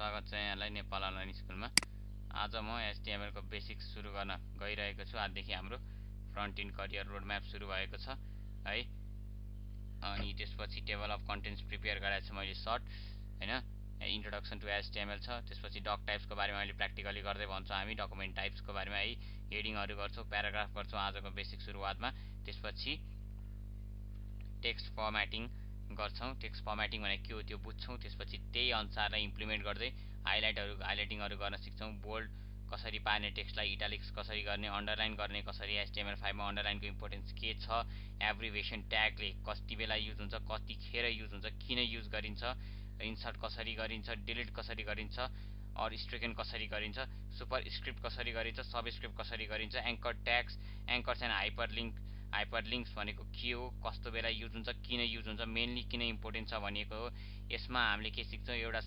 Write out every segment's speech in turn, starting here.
स्वागत छ यहाँलाई नेपाल अनलाइन स्कुलमा। आज म HTML को बेसिक्स सुरु गर्न गइरहेको छु। आजदेखि हाम्रो फ्रन्ट इन्ड करियर रोडम्याप सुरु भएको छ है। अनि त्यसपछि टेबल अफ कन्टेन्ट्स प्रिपेयर गराएको छु मैले सर्ट हैन। इन्ट्रोडक्सन टु HTML छ। त्यसपछि डक टाइप्सको बारेमा अहिले प्र्याक्टिकली गर्दै भन्छौँ हामी। डकुमेन्ट टाइप्सको बारेमा है हेडिङहरु गर्छौँ, प्याराग्राफ गर्छौँ आजको बेसिक सुरुवातमा। त्यसपछि टेक्स्ट फर्म्याटिङ गर्छौं। टेक्स्ट फर्म्याटिङ भनेको के हो त्यो बुझ्छौं। त्यसपछि त्यही अनुसारलाई इम्प्लिमेन्ट गर्दै हाइलाइटिङहरु गर्न सिक्छौं। बोल्ड कसरी पार्ने, टेक्स्टलाई इटालिक्स कसरी गर्ने, अन्डरलाइन गर्ने कसरी, HTML5 मा अन्डरलाइनको इम्पोर्टेन्स के छ, एब्रिभिएसन ट्यागले कति बेला युज हुन्छ, कतिखेर युज हुन्छ, किन युज गरिन्छ, इन्सर्ट कसरी गरिन्छ, डिलिट कसरी गरिन्छ, और स्ट्रिकेन कसरी गरिन्छ, सुपर स्क्रिप्ट कसरी गरिन्छ, सब स्क्रिप्ट कसरी गरिन्छ, anchor tags, anchors and hyperlinks भनेको के हो, कस्तो बेला युज हुन्छ, किन युज हुन्छ, मेनली किन इम्पोर्टेन्ट छ भनेको हो। यसमा हामीले के सिक्छौं, एउटा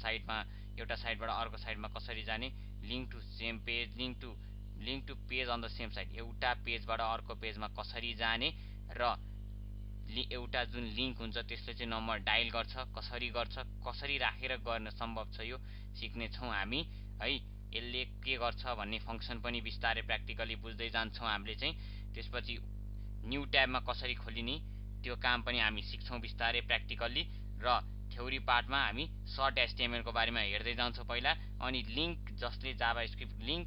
साइडबाट अर्को साइडमा कसरी जाने, link to same page, link to page on the same side, एउटा पेजबाट अर्को पेजमा कसरी जाने र एउटा जुन लिंक हुन्छ त्यसले चाहिँ नम्बर डायल गर्छ, कसरी राखेर गर्न सम्भव छ यो सिक्ने छौं हामी है। यसले के गर्छ भन्ने फंक्सन पनि बिस्तारै प्र्याक्टिकली बुझ्दै जान्छौं हामीले चाहिँ। त्यसपछि न्यू ट्याबमा कसरी खोलिने त्यो काम पनि हामी सिक्छौं बिस्तारै प्र्याक्टिकली। र थ्योरी पार्टमा हामी सर्ट HTML को बारेमा हेर्दै जान्छौं पहिला। अनि लिंक जसले जाभास्क्रिप्ट लिंक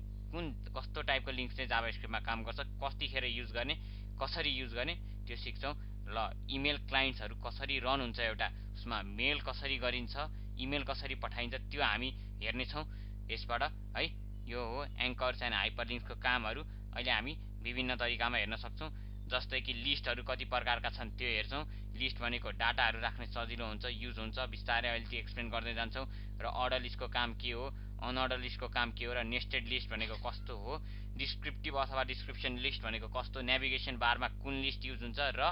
कस्तो टाइपको लिंक्सले जाभास्क्रिप्टमा काम गर्छ, कतिखेर युज गर्ने, कसरी युज गर्ने त्यो सिक्छौं। ल इमेल क्लाइन्ट्सहरु कसरी रन हुन्छ, एउटा उसमा मेल कसरी गरिन्छ, इमेल कसरी पठाइन्छ त्यो हामी हेर्ने छौं यसबाट है। यो हो एंकर्स एन्ड हाइपरलिंक्सको कामहरु। अहिले हामी विभिन्न तरिकामा हेर्न सक्छौं। जस्तै कि लिस्टहरु कति प्रकारका छन् त्यो हेर्छौं। लिस्ट भनेको डाटाहरु राख्ने सजिलो हुन्छ, युज हुन्छ, बिस्तारै अहिले त्यो एक्सप्लेन गर्दै जान्छौं। र अर्डर लिस्टको काम के हो, अनअर्डर लिस्टको काम के हो, र नेस्टेड लिस्ट भनेको कस्तो हो, डिस्क्रिप्टिभ अथवा डिस्क्रिप्सन लिस्ट भनेको कस्तो, नेभिगेसन बारमा कुन लिस्ट युज हुन्छ र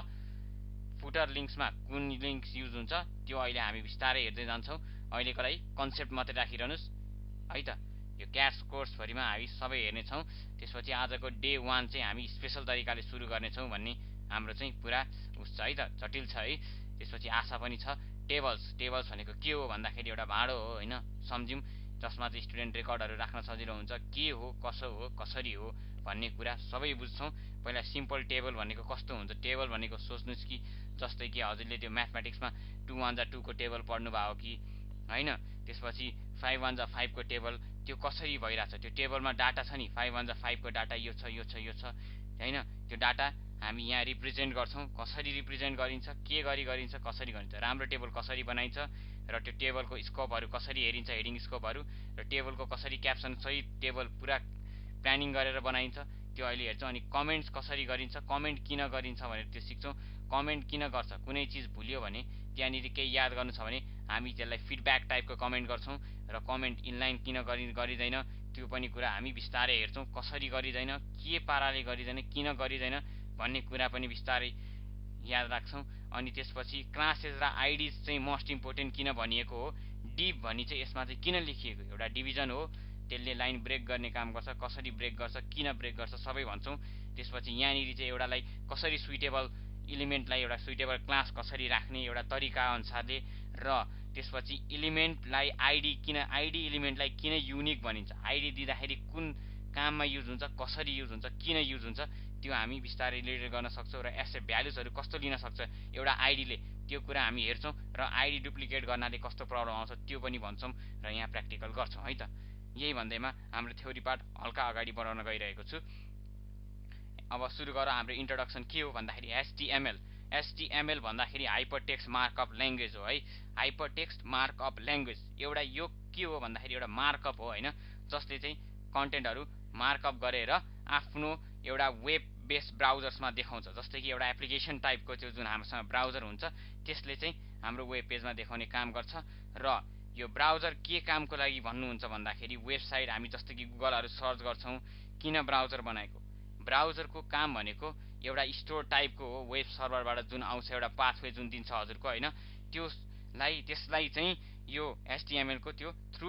फुटर लिंक्समा कुन लिंक्स युज हुन्छ त्यो अहिले हामी बिस्तारै हेर्दै जान्छौं। अहिलेको लागि कन्सेप्ट मात्रै राखिरहनुस् है त। यो क्याश कोर्स भरिमा हामी सबै हेर्ने छौं। त्यसपछि आजको डे 1 चाहिँ हामी स्पेशल तरिकाले सुरु गर्ने छौं भन्ने हाम्रो चाहिँ पुरा उस छ है त, जटिल छ है। त्यसपछि आशा पनि छ। टेबल्स भनेको के हो भन्दाखेरि एउटा भाडो हो हैन, सम्झ्यौं, जसमा चाहिँ स्टुडेन्ट रेकर्डहरु राख्न सजिलो हुन्छ, के हो, कसो हो, कसरी हो भन्ने कुरा सबै बुझ्छौं। पहिला सिम्पल टेबल भनेको कस्तो हुन्छ, टेबल भनेको सोच्नुस् कि जस्तै कि हजुरले त्यो म्याथमेटिक्समा 2 1 2 को टेबल पढ्नु भयो कि हैन। त्यसपछि 5 1 5 को टेबल त्यो कसरी भइराछ, त्यो टेबलमा डाटा छ नि, 5 1 5 को डाटा यो छ यो छ यो छ हैन। त्यो डाटा हामी यहाँ रिप्रेजेन्ट गर्छौं। कसरी रिप्रेजेन्ट गरिन्छ, के गरी गरिन्छ, कसरी गरिन्छ, राम्रो टेबल कसरी बनाइन्छ, र त्यो टेबलको स्कोपहरु कसरी हेरिन्छ, हेडिङ स्कोपहरु, र टेबलको कसरी क्याप्सन सहित टेबल पुरा प्लानिङ गरेर बनाइन्छ त्यो अहिले हेर्छौं। अनि कमेन्ट्स कसरी गरिन्छ, कमेन्ट किन गरिन्छ भनेर त्यो सिक्छौं। कमेन्ट किन गर्छ, कुनै चीज भुल्यो भने त्यहाँनिर केही याद गर्नु छ भने हामी त्यसलाई फिडब्याक टाइपको कमेन्ट गर्छौं। र कमेन्ट इनलाइन किन गरिदैन त्यो पनि कुरा हामी बिस्तारै हेर्छौं। कसरी गरिदैन, के पाराले गरिदैन, किन गरिदैन भन्ने कुरा पनि बिस्तारै याद राख्छौं। अनि त्यसपछि क्लासेस र आइडीज चाहिँ मोस्ट इम्पोर्टेन्ट किन भनिएको हो, डिभ भनी चाहिँ यसमा चाहिँ किन लेखिएको, एउटा डिभिजन हो, त्यसले लाइन ब्रेक गर्ने काम गर्छ, कसरी ब्रेक गर्छ, किन ब्रेक गर्छ सबै भन्छौं। त्यसपछि यहाँनिर चाहिँ एउटालाई कसरी सुइटेबल एलिमेन्टलाई एउटा सुइटेबल क्लास कसरी राख्ने एउटा तरिका अनुसारले, र त्यसपछि एलिमेन्टलाई आइडी एलिमेन्टलाई किन युनिक भनिन्छ, आइडी दिँदाखेरि कुन काममा युज हुन्छ, कसरी युज हुन्छ, किन युज हुन्छ त्यो हामी बिस्तारै रिलेट गर्न सक्छौं। र एसए भ्यालुजहरु कस्तो लिन सक्छ एउटा आइडीले त्यो कुरा हामी हेर्छौं। र आइडी डुप्लिकेट गर्नाले कस्तो प्रब्लम आउँछ त्यो पनि भन्छौं र यहाँ प्र्याक्टिकल गर्छौं है त। यही भन्दैमा हाम्रो थ्योरी पार्ट हल्का अगाडि बढाउन गइरहेको छु। अब सुरु गरौँ। हाम्रो इन्ट्रोडक्सन के हो भन्दाखेरि HTML भन्दाखेरि हाइपरटेक्स्ट मार्कअप ल्याङ्ग्वेज हो है। हाइपरटेक्स्ट मार्कअप ल्याङ्ग्वेज एउटा यो के हो भन्दाखेरि एउटा मार्कअप हो हैन, जसले चाहिँ कन्टेन्टहरु मार्कअप गरेर आफ्नो एउटा वेब बेस्ड ब्राउजर्समा देखाउँछ। जस्तै कि एउटा एप्लिकेसन टाइपको त्यो जुन हामीसँग ब्राउजर हुन्छ त्यसले चाहिँ हाम्रो वेब पेजमा देखाउने काम गर्छ। र यो ब्राउजर के कामको लागि भन्नुहुन्छ भन्दाखेरि वेबसाइट हामी जस्तै कि गुगलहरु सर्च गर्छौं, किन ब्राउजर बनाएको, ब्राउजरको काम भनेको एउटा स्टोर टाइपको हो, वेब सर्भरबाट जुन आउँछ एउटा पाथवे जुन दिन्छ हजुरको हैन, त्यसलाई चाहिँ यो HTML को त्यो थ्रु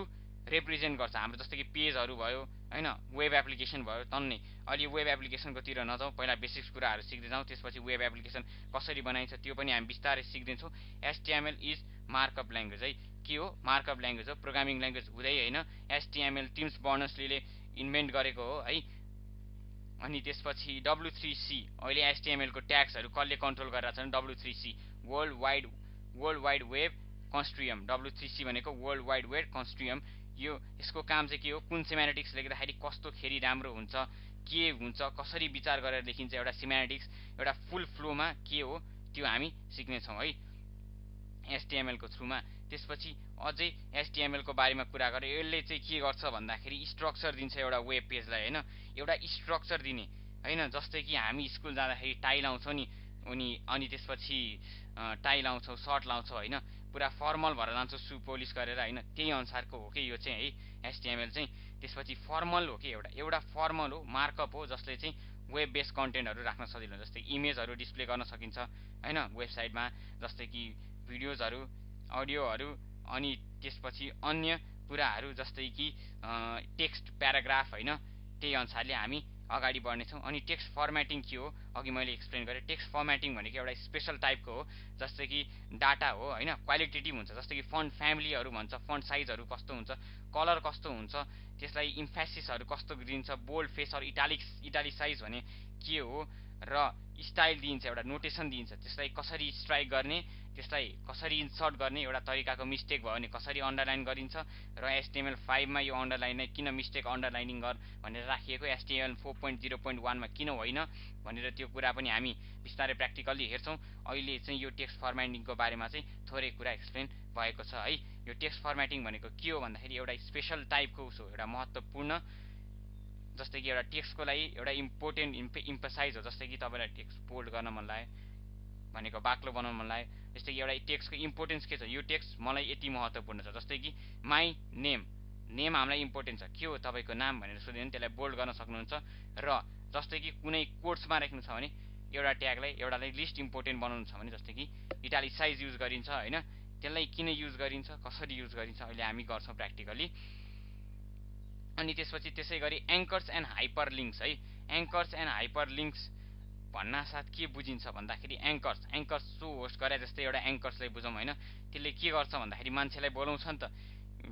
रिप्रेजेन्ट गर्छ। हाम्रो जस्तै कि पेजहरु भयो, हैन। वेब एप्लिकेसन भयो टन्नै। अहिले वेब एप्लिकेसनकोतिर नजाउँ, पहिला बेसिक्स कुराहरू सिक्दै जाउँ, त्यसपछि वेब एप्लिकेसन कसरी बनाइन्छ त्यो पनि हामी बिस्तारै सिक्दैछौँ। HTML इज मार्कअप ल्याङ्ग्वेज है। के हो? मार्कअप ल्याङ्ग्वेज हो, प्रोग्रामिङ ल्याङ्ग्वेज हुँदै होइन। HTML टिम्स बर्नर्स-लीले इन्भेन्ट गरेको हो है। अनि त्यसपछि W3C, अहिले HTML को ट्याग्सहरू कसले कन्ट्रोल गरेर छन्? W3C, world wide web कन्स्ट्रियम। W3C भनेको वर्ल्ड वाइड वेब कन्स्ट्रियम। यसको काम चाहिँ के हो? कुन सिमेटिक्स लेख्दाखेरि कस्तो खेरि राम्रो हुन्छ, के हुन्छ, कसरी विचार गरेर लेखिन्छ एउटा सिमेटिक्स, एउटा फुल फ्लोमा के हो त्यो हामी सिक्नेछौँ है HTML को थ्रुमा। त्यसपछि अझै HTML को बारेमा कुरा गरे, यसले चाहिँ के गर्छ भन्दाखेरि स्ट्रक्चर दिन्छ एउटा वेब पेजलाई हैन। एउटा स्ट्रक्चर दिने हैन। जस्तै कि हामी स्कुल जाँदाखेरि टाई लाउँछौँ नि, अनि त्यसपछि टाई लाउँछौँ, सर्ट लाउँछौँ हैन, पुरा फर्मल भएर जान्छौँ सु पोलिस गरेर हैन। त्यही अनुसारको हो कि यो चाहिँ है HTML चाहिँ। त्यसपछि फर्मल हो कि एउटा फर्मल हो, मार्कअप हो, जसले चाहिँ वेब बेस्ड कन्टेन्टहरू राख्न सजिलो हुन्छ। जस्तै इमेजहरू डिस्प्ले गर्न सकिन्छ हैन वेबसाइटमा, जस्तै कि भिडियोजहरू, अडियोहरू, अनि त्यसपछि अन्य कुराहरू जस्तै कि टेक्स्ट प्याराग्राफ हैन। त्यही अनुसारले हामी अगाडि बढ्नेछौँ। अनि टेक्स्ट फर्मेटिङ के हो? अघि मैले एक्सप्लेन गरेँ। टेक्स्ट फर्मेटिङ भनेको एउटा स्पेसल टाइपको हो, जस्तै कि डाटा हो हैन, क्वालिटेटिभ हुन्छ। जस्तै कि फन्ट फ्यामिलीहरू भन्छ, फन्ट साइजहरू कस्तो हुन्छ, कलर कस्तो हुन्छ, त्यसलाई इम्फेसिसहरू कस्तो दिन्छ, बोल्ड फेसहरू, इटालिसाइज भने के हो, र स्टाइल दिइन्छ, एउटा नोटेसन दिइन्छ, त्यसलाई कसरी स्ट्राइक गर्ने, त्यसलाई कसरी इन्सर्ट गर्ने, एउटा तरिकाको मिस्टेक भयो भने कसरी अन्डरलाइन गरिन्छ, र HTML5 मा यो अन्डरलाइन किन मिस्टेक अन्डरलाइनिङ गर भनेर राखिएको, HTML 4.0.1 मा किन होइन भनेर त्यो कुरा पनि हामी बिस्तारै प्र्याक्टिकल्ली हेर्छौँ। अहिले चाहिँ यो टेक्स्ट फर्मेटिङको बारेमा चाहिँ थोरै कुरा एक्सप्लेन भएको छ है। यो टेक्स्ट फर्मेटिङ भनेको के हो भन्दाखेरि एउटा स्पेसल टाइपको एउटा महत्त्वपूर्ण, जस्तै कि एउटा टेक्स्टको लागि एउटा इम्पोर्टेन्ट इम्फसाइज हो। जस्तै कि तपाईँलाई टेक्स्ट बोल्ड गर्न मन लाग्यो भनेको, बाक्लो बनाउन मन लाग्यो, जस्तै कि एउटा टेक्स्टको इम्पोर्टेन्स के छ? यो टेक्स्ट मलाई यति महत्त्वपूर्ण छ। जस्तै कि माई नेम हामीलाई इम्पोर्टेन्ट छ। के हो तपाईँको नाम भनेर सोध्यो भने त्यसलाई बोल्ड गर्न सक्नुहुन्छ। र जस्तै कि कुनै कोट्समा राख्नु छ भने एउटा एउटालाई लिस्ट इम्पोर्टेन्ट बनाउनु छ भने, जस्तै कि इटालिसाइज युज गरिन्छ हैन। त्यसलाई किन युज गरिन्छ, कसरी युज गरिन्छ, अहिले हामी गर्छौँ प्र्याक्टिकली। अनि त्यसपछि त्यसै गरी एङ्कर्स एन्ड हाइपर लिङ्क्स है। एङ्कर्स एन्ड हाइपर लिङ्क्स भन्नासाथ के बुझिन्छ भन्दाखेरि, एङ्कर्स सो होस्ट गरे जस्तै एउटा एङ्कर्सलाई बुझौँ हैन। त्यसले के गर्छ भन्दाखेरि मान्छेलाई बोलाउँछ नि त।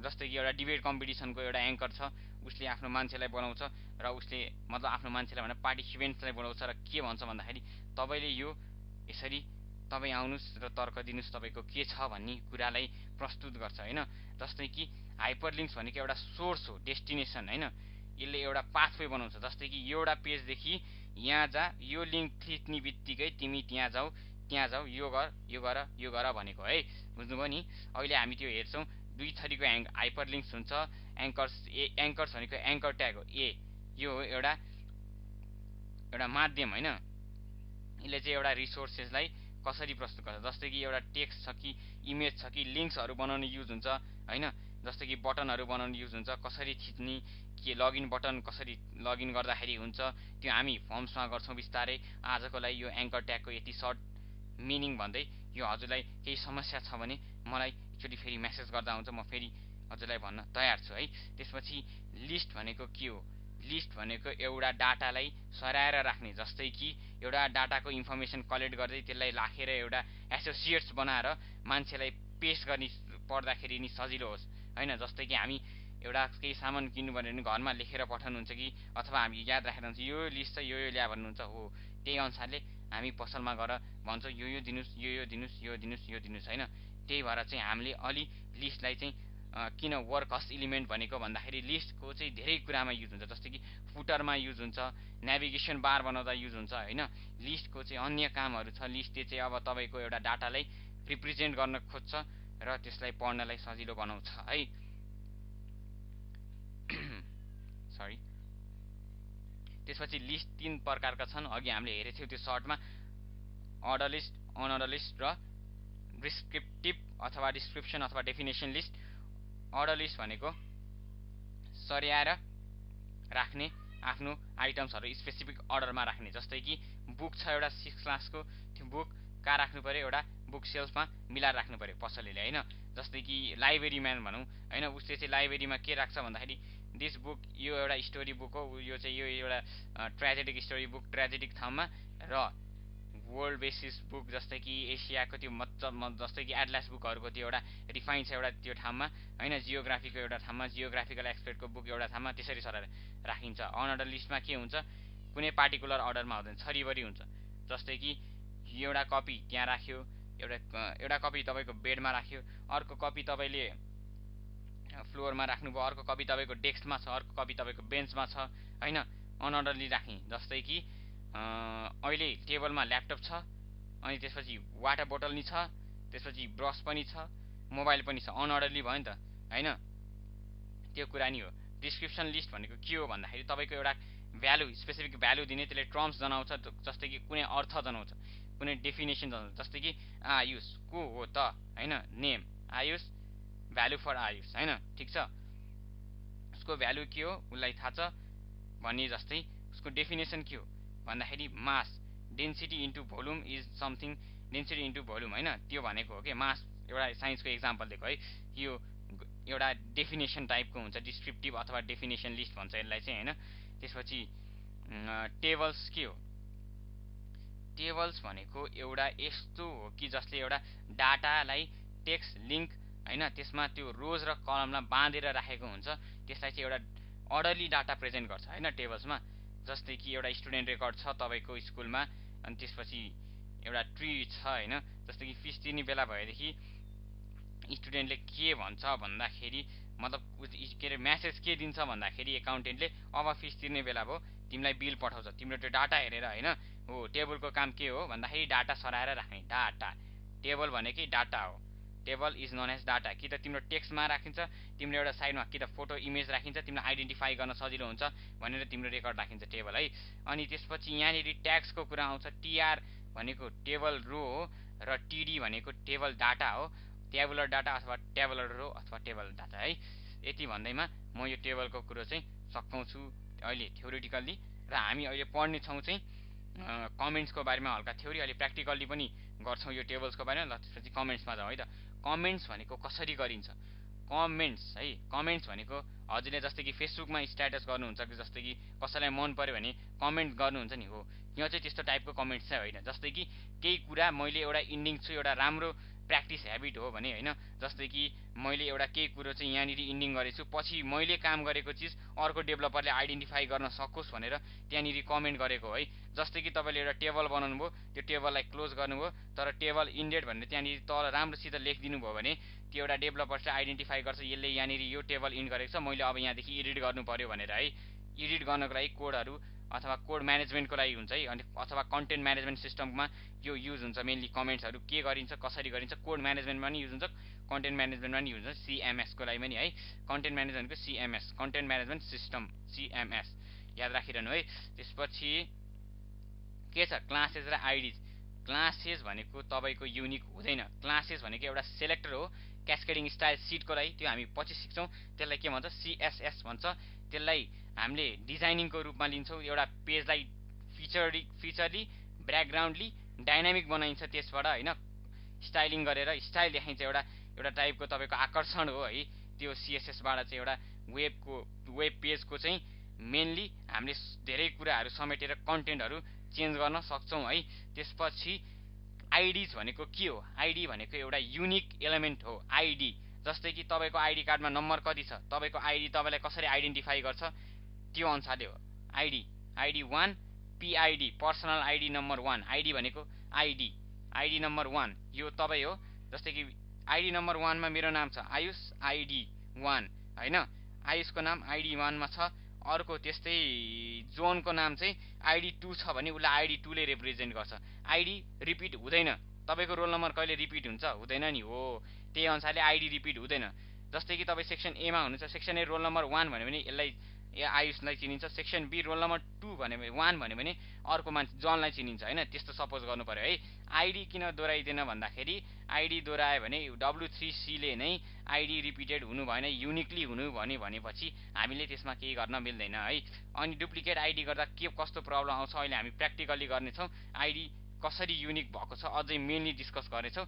जस्तै कि एउटा डिबेट कम्पिटिसनको एउटा एङ्कर छ, उसले आफ्नो मान्छेलाई बोलाउँछ, र उसले मतलब आफ्नो मान्छेलाई भने पार्टिसिपेन्ट्सलाई बोलाउँछ, र के भन्छ भन्दाखेरि तपाईँले यो यसरी तपाईँ आउनुहोस् र तर्क दिनुहोस्, तपाईँको के छ भन्ने कुरालाई प्रस्तुत गर्छ हैन। जस्तै कि हाइपरलिङ्क्स भनेको एउटा सोर्स हो, डेस्टिनेसन हैन। यसले एउटा पाथवे बनाउँछ। जस्तै कि एउटा पेजदेखि यहाँ जा, यो लिङ्क थिच्ने बित्तिकै तिमी त्यहाँ जाऊ, यो गर भनेको है। बुझ्नुभयो नि? अहिले हामी त्यो हेर्छौँ। दुई थरीको हाइपरलिङ्क्स हुन्छ। एङ्कर्स भनेको एङ्कर ट्याग हो, यो हो एउटा माध्यम हैन। यसले चाहिँ एउटा रिसोर्सेसलाई कसरी प्रस्तुत गर्छ, जस्तै कि एउटा टेक्स्ट छ कि इमेज छ कि लिङ्क्सहरू बनाउन युज हुन्छ हैन। जस्तै कि बटनहरू बनाउन युज हुन्छ, कसरी थिच्ने, के लगइन बटन कसरी लगइन गर्दाखेरि हुन्छ, त्यो हामी फर्म्समा गर्छौँ बिस्तारै। आजको लागि यो एङ्कर ट्यागको यति सर्ट मिनिङ भन्दै, यो हजुरलाई केही समस्या छ भने मलाई एकचोटि फेरि मेसेज गर्दा हुन्छ, म फेरि हजुरलाई भन्न तयार छु है। त्यसपछि लिस्ट भनेको के हो? लिस्ट भनेको एउटा डाटालाई सराएर राख्ने, जस्तै कि एउटा डाटाको इन्फर्मेसन कलेक्ट गर्दै त्यसलाई राखेर एउटा एसोसिएट्स बनाएर मान्छेलाई पेस्ट गर्ने पर्दाखेरि नि सजिलो होस् हैन। जस्तै कि हामी एउटा केही सामान किन्नु पर्यो भने घरमा लेखेर पठाउनुहुन्छ कि, अथवा हामी याद राखेर हुन्छ यो लिस्ट छ, यो ल्या भन्नुहुन्छ हो। त्यही अनुसारले हामी पसलमा गएर भन्छौँ यो दिनुहोस्, यो दिनुहोस् हैन। त्यही भएर चाहिँ हामीले अलि लिस्टलाई चाहिँ किन वर्कहर्स इलिमेन्ट भनेको भन्दाखेरि लिस्टको चाहिँ धेरै कुरामा युज हुन्छ। जस्तै कि फुटरमा युज हुन्छ, नेभिगेसन बार बनाउँदा युज हुन्छ हैन। लिस्टको चाहिँ अन्य कामहरू छ। लिस्टले चाहिँ अब तपाईँको एउटा डाटालाई रिप्रेजेन्ट गर्न खोज्छ र त्यसलाई पढ्नलाई सजिलो बनाउँछ है। सरी। त्यसपछि लिस्ट 3 प्रकारका छन्। अघि हामीले हेरेको थियौँ त्यो सर्टमा, अर्डर लिस्ट, अनअर्डर लिस्ट र डिस्क्रिप्टिभ अथवा डिस्क्रिप्सन अथवा डेफिनेसन लिस्ट। अर्डर लिस्ट भनेको सरियाएर राख्ने, आफ्नो आइटम्सहरू स्पेसिफिक अर्डरमा राख्ने। जस्तै कि बुक छ एउटा 6 क्लासको, त्यो बुक कहाँ राख्नु पर्यो? एउटा बुक सेल्फमा मिलाएर राख्नु पर्यो पसलेले हैन। जस्तै कि लाइब्रेरी म्यान भनौँ हैन, उसले चाहिँ लाइब्रेरीमा के राख्छ भन्दाखेरि दिस बुक यो एउटा स्टोरी बुक हो, यो चाहिँ यो एउटा ट्रेजेडिक स्टोरी बुक ट्रेजेडिक ठाउँमा, र वर्ल्ड बेसिस बुक जस्तै कि एसियाको त्यो जस्तै कि एटलास बुकहरूको त्यो एउटा रिफाइन छ एउटा त्यो ठाउँमा होइन, जियोग्राफीको एउटा ठाउँमा, जियोग्राफिकल एक्सपर्टको बुक एउटा ठाउँमा, त्यसरी सरेर राखिन्छ। अनअर्डर लिस्टमा के हुन्छ, कुनै पार्टिकुलर अर्डरमा हुँदैन, छरिबरी हुन्छ। जस्तै कि एउटा कपी त्यहाँ राख्यो, एउटा कपी तपाईँको बेडमा राख्यो, अर्को कपी तपाईँले फ्लोरमा राख्नुभयो, अर्को कपी तपाईँको डेस्कमा छ, अर्को कपी तपाईँको बेन्चमा छ होइन, अनअर्डरली राख्ने। जस्तै कि अहिले टेबलमा ल्यापटप छ, अनि त्यसपछि वाटर बोतल नि छ, त्यसपछि ब्रस पनि छ, मोबाइल पनि छ, अनअर्डरली भयो नि त होइन, त्यो कुरा नि हो। डिस्क्रिप्सन लिस्ट भनेको के हो भन्दाखेरि तपाईँको एउटा भ्यालु, स्पेसिफिक भ्यालु दिने, त्यसले टर्म्स जनाउँछ, जस्तै कि कुनै अर्थ जनाउँछ, कुनै डेफिनेसन जनाउँछ। जस्तै कि आयुष को हो त होइन, name Ayush, value for Ayush होइन, ठिक छ, उसको भ्यालु के हो उसलाई थाहा छ भन्ने। जस्तै उसको डेफिनेसन के हो भन्दाखेरि mass density into volume is something, density into volume होइन, त्यो भनेको हो कि मास। एउटा साइन्सको इक्जाम्पल दिएको है, यो एउटा डेफिनेसन टाइपको हुन्छ, डिस्क्रिप्टिभ अथवा डेफिनेसन लिस्ट भन्छ यसलाई चाहिँ होइन। त्यसपछि टेबल्स के हो, टेबल्स भनेको एउटा यस्तो हो कि जसले एउटा डाटालाई टेक्स्ट लिङ्क होइन, त्यसमा त्यो रोज र कलमलाई बाँधेर राखेको हुन्छ, त्यसलाई चाहिँ एउटा अर्डरली डाटा प्रेजेन्ट गर्छ होइन टेबल्समा। जस्तै कि एउटा स्टुडेन्ट रेकर्ड छ तपाईँको स्कुलमा, अनि त्यसपछि एउटा ट्री छ होइन, जस्तै कि फिस तिर्ने बेला भएदेखि स्टुडेन्टले के भन्छ भन्दाखेरि, मतलब के अरे म्यासेज के दिन्छ भन्दाखेरि एकाउन्टेन्टले अब फिस तिर्ने बेला भयो तिमीलाई बिल पठाउँछ, तिम्रो त्यो डाटा हेरेर होइन। हो टेबलको काम के हो भन्दाखेरि डाटा सराएर राख्ने, डाटा, टेबल भनेकै डाटा हो, table is known as data. कि त तिम्रो टेक्स्टमा राखिन्छ, तिम्रो एउटा साइडमा कि त फोटो इमेज राखिन्छ, तिमीलाई आइडेन्टिफाई गर्न सजिलो हुन्छ भनेर तिम्रो रेकर्ड राखिन्छ टेबल है। अनि त्यसपछि यहाँनिर ट्याग्सको कुरा आउँछ, टिआर भनेको टेबल रो हो, र टिडी भनेको टेबल डाटा हो, ट्याबुलर डाटा अथवा ट्याबुलर रो अथवा टेबल डाटा है। यति भन्दैमा म यो टेबलको कुरो चाहिँ सकाउँछु अहिले थ्योरिटिकल्ली, र हामी अहिले पढ्ने छौँ चाहिँ कमेन्ट्सको बारेमा हल्का थ्योरी, अहिले प्र्याक्टिकल्ली पनि गर्छौँ यो टेबल्सको बारेमा। ल त्यसपछि कमेन्ट्समा जाउँ है त। कमेन्ट्स भनेको कसरी गरिन्छ, कमेन्ट्स है, कमेन्ट्स भनेको हजुरले जस्तै कि फेसबुकमा स्ट्याटस गर्नुहुन्छ कि जस्तै कि कसैलाई मन पऱ्यो भने कमेन्ट गर्नुहुन्छ नि, हो यो चाहिँ त्यस्तो टाइपको कमेन्ट्स चाहिँ होइन। जस्तै कि केही कुरा मैले एउटा इन्डिङ छु, एउटा राम्रो प्र्याक्टिस ह्याबिट हो भने होइन, जस्तै कि मैले एउटा केही कुरो चाहिँ यहाँनिर इन्डिङ गरेछु, पछि मैले काम गरेको चिज अर्को डेभलपरले आइडेन्टिफाई गर्न सकोस् भनेर त्यहाँनिर कमेन्ट गरेको है। जस्तै कि तपाईँले एउटा टेबल बनाउनु भयो, त्यो टेबललाई क्लोज गर्नुभयो, तर टेबल इन्डेड भनेर त्यहाँनिर तल राम्रोसित लेखिदिनु भयो भने त्यो एउटा डेभलपर चाहिँ आइडेन्टिफाई गर्छ, यसले यहाँनिर यो टेबल इन्ड गरेको छ, मैले अब यहाँदेखि एडिट गर्नु पर्यो भनेर है। एडिट गर्नको लागि कोडहरू अथवा कोड म्यानेजमेन्टको लागि हुन्छ है, अनि अथवा कन्टेन्ट म्यानेजमेन्ट सिस्टममा यो युज हुन्छ मेनली। कमेन्ट्सहरू के गरिन्छ, कसरी गरिन्छ, कोड म्यानेजमेन्टमा पनि युज हुन्छ, कन्टेन्ट म्यानेजमेन्टमा पनि युज हुन्छ, सिएमएसको लागि पनि है। कन्टेन्ट म्यानेजमेन्टको CMS, content management system CMS याद राखिरहनु है। त्यसपछि के छ, क्लासेस र आइडिज। क्लासेस भनेको तपाईँको युनिक हुँदैन, क्लासेस भनेको एउटा सेलेक्टर हो, क्यास्केडिङ स्टाइल सिटको लागि, त्यो हामी पछि सिक्छौँ। त्यसलाई के भन्छ, सिएसएस भन्छ। त्यसलाई हामीले डिजाइनिङको रूपमा लिन्छौँ, एउटा पेजलाई फिचरली ब्याकग्राउन्डली डाइनामिक बनाइन्छ, त्यसबाट होइन स्टाइलिङ गरेर स्टाइल देखाइन्छ, एउटा टाइपको तपाईँको आकर्षण हो है। त्यो सिएसएसबाट चाहिँ एउटा वेब पेजको चाहिँ मेनली हामीले धेरै कुराहरू समेटेर कन्टेन्टहरू चेन्ज गर्न सक्छौँ है। त्यसपछि आइडिज भनेको के हो, आइडी भनेको एउटा युनिक एलिमेन्ट हो आइडी। जस्तै कि तपाईँको आइडी कार्डमा नम्बर कति छ, तपाईँको आइडी तपाईँलाई कसरी आइडेन्टिफाई गर्छ त्यो अनुसारले हो ID. ID 1 PID, personal ID number 1, ID भनेको आइडी, आइडी नम्बर 1 यो तपाईँ हो। जस्तै कि आइडी नम्बर 1 मा मेरो नाम छ आयुष, आइडी 1 होइन, आयुषको नाम आइडी 1 मा छ। अर्को त्यस्तै जोनको नाम चाहिँ आइडी 2 छ भने उसलाई आइडी 2 ले रिप्रेजेन्ट गर्छ। आइडी रिपिट हुँदैन, तपाईँको रोल नम्बर कहिले रिपिट हुन्छ, हुँदैन नि, हो त्यही अनुसारले आइडी रिपिट हुँदैन। जस्तै कि तपाईँ सेक्सन ए मा हुनुहुन्छ, सेक्सन ए रोल नम्बर 1 भन्यो भने यसलाई आयुषलाई चिनिन्छ, सेक्सन बी रोल नम्बर 2 भन्यो भने 1 भन्यो भने अर्को मान्छे जनलाई चिनिन्छ होइन, त्यस्तो सपोज गर्नु पर्यो है। आइडी किन दोहोऱ्याइदिन भन्दाखेरि आइडी दोहोऱ्यायो भने W3C ले नै आइडी रिपिटेड हुनु भएन, युनिकली हुनु भनेपछि हामीले त्यसमा केही गर्न मिल्दैन है। अनि डुप्लिकेट आइडी गर्दा के कस्तो प्रब्लम आउँछ अहिले हामी प्र्याक्टिकली गर्नेछौँ, आइडी कसरी युनिक भएको छ अझै मेनली डिस्कस गर्नेछौँ।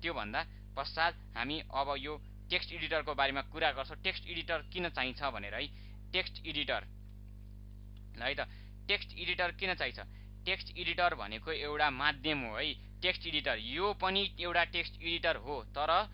त्योभन्दा पश्चात हामी अब यो टेक्स्ट एडिटरको बारेमा कुरा गर्छौँ। टेक्स्ट एडिटर किन चाहिन्छ भनेर है, टेक्स्ट एडिटर है त। टेक्स्ट एडिटर किन चाहिन्छ? टेक्स्ट एडिटर भनेको एउटा माध्यम हो है। टेक्स्ट एडिटर यो पनि एउटा टेक्स्ट एडिटर हो, तर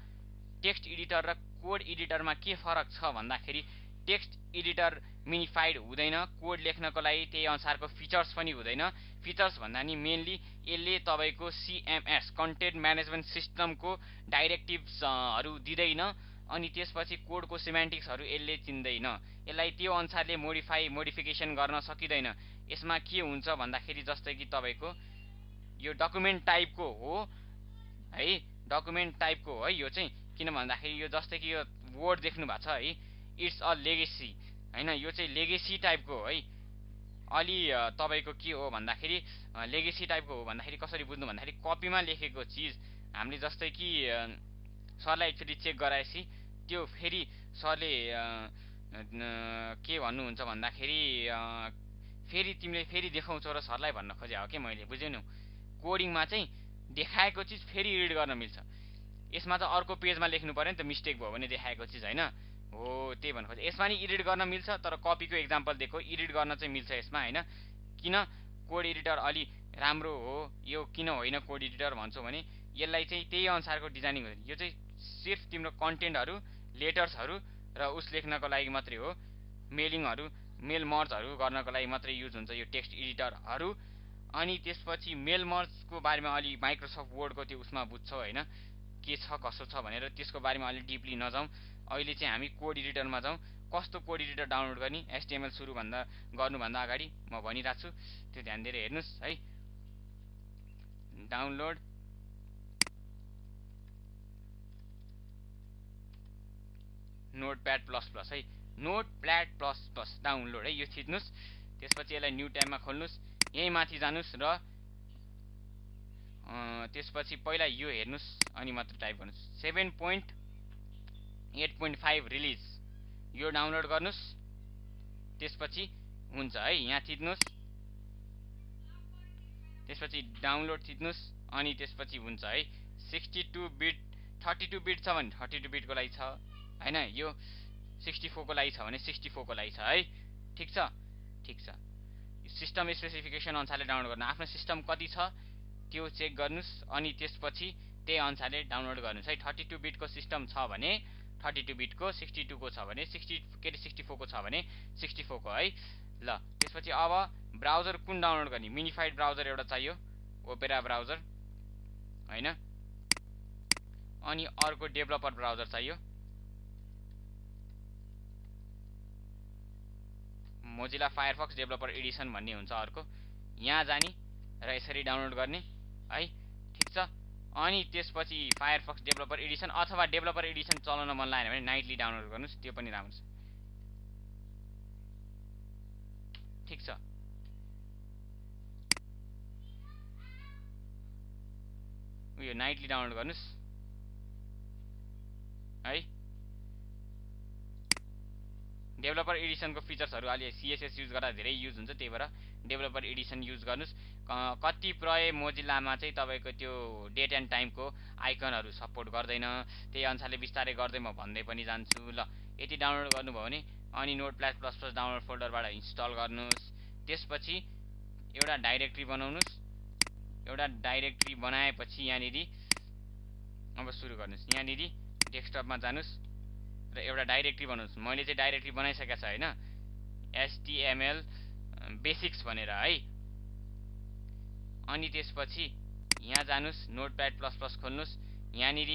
टेक्स्ट एडिटर र कोड एडिटरमा के फरक छ भन्दाखेरि टेक्स्ट एडिटर मिनिफाइड हुँदैन, कोड लेख्नको लागि त्यही अनुसारको फिचर्स पनि हुँदैन। फिचर्स भन्दा नि मेनली यसले तपाईँको CMS कन्टेन्ट म्यानेजमेन्ट सिस्टमको डाइरेक्टिभ्सहरू दिँदैन, अनि त्यसपछि कोडको सिमेन्टिक्सहरू यसले चिन्दैन। यसलाई त्यो अनुसारले मोडिफिकेसन गर्न सकिँदैन। यसमा के हुन्छ भन्दाखेरि जस्तै कि तपाईँको यो डकुमेन्ट टाइपको हो है, डकुमेन्ट टाइपको हो है यो चाहिँ। किन भन्दाखेरि यो जस्तै कि यो वर्ड देख्नु भएको छ है, इट्स अ लेगेसी हैन, यो चाहिँ लेगेसी टाइपको हो है। अलि तपाईँको के हो भन्दाखेरि लेगेसी टाइपको हो भन्दाखेरि कसरी बुझ्नु भन्दाखेरि कपीमा लेखेको चिज हामीले जस्तै कि सरलाई एकचोटि चेक गराएपछि त्यो फेरि सरले के भन्नुहुन्छ भन्दाखेरि फेरि तिमीले फेरि देखाउँछौ र सरलाई भन्न खोजे हो कि मैले, बुझेनौ? कोडिङमा चाहिँ देखाएको चिज फेरि एडिट गर्न मिल्छ। यसमा त अर्को पेजमा लेख्नु पर्यो नि त, मिस्टेक भयो भने देखाएको चिज हैन हो, त्यही भन्नु खोजे। यसमा नि एडिट गर्न मिल्छ, तर कपीको एक्जाम्पल दिएको, एडिट गर्न चाहिँ मिल्छ यसमा हैन। किन कोड एडिटर अलि राम्रो हो, यो किन होइन कोड एडिटर भन्छौ भने यसलाई चाहिँ त्यही अनुसारको डिजाइनिङ हुन्छ। यो चाहिँ सिर्फ तिम्रो कन्टेन्टहरू, लेटर्सहरू र उस लेख्नको लागि मात्रै हो, मेलिङहरू, मेल मर्जहरू गर्नको लागि मात्रै युज हुन्छ यो टेक्स्ट एडिटरहरू। अनि त्यसपछि मेल मर्जको बारेमा अलि माइक्रोसफ्ट वर्डको त्यो उसमा बुझ्छौ हैन, के छ कसो छ भनेर, त्यसको बारेमा अलि डिपली नजाउँ। अहिले चाहिँ हामी कोड एडिटरमा जाउँ। कस्तो कोड एडिटर डाउनलोड गर्ने HTML गर्नुभन्दा अगाडि म भनिरहेको छु, त्यो ध्यान दिएर हेर्नुहोस् है। डाउनलोड नोटप्याड प्लस प्लस है, नोटप्याड प्लस प्लस डाउनलोड है, यो थिच्नुहोस्। त्यसपछि यसलाई न्यू ट्याबमा खोल्नुहोस्, यहीँ माथि जानुहोस् र त्यसपछि पहिला यो हेर्नुहोस् अनि मात्र टाइप गर्नुहोस् 7.8.5 रिलिज, यो डाउनलोड गर्नुहोस्। त्यसपछि हुन्छ है, यहाँ थिच्नुहोस्, त्यसपछि डाउनलोड थिच्नुहोस् अनि त्यसपछि हुन्छ है। 62 बिट 32 बिट छ भने 32 बिटको लागि छ हैन, यो 64 को लागि छ भने 64 को लागि छ है। ठिक छ, ठिक छ। सिस्टम स्पेसिफिकेसन अनुसारले डाउनलोड गर्नु, आफ्नो सिस्टम कति छ त्यो चेक गर्नुस् अनि त्यसपछि त्यही अनुसारले डाउनलोड गर्नुस् है। 32 बिटको सिस्टम छ भने 32 बिटको, 62 को छ भने 64 को छ भने 64 को है। ल त्यसपछि अब ब्राउजर कुन डाउनलोड गर्ने? मिनिफाइड ब्राउजर एउटा चाहियो, ओपेरा ब्राउजर हैन, अनि अर्को डेभलपर ब्राउजर चाहियो, मोजिला फायरफक्स डेभलपर एडिसन भन्ने हुन्छ अर्को। यहाँ जाने र यसरी डाउनलोड गर्ने है, ठिक छ। अनि त्यसपछि फायरफक्स डेभलपर एडिसन अथवा डेभलपर एडिसन चलाउन मन लागेन भने नाइटली डाउनलोड गर्नुस्, त्यो पनि राम्रो छ। ठिक छ, उयो नाइटली डाउनलोड गर्नुस् है। डेभलपर एडिसनको फिचर्सहरू अलि CSS युज गर्दा धेरै युज हुन्छ, त्यही भएर डेभलपर एडिसन युज गर्नुस्। कतिपय मोजिलामा चाहिँ तपाईँको त्यो डेट एन्ड टाइमको आइकनहरू सपोर्ट गर्दैन, त्यही अनुसारले बिस्तारै गर्दै म भन्दै पनि जान्छु। ल यति डाउनलोड गर्नुभयो भने अनि नोटप्याड प्लस प्लस डाउनलोड फोल्डरबाट इन्स्टल गर्नुस्। त्यसपछि एउटा डाइरेक्टरी बनाउनुस्, एउटा डाइरेक्टरी बनाएपछि यहाँनिर अब सुरु गर्नुस्। यहाँनिर डेस्कटपमा जानुस् र एउटा डाइरेक्टरी बनाउनुस्। मैले चाहिँ डाइरेक्टरी बनाइसकेको छ हैन, HTML बेसिक्स भनेर है। अनि त्यसपछि यहाँ जानुस्, नोटप्याड प्लस प्लस खोल्नुस्, यहाँनिर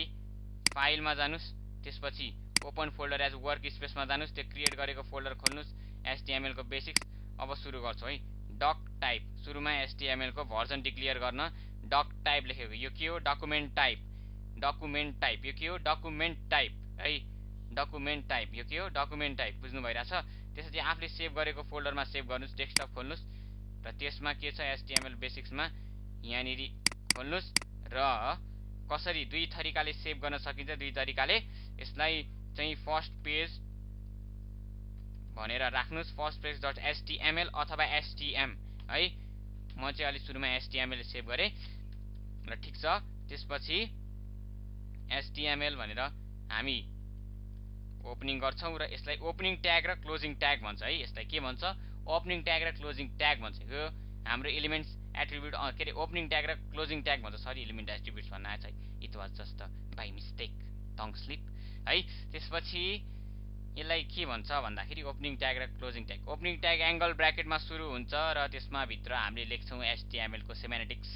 फाइलमा जानुस्, त्यसपछि ओपन फोल्डर एज वर्क स्पेसमा जानुस्, त्यो क्रिएट गरेको फोल्डर खोल्नुस्, HTML को बेसिक्स। अब सुरु गर्छु है। डक टाइप, सुरुमा HTML को भर्जन डिक्लेयर गर्न डक टाइप लेखेको, यो के हो? डकुमेन्ट टाइप, डकुमेन्ट टाइप, यो के हो? डकुमेन्ट टाइप है, डकुमेन्ट टाइप, यो के हो? Document type. बुझ्नु भइरहेछ? त्यसपछि आफूले सेभ गरेको फोल्डरमा सेभ गर्नुस्, डेस्कटप खोल्नुस् र त्यसमा के छ HTML बेसिक्समा यहाँनिर खोल्नुस् र कसरी दुई तरिकाले सेभ गर्न सकिन्छ, दुई तरिकाले। यसलाई चाहिँ फर्स्ट पेज भनेर राख्नुस्, फर्स्ट पेज डट HTML अथवा STM है। म चाहिँ अलि सुरुमा HTML सेभ गरेँ र ठिक छ। त्यसपछि HTML भनेर हामी ओपनिङ गर्छौँ र यसलाई ओपनिङ ट्याग र क्लोजिङ ट्याग भन्छ है। यसलाई के भन्छ? ओपनिङ ट्याग र क्लोजिङ ट्याग भन्छ। यो हाम्रो एलिमेन्ट्स एट्रिब्युट के अरे ओपनिङ ट्याग र क्लोजिङ ट्याग भन्छ। सरी, एलिमेन्ट एट्रिब्युट्स भन्न आएछ है, it was just by mistake, tongue slip है। त्यसपछि यसलाई के भन्छ भन्दाखेरि ओपनिङ ट्याग र closing tag. Opening tag angle ब्र्याकेटमा सुरु हुन्छ र त्यसमा भित्र हामीले लेख्छौँ HTML को सेमेन्टिक्स,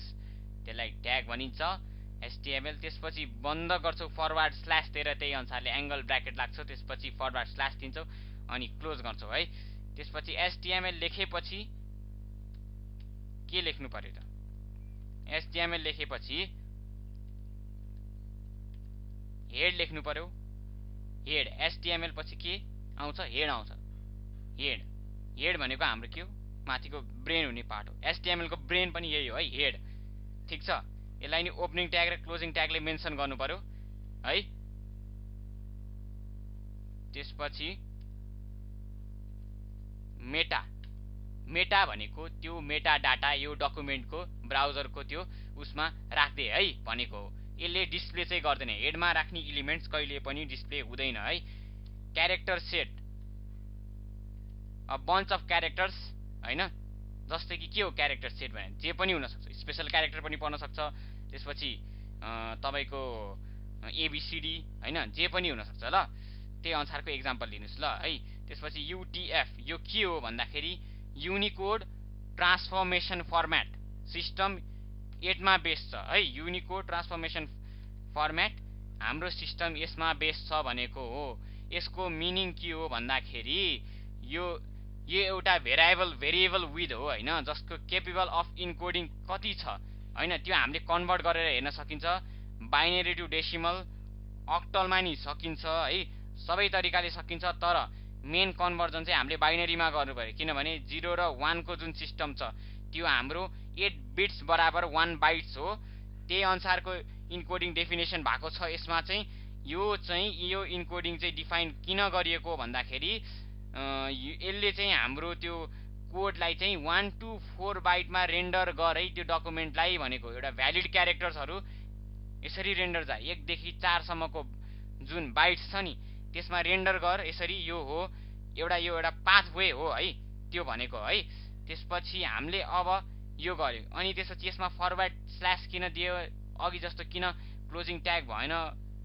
त्यसलाई ट्याग भनिन्छ HTML। त्यसपछि बन्द गर्छौँ फरवर्ड स्ल्यास दिएर, त्यही अनुसारले एंगल ब्र्याकेट लाग्छौँ, त्यसपछि फरवर्ड स्ल्यास दिन्छौँ अनि क्लोज गर्छौँ है। त्यसपछि HTML लेखेपछि के लेख्नु पर्यो त? HTML लेखेपछि हेड लेख्नु पर्यो। हेड, HTML पछि के आउँछ? हेड आउँछ। हेड, हेड भनेको हाम्रो के हो? माथिको ब्रेन हुने पार्ट हो। HTML को ब्रेन पनि यही हो है, हेड। ठीक छ, यसलाई नि ओपनिङ ट्याग र क्लोजिङ ट्यागले मेन्सन गर्नु पर्यो है। त्यसपछि मेटा, मेटा भनेको त्यो मेटा डाटा यो डकुमेन्टको ब्राउजरको त्यो उसमा राख्दै है भनेको हो। यसले डिस्प्ले चाहिँ गर्दैन, हेडमा राख्ने एलिमेन्ट्स कहिले पनि डिस्प्ले हुँदैन है। Character set, a bunch of characters हैन, जस्तै कि के हो क्यारेक्टर सेट भने? जे पनि हुन सक्छ, स्पेशल क्यारेक्टर पनि पर्न सक्छ, त्यसपछि तपाईको ABCD हैन, जे पनि हुन सक्छ ल। त्यही अनुसारको एक्जाम्पल लिनुस् ल है। त्यसपछि UTF, यो के हो भन्दाखेरि युनिकोड ट्रान्सफर्मेसन फर्म्याट, सिस्टम 8 मा बेस छ है। युनिकोड ट्रान्सफर्मेसन फर्म्याट हाम्रो सिस्टम यसमा बेस छ भनेको हो। यसको मिनिङ के हो भन्दाखेरि यो एउटा भेरिएबल विथ हो हैन, जसको केपेबल अफ इन्कोडिङ कति छ हैन, त्यो हामीले कन्भर्ट गरेर हेर्न सकिन्छ। बाइनरी टु डेसिमल, अक्टलमा नि सकिन्छ है, सबै तरिकाले सकिन्छ। तर मेन कन्भर्जन चाहिँ हामीले बाइनरीमा गर्नु पर्यो, किनभने 0 र 1 को जुन सिस्टम छ त्यो हाम्रो 8 बिट्स बराबर 1 बाइट्स हो। त्यही अनुसारको इन्कोडिङ डेफिनेसन भएको छ यसमा चाहिँ। यो इन्कोडिङ चाहिँ डिफाइन किन गरिएको भन्दाखेरि यसले चाहिँ हाम्रो त्यो कोडलाई चाहिँ 1 to 4 बाइटमा रेन्डर गर है, त्यो डकुमेन्टलाई भनेको। एउटा भ्यालिड क्यारेक्टर्सहरू यसरी रेन्डर जा, 1 देखि 4 सम्मको जुन बाइट्स छ नि त्यसमा रेन्डर गर यसरी। यो हो एउटा पाथवे हो है, त्यो भनेको है। त्यसपछि हामीले अब यो गर्यो अनि त्यसपछि यसमा फरवर्ड स्ल्यास किन दियो, अघि जस्तो किन क्लोजिङ ट्याग भएन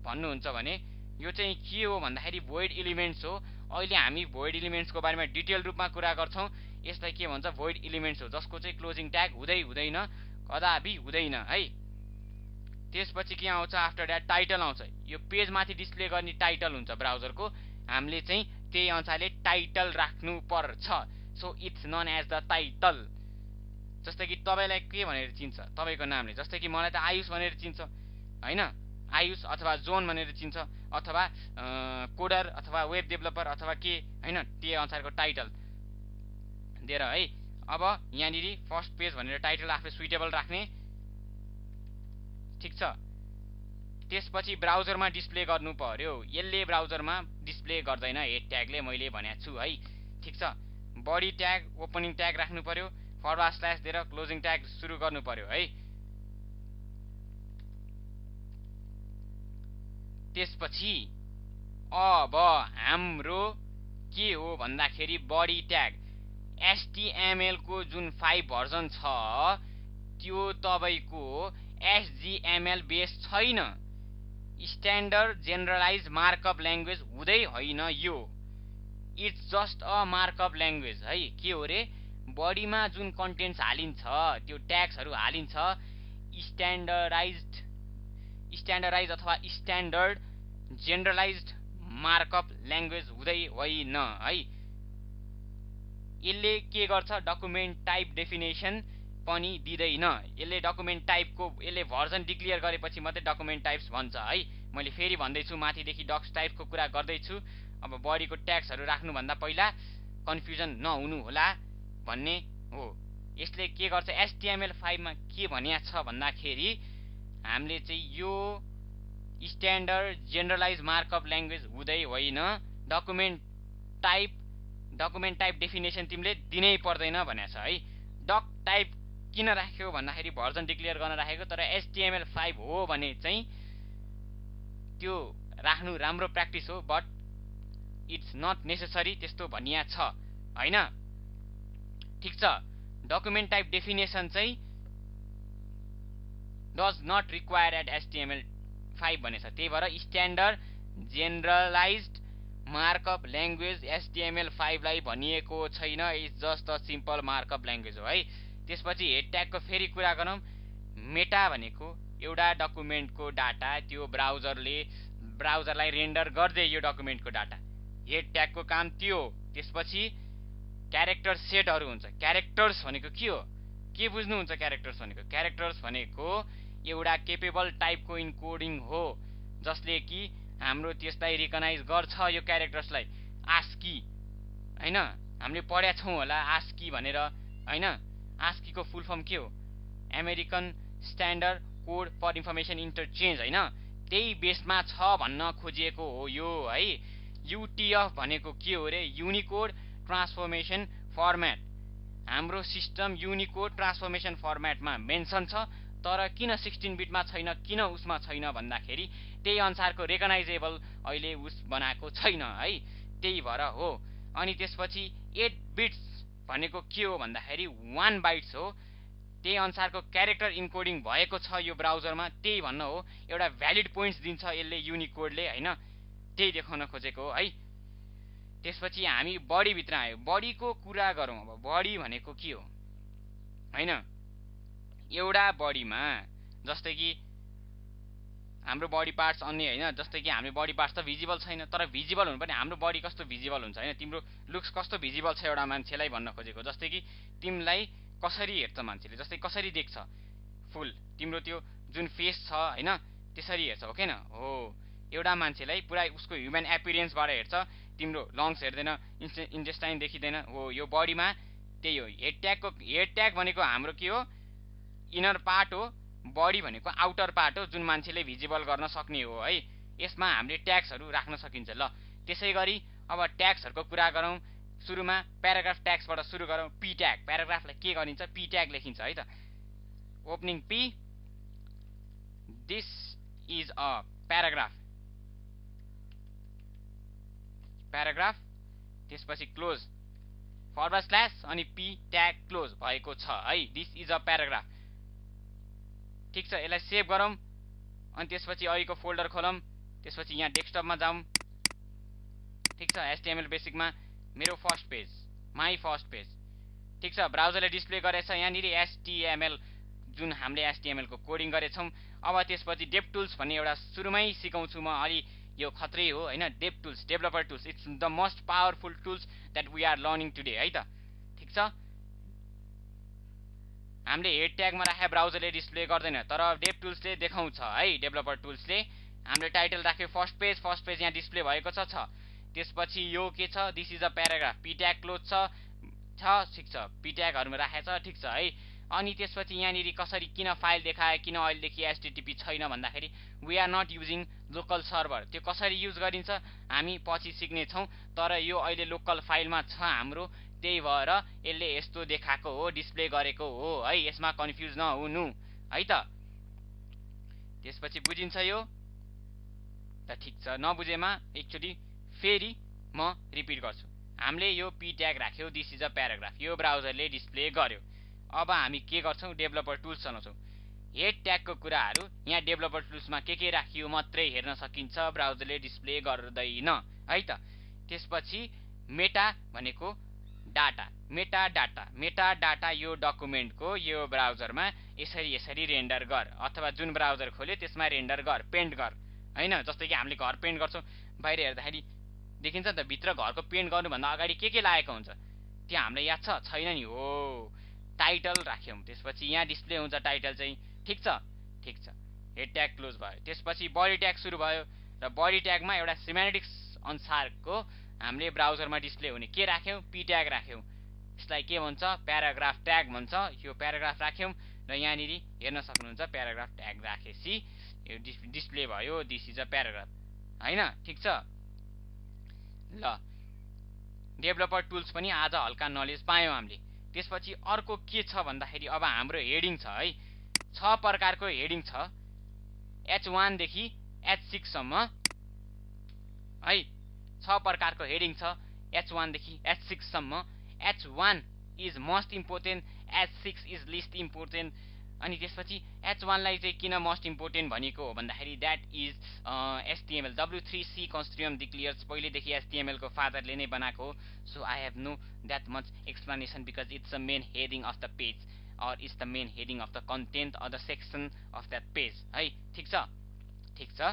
भन्नुहुन्छ भने यो चाहिँ के हो भन्दाखेरि भोइड एलिमेन्ट्स हो। अहिले हामी भोइड एलिमेन्ट्सको बारेमा डिटेल रूपमा कुरा गर्छौँ। यसलाई के भन्छ? भोइड एलिमेन्ट्स हो, जसको चाहिँ क्लोजिङ ट्याग हुँदैन, कदापि हुँदैन है। त्यसपछि के आउँछ? आफ्टर द्याट टाइटल आउँछ। यो पेज माथि डिस्प्ले गर्ने टाइटल हुन्छ ब्राउजरको, हामीले चाहिँ त्यही अनुसारले टाइटल राख्नु पर्छ। So it's known as the title. जस्तै कि तपाईलाई के भनेर चिन्छ? तपाईको नामले, जस्तै कि मलाई त आयुष भनेर चिन्छ हैन, आयुष अथवा जोन भनेर चिन्छ, अथवा कोडर अथवा वेब डेभलपर अथवा के हैन, त्यही अनुसारको टाइटल दिएर है। अब यहाँनिर फर्स्ट पेज भनेर टाइटल आफूले सुइटेबल राख्ने, ठीक छ। त्यसपछि ब्राउजरमा डिस्प्ले गर्नु पर्यो। यसले ब्राउजरमा डिस्प्ले गर्दैन हेड ट्यागले, मैले भनेको छु है, ठीक छ। बडी ट्याग, ओपनिङ ट्याग राख्नु पर्यो, फरवर्ड स्ल्यास दिएर क्लोजिङ ट्याग सुरु गर्नु पर्यो है। त्यसपछि अब हाम्रो के हो भन्दाखेरि बडी ट्याग HTML को जुन 5 भर्जन छ त्यो तपाईको HGML बेस छैन, स्ट्यान्डर्ड जेनरलाइज मार्कअप ल्याङ्ग्वेज हुँदै होइन यो। It's just a markup language है। के हो रे? बडीमा जुन कन्टेन्ट्स हालिन्छ, त्यो ट्याग्सहरू हालिन्छ, स्ट्यान्डर्डाइज अथवा स्ट्यान्डर्ड जेनरलाइज्ड मार्कअप ल्याङ्ग्वेज हुँदै होइन है। यसले के गर्छ? डकुमेन्ट टाइप डेफिनेसन पनि दिँदैन। यसले डकुमेन्ट टाइपको यसले भर्जन डिक्लेयर गरेपछि मात्रै डकुमेन्ट टाइप्स भन्छ है। मैले फेरि भन्दैछु, माथिदेखि डक्स टाइपको कुरा गर्दैछु। अब बडीको ट्याग्सहरू राख्नुभन्दा पहिला कन्फ्युजन नहुनु होला भन्ने हो। यसले के गर्छ? HTML5 मा के भनिया छ भन्दाखेरि हामीले चाहिँ यो स्ट्यान्डर्ड जेनरलाइज मार्कअप ल्याङ्ग्वेज हुँदै होइन, डकुमेन्ट टाइप डेफिनेसन तिमीले दिनै पर्दैन भनेको छ है। डक टाइप किन राख्यो भन्दाखेरि भर्जन डिक्लेयर गर्न राखेको, तर HTML5 हो भने चाहिँ त्यो राख्नु राम्रो प्र्याक्टिस हो। बट इट्स नट नेसेसरी त्यस्तो भनिया छ हैन। ठीक छ, डकुमेन्ट टाइप डेफिनेसन चाहिँ does not require at HTML5 भनेछ। त्यही भएर स्ट्यान्डर्ड जेनरलाइज्ड मार्कअप ल्याङ्ग्वेज HTML5 लाई भनिएको छैन, it's just a simple markup language हो है। त्यसपछि हेड ट्यागको फेरि कुरा गरौँ। मेटा भनेको एउटा डकुमेन्टको डाटा त्यो ब्राउजरलाई रेन्डर गर्दै यो डकुमेन्टको डाटा। हेड ट्यागको काम त्यो हो। त्यसपछि क्यारेक्टर सेटहरू हुन्छ। क्यारेक्टर्स भनेको के हो, के बुझ्नुहुन्छ क्यारेक्टर्स भनेको? क्यारेक्टर्स भनेको एउटा केपेबल टाइपको इन्कोडिङ हो जसले कि हाम्रो त्यसलाई रिकगनाइज गर्छ यो क्यारेक्टर्सलाई। आस्की हैन, हामीले पढ्या छौँ होला आस्की भनेर हैन। आस्कीको फुल फर्म के हो? American standard code for information interchange हैन। त्यही बेसमा छ भन्न खोजिएको हो यो है। युटिएफ भनेको के हो रे? Unicode transformation format. हाम्रो सिस्टम युनिकोड ट्रान्सफर्मेसन फर्मेटमा मेन्सन छ, तर किन 16 बिटमा छैन, किन उसमा छैन भन्दाखेरि त्यही अनुसारको रेकगनाइजेबल अहिले उस बनाएको छैन है, त्यही भएर हो। अनि त्यसपछि 8 बिट्स भनेको के हो भन्दाखेरि 1 बाइट्स हो। त्यही अनुसारको क्यारेक्टर इन्कोडिङ भएको छ यो ब्राउजरमा, त्यही भन्न हो। एउटा भ्यालिड पोइन्ट्स दिन्छ यसले युनिकोडले हैन, त्यही देखाउन खोजेको हो है। त्यसपछि हामी बडी भित्र आयो। बडीको कुरा गरौँ। अब बडी भनेको के हो हैन। एउटा बडीमा जस्तै कि हाम्रो बडी पार्ट्स अन्य हैन, जस्तै कि हाम्रो बडी पार्ट्स त भिजिबल छैन, तर भिजिबल हुनु पनि हाम्रो बडी कस्तो भिजिबल हुन्छ हैन। तिम्रो लुक्स कस्तो भिजिबल छ एउटा मान्छेलाई भन्न खोजेको। जस्तै कि तिमीलाई कसरी हेर्छ मान्छेले, जस्तै कसरी देख्छ फुल तिम्रो त्यो जुन फेस छ हैन, त्यसरी हेर्छ हो किन हो। एउटा मान्छेलाई पुरा उसको ह्युमन एपियरेन्सबाट हेर्छ, तिम्रो लङ्स हेर्दैन, इन्टेस्टाइन देखिँदैन हो। यो बडीमा त्यही हो। हेड ट्याग भनेको हाम्रो के हो? इनर पार्ट हो। बडी भनेको आउटर पार्ट हो जुन मान्छेले भिजिबल गर्न सक्ने हो है। यसमा हामीले ट्याग्सहरू राख्न सकिन्छ। ल त्यसै गरी अब ट्याग्सहरूको कुरा गरौँ। सुरुमा प्याराग्राफ ट्याग्सबाट सुरु गरौँ। पी ट्याग, प्याराग्राफलाई के गरिन्छ? पी ट्याग लेखिन्छ है त। Opening P, this is a paragraph, paragraph. त्यसपछि क्लोज फरवर्ड स्ल्यास अनि पी ट्याग क्लोज भएको छ है। This is a paragraph. ठीक छ, यसलाई सेभ गरौँ अनि त्यसपछि अहिलेको फोल्डर खोलौँ। त्यसपछि यहाँ डेस्कटपमा जाउँ। ठीक छ, HTML बेसिकमा मेरो first page, my first page. ठीक छ, ब्राउजरले डिस्प्ले गरेछ यहाँनिर HTML जुन हामीले HTML को कोडिङ गरेछौँ। अब त्यसपछि डेभ टुल्स भन्ने एउटा सुरुमै सिकाउँछु म, अलि यो खत्रै हो हैन। Dev tools, developer tools, it's the most powerful tools that we are learning today है त। ठीक छ, हामीले हेड ट्यागमा राखे ब्राउजरले डिस्प्ले गर्दैन, तर डेभ टुल्सले देखाउँछ है। डेभलपर टुल्सले हामीले टाइटल राख्यो फर्स्ट पेज यहाँ डिस्प्ले भएको छ। त्यसपछि यो के छ? This is a paragraph. P ट्याग क्लोज छ। ठिक छ, पी ट्यागहरुमा राखेछ। ठीक छ है। अनि त्यसपछि यहाँनिर कसरी किन फाइल देखाए, किन अहिलेदेखि HTTP छैन भन्दाखेरि we are not using local server. त्यो कसरी युज गरिन्छ हामी पछि सिक्ने छौँ, तर यो अहिले लोकल फाइलमा छ हाम्रो, त्यही भएर यसले यस्तो देखाएको हो, डिस्प्ले गरेको हो है। यसमा कन्फ्युज नहुनु है त। त्यसपछि बुझिन्छ यो त? ठीक छ, नबुझेमा एकचोटि फेरि म रिपिट गर्छु। हामीले यो पी ट्याग राख्यो, दिस इज अ प्याराग्राफ, यो ब्राउजरले डिस्प्ले गर्यो। अब हामी के गर्छौँ? डेभलपर टुल्स चलाउँछौँ। हेड ट्यागको कुराहरू यहाँ डेभलपर टुल्समा के राखियो मात्रै हेर्न सकिन्छ, ब्राउजरले डिस्प्ले गर्दैन है त। त्यसपछि मेटा भनेको डाटा, मेटा डाटा यो डकुमेन्टको यो ब्राउजरमा यसरी रेन्डर गर, अथवा जुन ब्राउजर खोल्यो त्यसमा रेन्डर गर, पेन्ट गर हैन। जस्तै कि हामीले घर पेन्ट गर्छौँ, बाहिर हेर्दाखेरि देखिन्छ नि त, भित्र घरको पेन्ट गर्नुभन्दा अगाडि के लागेको हुन्छ त्यो हामीलाई याद छ? छैन नि हो। टाइटल राख्यौँ, त्यसपछि यहाँ डिस्प्ले हुन्छ टाइटल चाहिँ। ठीक छ, हेड ट्याग क्लोज भयो। त्यसपछि बडी ट्याग सुरु भयो, र बडी ट्यागमा एउटा सिमेटिक्स अनुसारको हामीले ब्राउजरमा डिस्प्ले हुने के राख्यौँ? पी ट्याग राख्यौँ। यसलाई के भन्छ? प्याराग्राफ ट्याग भन्छ। यो प्याराग्राफ राख्यौँ र यहाँनिर हेर्न सक्नुहुन्छ प्याराग्राफ ट्याग राखेपछि यो डिस्प्ले भयो, दिस इज अ प्याराग्राफ हैन। ठीक छ, ल डेभलपर टुल्स पनि आज हल्का नलेज पायौँ हामीले। त्यसपछि अर्को के छ भन्दाखेरि अब हाम्रो हेडिङ छ है। 6 प्रकारको हेडिङ छ, H1 देखि H6 सम्म है। 6 प्रकारको हेडिङ छ H1 देखि H6 सम्म H1 is most important H6 is list important अनि त्यसपछि H1 लाई चाहिँ किन मोस्ट इम्पोर्टेन्ट भनेको हो भन्दाखेरि that is HTML W3C construction declares पहिलेदेखि HTML को फादरले नै बनाएको हो so I have know that much explanation because it's the main heading of the page or is the main heading of the content or the section of that page है ठीक छ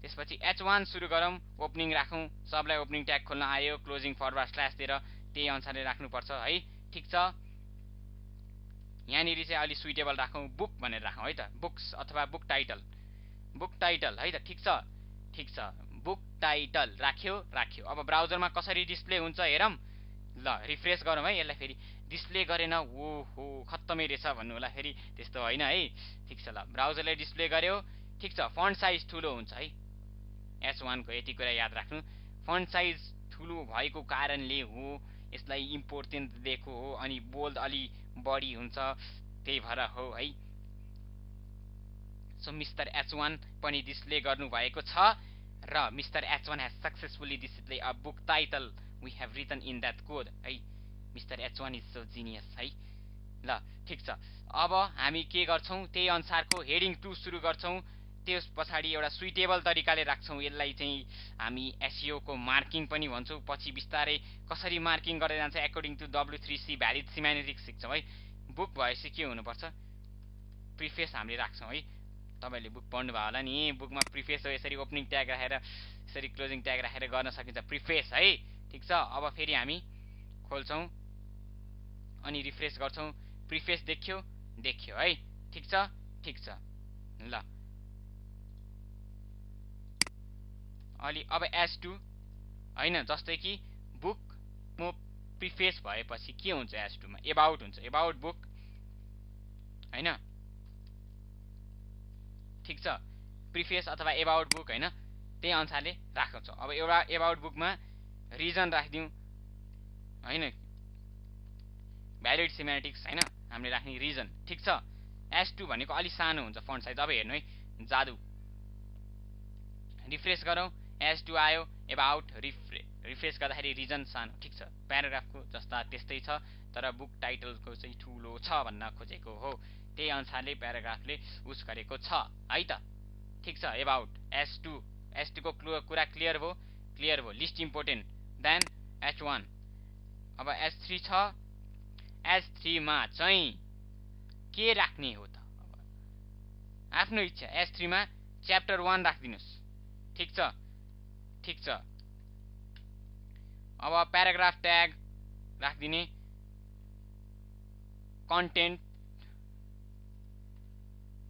त्यसपछि H1 सुरु गरौँ ओपनिङ राखौँ सबलाई opening tag खोल्न आयो क्लोजिङ फरवर्ड स्ल्याश दिएर त्यही अनुसारले राख्नु पर्छ है ठीक छ यहाँनिर चाहिँ अलि सुइटेबल राखौँ बुक भनेर राखौँ है त बुक्स अथवा बुक टाइटल है त ठीक छ बुक टाइटल राख्यो अब ब्राउजरमा कसरी डिस्प्ले हुन्छ हेरौँ ल रिफ्रेश गरौँ है यसलाई फेरि डिस्प्ले गरेन ओहो खत्तमै रहेछ भन्नु होला फेरि त्यस्तो होइन है ठीक छ ल ब्राउजरले डिस्प्ले गर्यो ठीक छ फन्ट साइज ठुलो हुन्छ है H1 को यति कुरा याद राख्नु फन्ट साइज ठुलो भएको कारणले हो यसलाई इम्पोर्टेन्ट दिएको हो अनि बोल्ड अलि बढी हुन्छ त्यही भएर हो है सो मिस्टर H1 पनि डिस्प्ले गर्नु भएको छ र mister H1 has successfully displayed a book title we have written in that code है mister H1 is so genius है ल ठीक छ अब हामी के गर्छौं त्यही अनुसारको हेडिङ 2 सुरु गर्छौं त्यस पछाडी एउटा सुइटेबल तरिकाले राख्छौं यसलाई चाहिँ हामी एसईओ को मार्किङ पनि भन्छौं पछि बिस्तारै कसरी मार्किङ गर्दै जान्छ अकॉर्डिङ टु W3C भ्यालिड सिमेट्रिक्स सिक्छौं है बुक भएपछि के हुनुपर्छ प्रिफेस हामीले राख्छौं है तपाईले बुक पढ्नु भयो होला नि बुकमा प्रिफेस हो यसरी ओपनिङ ट्याग राखेर यसरी क्लोजिङ ट्याग राखेर गर्न सकिन्छ प्रिफेस है ठीक छ अब फेरि हामी खोल्छौं अनि रिफ्रेश गर्छौं प्रिफेस देखियो है ठीक छ ल अलि अब S2 हैन जस्तै कि बुक म प्रिफेस भएपछि के हुन्छ S2 मा अबाउट हुन्छ अबाउट बुक हैन ठीक छ प्रिफेस अथवा अबाउट बुक हैन त्यही अनुसारले राख्छौं अब एउटा अबाउट बुकमा रिजन राख्दियौ हैन भ्यालिड सिमेट्रिक्स हैन हामीले राख्ने रिजन ठीक छ S2 भनेको अलि सानो हुन्छ फन्ट साइज अब हेर्नु है जादु रिफ्रेश गरौँ S2 आयो अबाउट रिफ्रेश गर्दाखेरि रिजन सानो ठीक छ प्याराग्राफको जस्ता त्यस्तै छ तर बुक टाइटलको चाहिँ ठूलो छ भन्न खोजेको हो त्यही अनुसारले प्याराग्राफले उस गरेको छ है त ठीक छ अबाउट S2 को कुरा क्लियर भयो लिस्ट इम्पोर्टेन्ट देन H1 अब S3 छ S3 मा चाहिँ के राख्ने हो त अब आफ्नो इच्छा S3 मा च्याप्टर 1 राख्दिनुस् ठीक छ अब प्याराग्राफ ट्याग राख्दिने कन्टेन्ट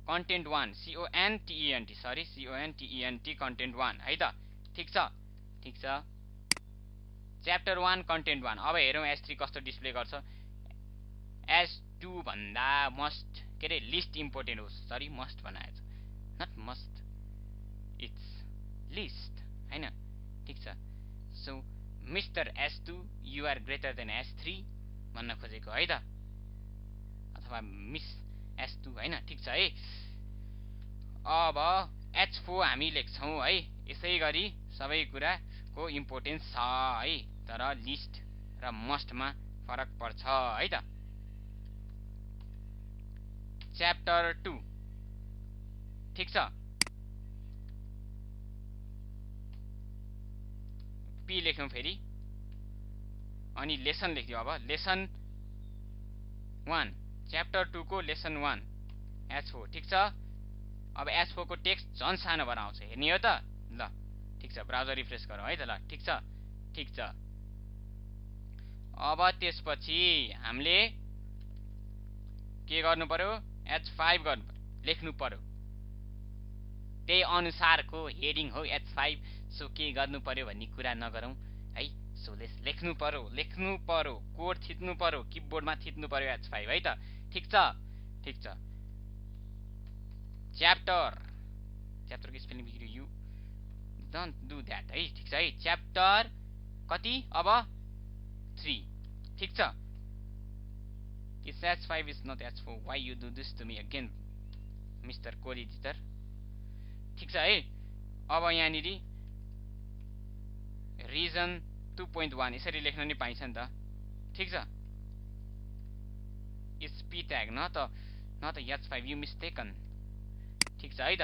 1 CONTENT कन्टेन्ट 1 है त ठीक छ च्याप्टर 1 कन्टेन्ट 1 अब हेरौँ S3 कस्तो डिस्प्ले गर्छ S2 भन्दा मस्ट के रे लिस्ट इम्पोर्टेन्ट हो सरी मस्ट बनाएछ नट मस्ट इट्स लिस्ट हैन ठीक छ so mister S2 you are greater than S3 भन्न खोजेको है त अथवा मिस S2 हैन ठीक छ है अब H4 हामी लेख्छौं है यसै गरी सबै कुराको इम्पोर्टेन्स छ है तर लिस्ट र मस्टमा फरक पर्छ है त च्याप्टर 2 ठीक छ पी लेख्यौं फेरि अनि लेसन लेख्दियौ अब लेसन 1 च्याप्टर 2 को लेसन 1 H4 ठीक छ अब H4 को टेक्स्ट झन् सानो भएर आउँछ हेर्ने हो त ल ठीक छ ब्राउजर रिफ्रेश गरौँ है त ल ठीक छ अब त्यसपछि हामीले के गर्नु पर्यो H5 गर्नु पर्यो लेख्नु पर्यो त्यही अनुसारको हेडिङ हो H5 सो के गर्नु पर्यो भन्ने कुरा नगरौं है सो लेख्नु पर्यो कोड थिच्नु पर्यो किबोर्डमा थिच्नु पर्यो H5 है त ठीक छ च्याप्टर को स्पेलिङ बिग्रियो यु डोन्ट डु दैट है ठीक छ है च्याप्टर कति अब 3 ठीक छ It's H5 is not H4 why you do this to me again Mr. Code Editor ठीक छ है अब यहाँनिर रिजन 2.1 यसरी लेख्न नि पाइन्छ नि त। ठिक छ, इट्स p ट्याग न त h5 यु मिस्टेकन। ठिक छ है त।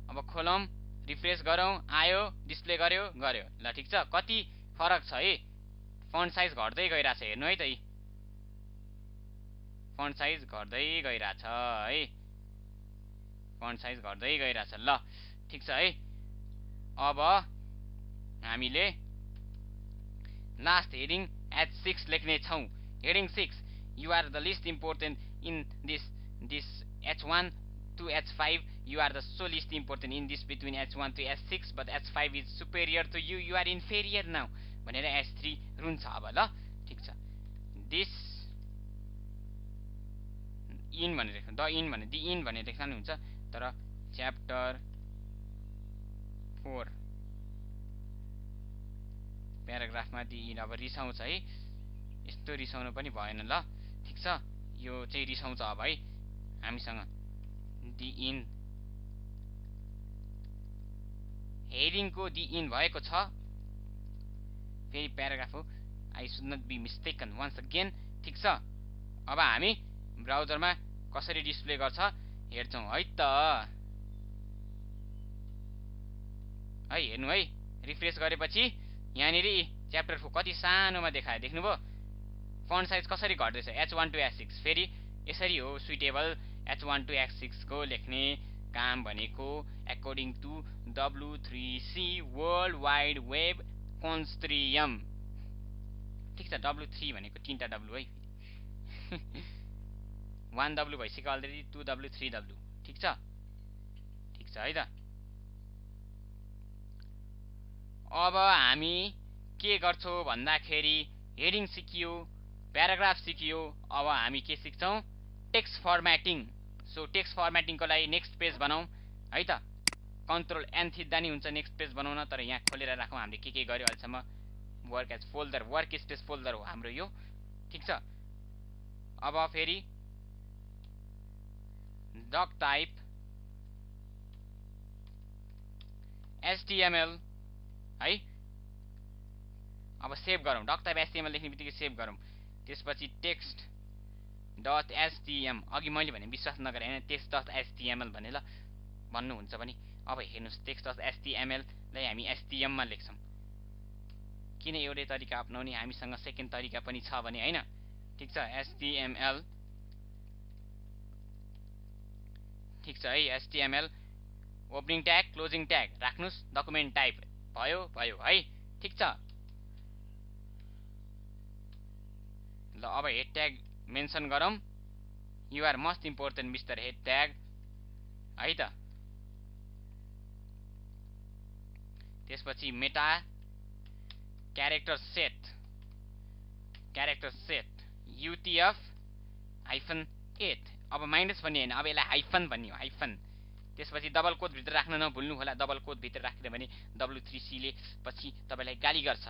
अब खोलौँ, रिफ्रेश गरौँ, आयो, डिस्प्ले गर्यो। ल ठिक छ, कति फरक छ है। फन्ट साइज घट्दै गइरहेछ, हेर्नु है त, फन्ट साइज घट्दै गइरहेछ है, फन्ट साइज घट्दै गइरहेछ। ल ठिक छ है। अब हामीले लास्ट हेडिङ H6 लेख्ने छौँ। Heading 6, you are the list important in this H1 to H5, you are the so least important in this between H1 to H6, but H5 is superior to you, you are inferior now भनेर H3 रुन्छ अब। ल ठिक छ, this in भनेर लेख्नु, the in भने the in भनेर लेख्दा नि हुन्छ, तर च्याप्टर 4 प्याराग्राफमा दि इन। अब रिसाउँछ है, यस्तो रिसाउनु पनि भएन। ल ठिक छ, यो चाहिँ रिसाउँछ अब है हामीसँग। दि इन हेडिङको दि इन भएको छ, फेरि प्याराग्राफ हो, I should not be mistaken once again. ठिक छ, अब हामी ब्राउजरमा कसरी डिस्प्ले गर्छ हेर्छौँ है त। है हेर्नु है, रिफ्रेश गरेपछि यहाँनिर च्याप्टर 4 कति सानोमा देखायो, देख्नुभयो? फन्ट साइज कसरी घट्दैछ H1 to H6। फेरि यसरी हो सुइटेबल H1 to H6 को लेख्ने काम भनेको according to W3C world wide web consortium. ठिक छ, W3 भनेको 3टा W है 1W भइसक्यो अलरेडी, 2W 3W। ठिक छ, ठिक छ है त। अब हामी के गर्छौँ भन्दाखेरि हेडिङ सिकियो, प्याराग्राफ सिकियो, अब हामी के सिक्छौँ, टेक्स्ट फर्म्याटिङ। सो टेक्स्ट फर्म्याटिङको लागि नेक्स्ट पेज बनाऊ है त। कन्ट्रोल एन थिच्दा नि हुन्छ नेक्स्ट पेज बनाउन, तर यहाँ खोलेर राखौँ हामीले के गर्यो अहिलेसम्म। Work as folder, work space folder हो हाम्रो यो। ठिक छ, अब फेरि डक टाइप HTML है। अब सेभ गरौँ, डक टाइप HTML लेख्ने बित्तिकै सेभ गरौँ। त्यसपछि टेक्स्ट डट एचटीएम, अघि मैले भने विश्वास नगरे होइन, टेक्स्ट डट एचटीएमएल भने ल भन्नुहुन्छ भने। अब हेर्नुहोस्, टेक्स्ट डट एचटीएमएल लाई हामी एचटीएम मा लेख्छौँ। किन एउटै तरिका अपनाउने, हामीसँग सेकेन्ड तरिका पनि छ भने होइन। ठिक छ, एचटीएमएल। ठिक छ है, HTML opening tag closing tag राख्नुस्, डकुमेन्ट टाइप भयो है। ठिक छ, ल अब हेड ट्याग मेन्सन गरौँ, you are most important mister head tag है त। त्यसपछि मेटा क्यारेक्टर सेट UTF -8। अब माइनस भन्ने होइन, अब यसलाई हाइफन भन्ने हो, हाइफन। त्यसपछि डबल कोट भित्र राख्न नभुल्नु होला, डबल कोट भित्र राख्यो भने W3C ले पछि तपाईलाई गाली गर्छ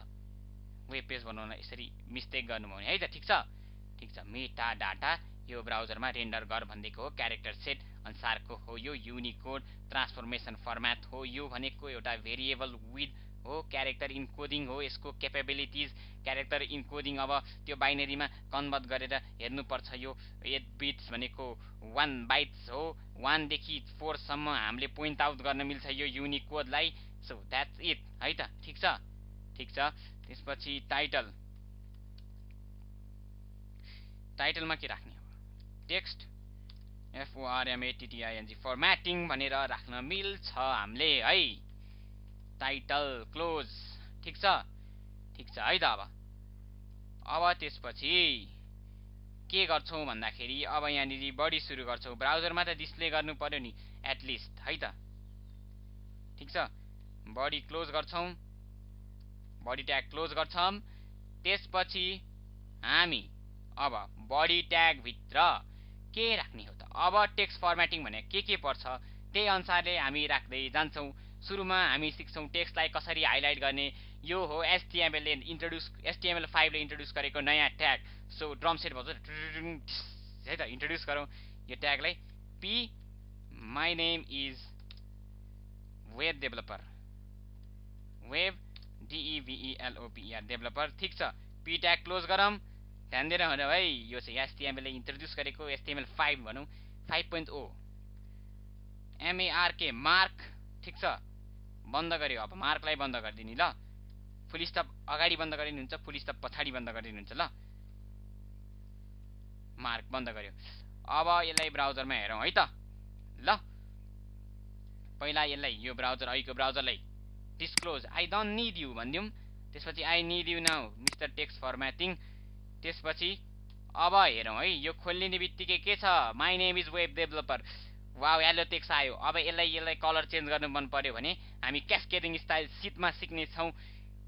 वेब पेज बनाउन यसरी मिस्टेक गर्नुभयो भने है त। ठिक छ, ठिक छ, मेटा डाटा यो ब्राउजरमा रेन्डर गर भन्दैको हो, क्यारेक्टर सेट अनुसारको हो यो, युनिकोड ट्रान्सफर्मेसन फर्म्याट हो यो भनेको, एउटा भेरिएबल विथ हो, क्यारेक्टर इन्कोडिङ हो यसको क्यापेबिलिटिज, क्यारेक्टर इन्कोडिङ अब त्यो बाइनरीमा कन्भर्ट गरेर हेर्नुपर्छ। यो 8 बिट्स भनेको 1 बाइट्स हो, 1 देखि 4 सम्म हामीले पोइन्ट आउट गर्न मिल्छ यो युनिकोडलाई। सो द्याट्स इट है त। ठिक छ, ठिक छ। त्यसपछि टाइटलमा के राख्ने हो, टेक्स्ट FORMATTING फर्म्याटिङ भनेर राख्न मिल्छ हामीले है, टाइटल क्लोज। ठिक छ, ठिक छ है त। अब त्यसपछि के गर्छौँ भन्दाखेरि अब यहाँनिर बडी सुरु गर्छौँ, ब्राउजरमा त डिस्प्ले गर्नु पर्यो नि एटलिस्ट है त। ठिक छ, बडी क्लोज गर्छौँ, बडी ट्याग क्लोज गर्छौँ। त्यसपछि हामी अब बडी ट्याग भित्र के राख्ने हो त, अब टेक्स्ट फर्म्याटिङ भने के पर्छ त्यही अनुसारले हामी राख्दै जान्छौँ। सुरुमा हामी सिक्छौँ टेक्स्टलाई कसरी हाइलाइट गर्ने, यो हो HTML ले HTML5 ले इन्ट्रोड्युस गरेको नयाँ ट्याग। सो ड्रम सेट भन्छ है त, इन्ट्रोड्युस गरौँ यो ट्यागलाई। My name is web developer web DEVELOPER developer. ठिक छ, पी ट्याग क्लोज गरौँ। ध्यान दिएर हेर है, यो चाहिँ HTML ले इन्ट्रोड्युस गरेको HTML5 भनौँ 5.0 MARK मार्क। ठिक छ, बन्द गर्यो। अब मार्कलाई बन्द गरिदिने ल। फुल स्टप अगाडि बन्द गरिदिनुहुन्छ, फुल स्टप पछाडि बन्द गरिदिनुहुन्छ ल। मार्क बन्द गर्यो। अब यसलाई ब्राउजरमा हेरौँ है त ल। पहिला यसलाई यो ब्राउजर अहिलेको ब्राउजरलाई disclose I don't need you भनिदिउँ। त्यसपछि I need you now mister text formatting. त्यसपछि अब हेरौँ है, यो खोलिने बित्तिकै के छ, my name is web developer. Wow, yellow text आयो। अब यसलाई कलर चेन्ज गर्नु मन पर्यो भने हामी क्यास्केडिङ स्टाइल सिटमा सिक्ने छौँ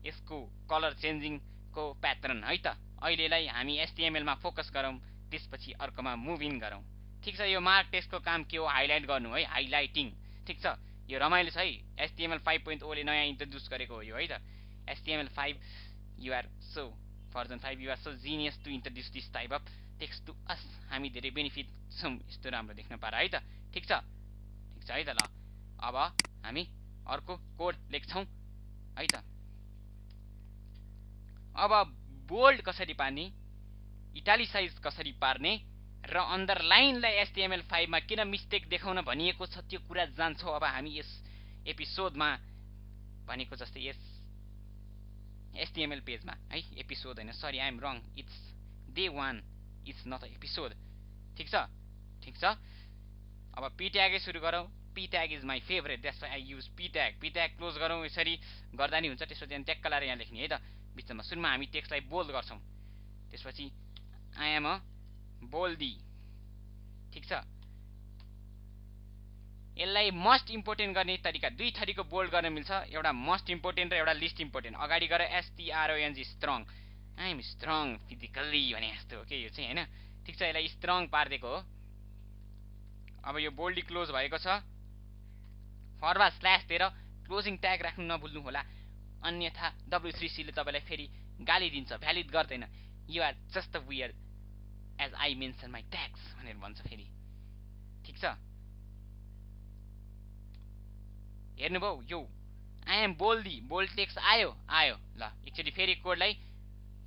यसको कलर चेन्जिङको प्याटर्न है त। अहिलेलाई हामी HTML मा फोकस गरौँ, त्यसपछि अर्कोमा मुभ इन गरौँ। ठिक छ, यो मार्क टेक्स्टको काम के हो, हाइलाइट गर्नु है, हाइलाइटिङ। ठिक छ, यो रमाइलो छ है। HTML 5.0 ले नयाँ इन्ट्रोड्युस गरेको हो यो है त। HTML5 you are so version 5 you are so genius to introduce this type of text to us. हामी धेरै बेनिफिट छौँ यस्तो राम्रो देख्न पाएर है त। ठिक छ, ठिक छ है त ल। अब हामी अर्को कोड लेख्छौँ है त। अब बोल्ड कसरी पार्ने, इटालिसाइज कसरी पार्ने र अन्डरलाइनलाई HTML5 मा किन मिस्टेक देखाउन भनिएको छ त्यो कुरा जान्छौँ अब हामी यस एपिसोडमा। भनेको जस्तै यस HTML पेजमा है, एपिसोड होइन, sorry I am wrong, it's day 1, it's not a episode. ठिक छ, ठिक छ। अब पी ट्यागै सुरु गरौँ। P tag is my favourite, that's why I use P tag. पी ट्याग क्लोज गरौँ। यसरी गर्दा नि हुन्छ। त्यसपछि अनि ट्याक्क लाएर यहाँ लेख्ने है त बिचमा। सुरुमा हामी टेक्स्टलाई बोल्ड गर्छौँ। त्यसपछि आई एम अ बोल्डी। ठिक छ, यसलाई मोस्ट इम्पोर्टेन्ट गर्ने तरिका दुई थरीको बोल्ड गर्न मिल्छ, एउटा मोस्ट इम्पोर्टेन्ट र एउटा लिस्ट इम्पोर्टेन्ट। अगाडि गएर STRONG strong, I am strong physically भने जस्तो हो कि यो चाहिँ होइन। ठिक छ, यसलाई स्ट्रङ पारिदिएको हो। अब यो बोल्डी क्लोज भएको छ। फरवार्ड स्ल्यास दिएर क्लोजिङ ट्याग राख्नु नभुल्नु होला, अन्यथा W3C ले तपाईँलाई फेरि गाली दिन्छ, भ्यालिड गर्दैन। You are just weird as I mention my tags भनेर भन्छ फेरि। ठिक छ, हेर्नुभयो यो I am bold, bold text आयो आयो ल। एकचोटि फेरि कोडलाई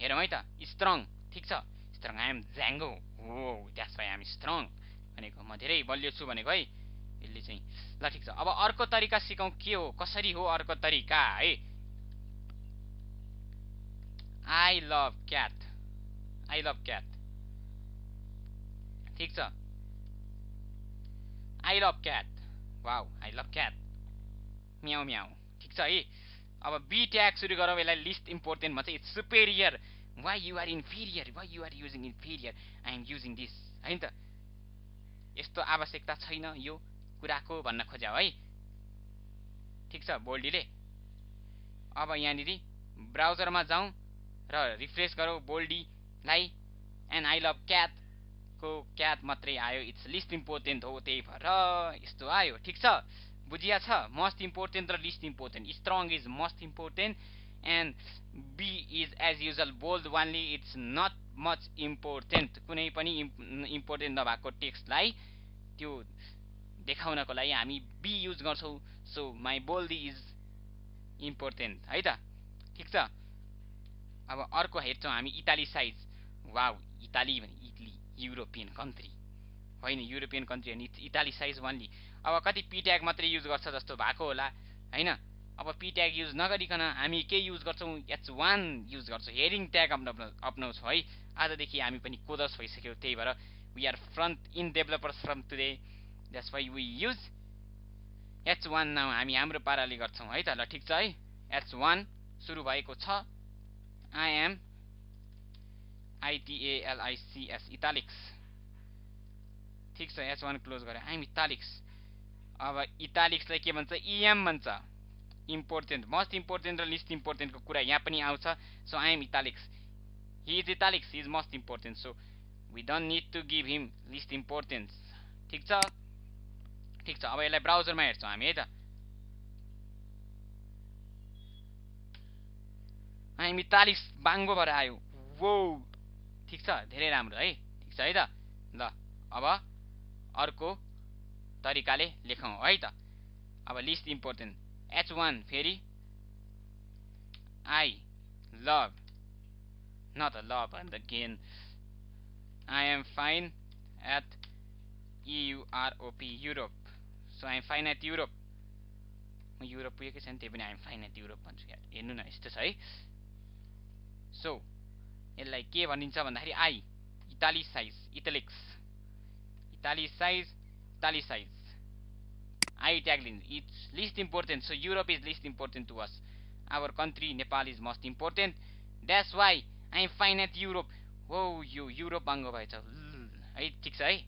हेरौँ है त। स्ट्रङ, ठिक छ, स्ट्रङ, आई एम ज्याङ्गो हो, that's why I am strong भनेको, म धेरै बलियो छु भनेको है यसले चाहिँ ल। ठिक छ, अब अर्को तरिका सिकौँ के हो, कसरी हो अर्को तरिका है। I love cat, I love cat. ठिक छ, I love cat, wow I love cat, meow meow. ठिक छ है। अब बी ट्याग सुरु गरौँ। यसलाई लिस्ट इम्पोर्टेन्ट भन्छ, it's superior, why you are inferior, why you are using inferior, I am using this है नि त। यस्तो आवश्यकता छैन यो कुराको भन्न खोज्या है। ठिक छ, बोल्डीले। अब यहाँनिर ब्राउजरमा जाउँ र रिफ्रेस गरौँ बोल्डीलाई, एन्ड आई लभ क्याट को क्याट मात्रै आयो, इट्स लिस्ट इम्पोर्टेन्ट हो त्यही भएर यस्तो आयो। ठिक छ, बुझिया छ। मोस्ट इम्पोर्टेन्ट र least important. Strong is most important and B is as usual bold only, it's not much important. कुनै पनि इम्पोर्टेन्ट नभएको टेक्स्टलाई त्यो देखाउनको लागि हामी बी युज गर्छौँ। सो माई बोल्डी इज इम्पोर्टेन्ट है त। ठिक छ, अब अर्को हेर्छौँ हामी इटालिसाइज। वाउ, इटाली भने इटली, युरोपियन कन्ट्री होइन, युरोपियन कन्ट्री होइन, इटालिसाइज वानली। अब कति पी ट्याग मात्रै युज गर्छ जस्तो भएको होला होइन। अब पी ट्याग युज नगरिकन हामी के युज गर्छौँ, H1 युज गर्छौँ, हेडिङ ट्याग अप्नाउँछौँ है। आजदेखि हामी पनि कोदर्स भइसक्यो, त्यही भएर we are front end developers from today, that's why we use H1 now. हामी हाम्रो पाराले गर्छौँ है त ल। ठिक छ है, H1 सुरु भएको छ। I am ITALICS italics. ठिक छ, H1 क्लोज गरे, आई एम इटालिक्स। अब इटालिक्सलाई के भन्छ, EM भन्छ, इम्पोर्टेन्ट। मोस्ट इम्पोर्टेन्ट र लिस्ट इम्पोर्टेन्टको कुरा यहाँ पनि आउँछ। So I am italics, he is italics, he is most important, so we don't need to give him least importance. ठिक छ, ठिक छ। अब यसलाई ब्राउजरमा हेर्छौँ हामी है त। आई एम इटालिक्स बाङ्गो भएर आयो, वो। ठिक छ, धेरै राम्रो है। ठिक छ है त ल। अब अर्को तरिकाले लेखौँ है त। अब लिस्ट इम्पोर्टेन्ट, H1 फेरि I love, not a love, and again, I am fine at EUROP, Europe. So I am fine at Europe. म युरोप पुगेकै छैन त्यही पनि I am fine at Europe भन्छु यार। हेर्नु न यस्तो छ है। सो यसलाई के भनिन्छ भन्दाखेरि I इटालिसाइज, इटालिसाइज I tag लिन्छ। It's least important. So Europe is least important to us. Our country Nepal is most important. That's why I am fine at Europe. हो यो युरोप बाङ्गो भएछ है। ठिक छ है,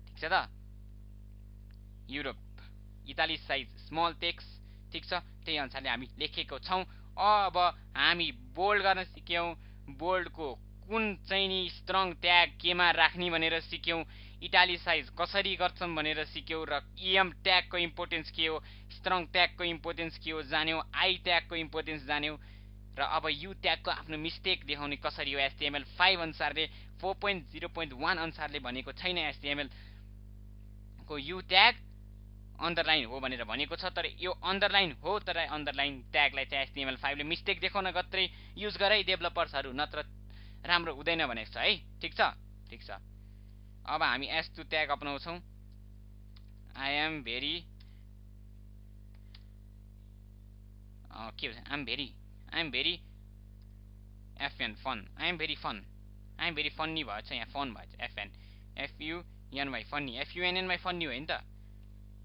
ठिक छ त। युरोप इटालिसाइज स्मल टेक्स्ट, ठिक छ। त्यही अनुसारले हामी लेखेको छौँ। अब हामी बोल्ड गर्न सिक्यौँ। बोल्डको कुन चाहिँ नि स्ट्रङ ट्याग केमा राख्ने भनेर सिक्यौँ। इटालिसाइज कसरी गर्छौँ भनेर सिक्यौँ र EM ट्यागको इम्पोर्टेन्स के हो, स्ट्रङ ट्यागको इम्पोर्टेन्स के हो जान्यौँ, आई ट्यागको इम्पोर्टेन्स जान्यौँ। र अब यु ट्यागको आफ्नो मिस्टेक देखाउने कसरी हो HTML5 अनुसारले 4.0.1 अनुसारले भनेको छैन HTML को यु ट्याग अन्डरलाइन हो भनेर भनेको छ। तर यो अन्डरलाइन हो, तर अन्डरलाइन ट्यागलाई चाहिँ HTML5 ले मिस्टेक देखाउन गत्रै युज गरे डेभलपर्सहरू, नत्र राम्रो हुँदैन भनेको छ है। ठिक छ, ठिक छ। अब हामी S2 ट्याग अपनाउँछौँ। I am very के भन्छ, I am very FN fun, I am very fun, I am very funny भएछ, यहाँ फन भएछ, FN FUNY funny, FUNNY funny हो नि त।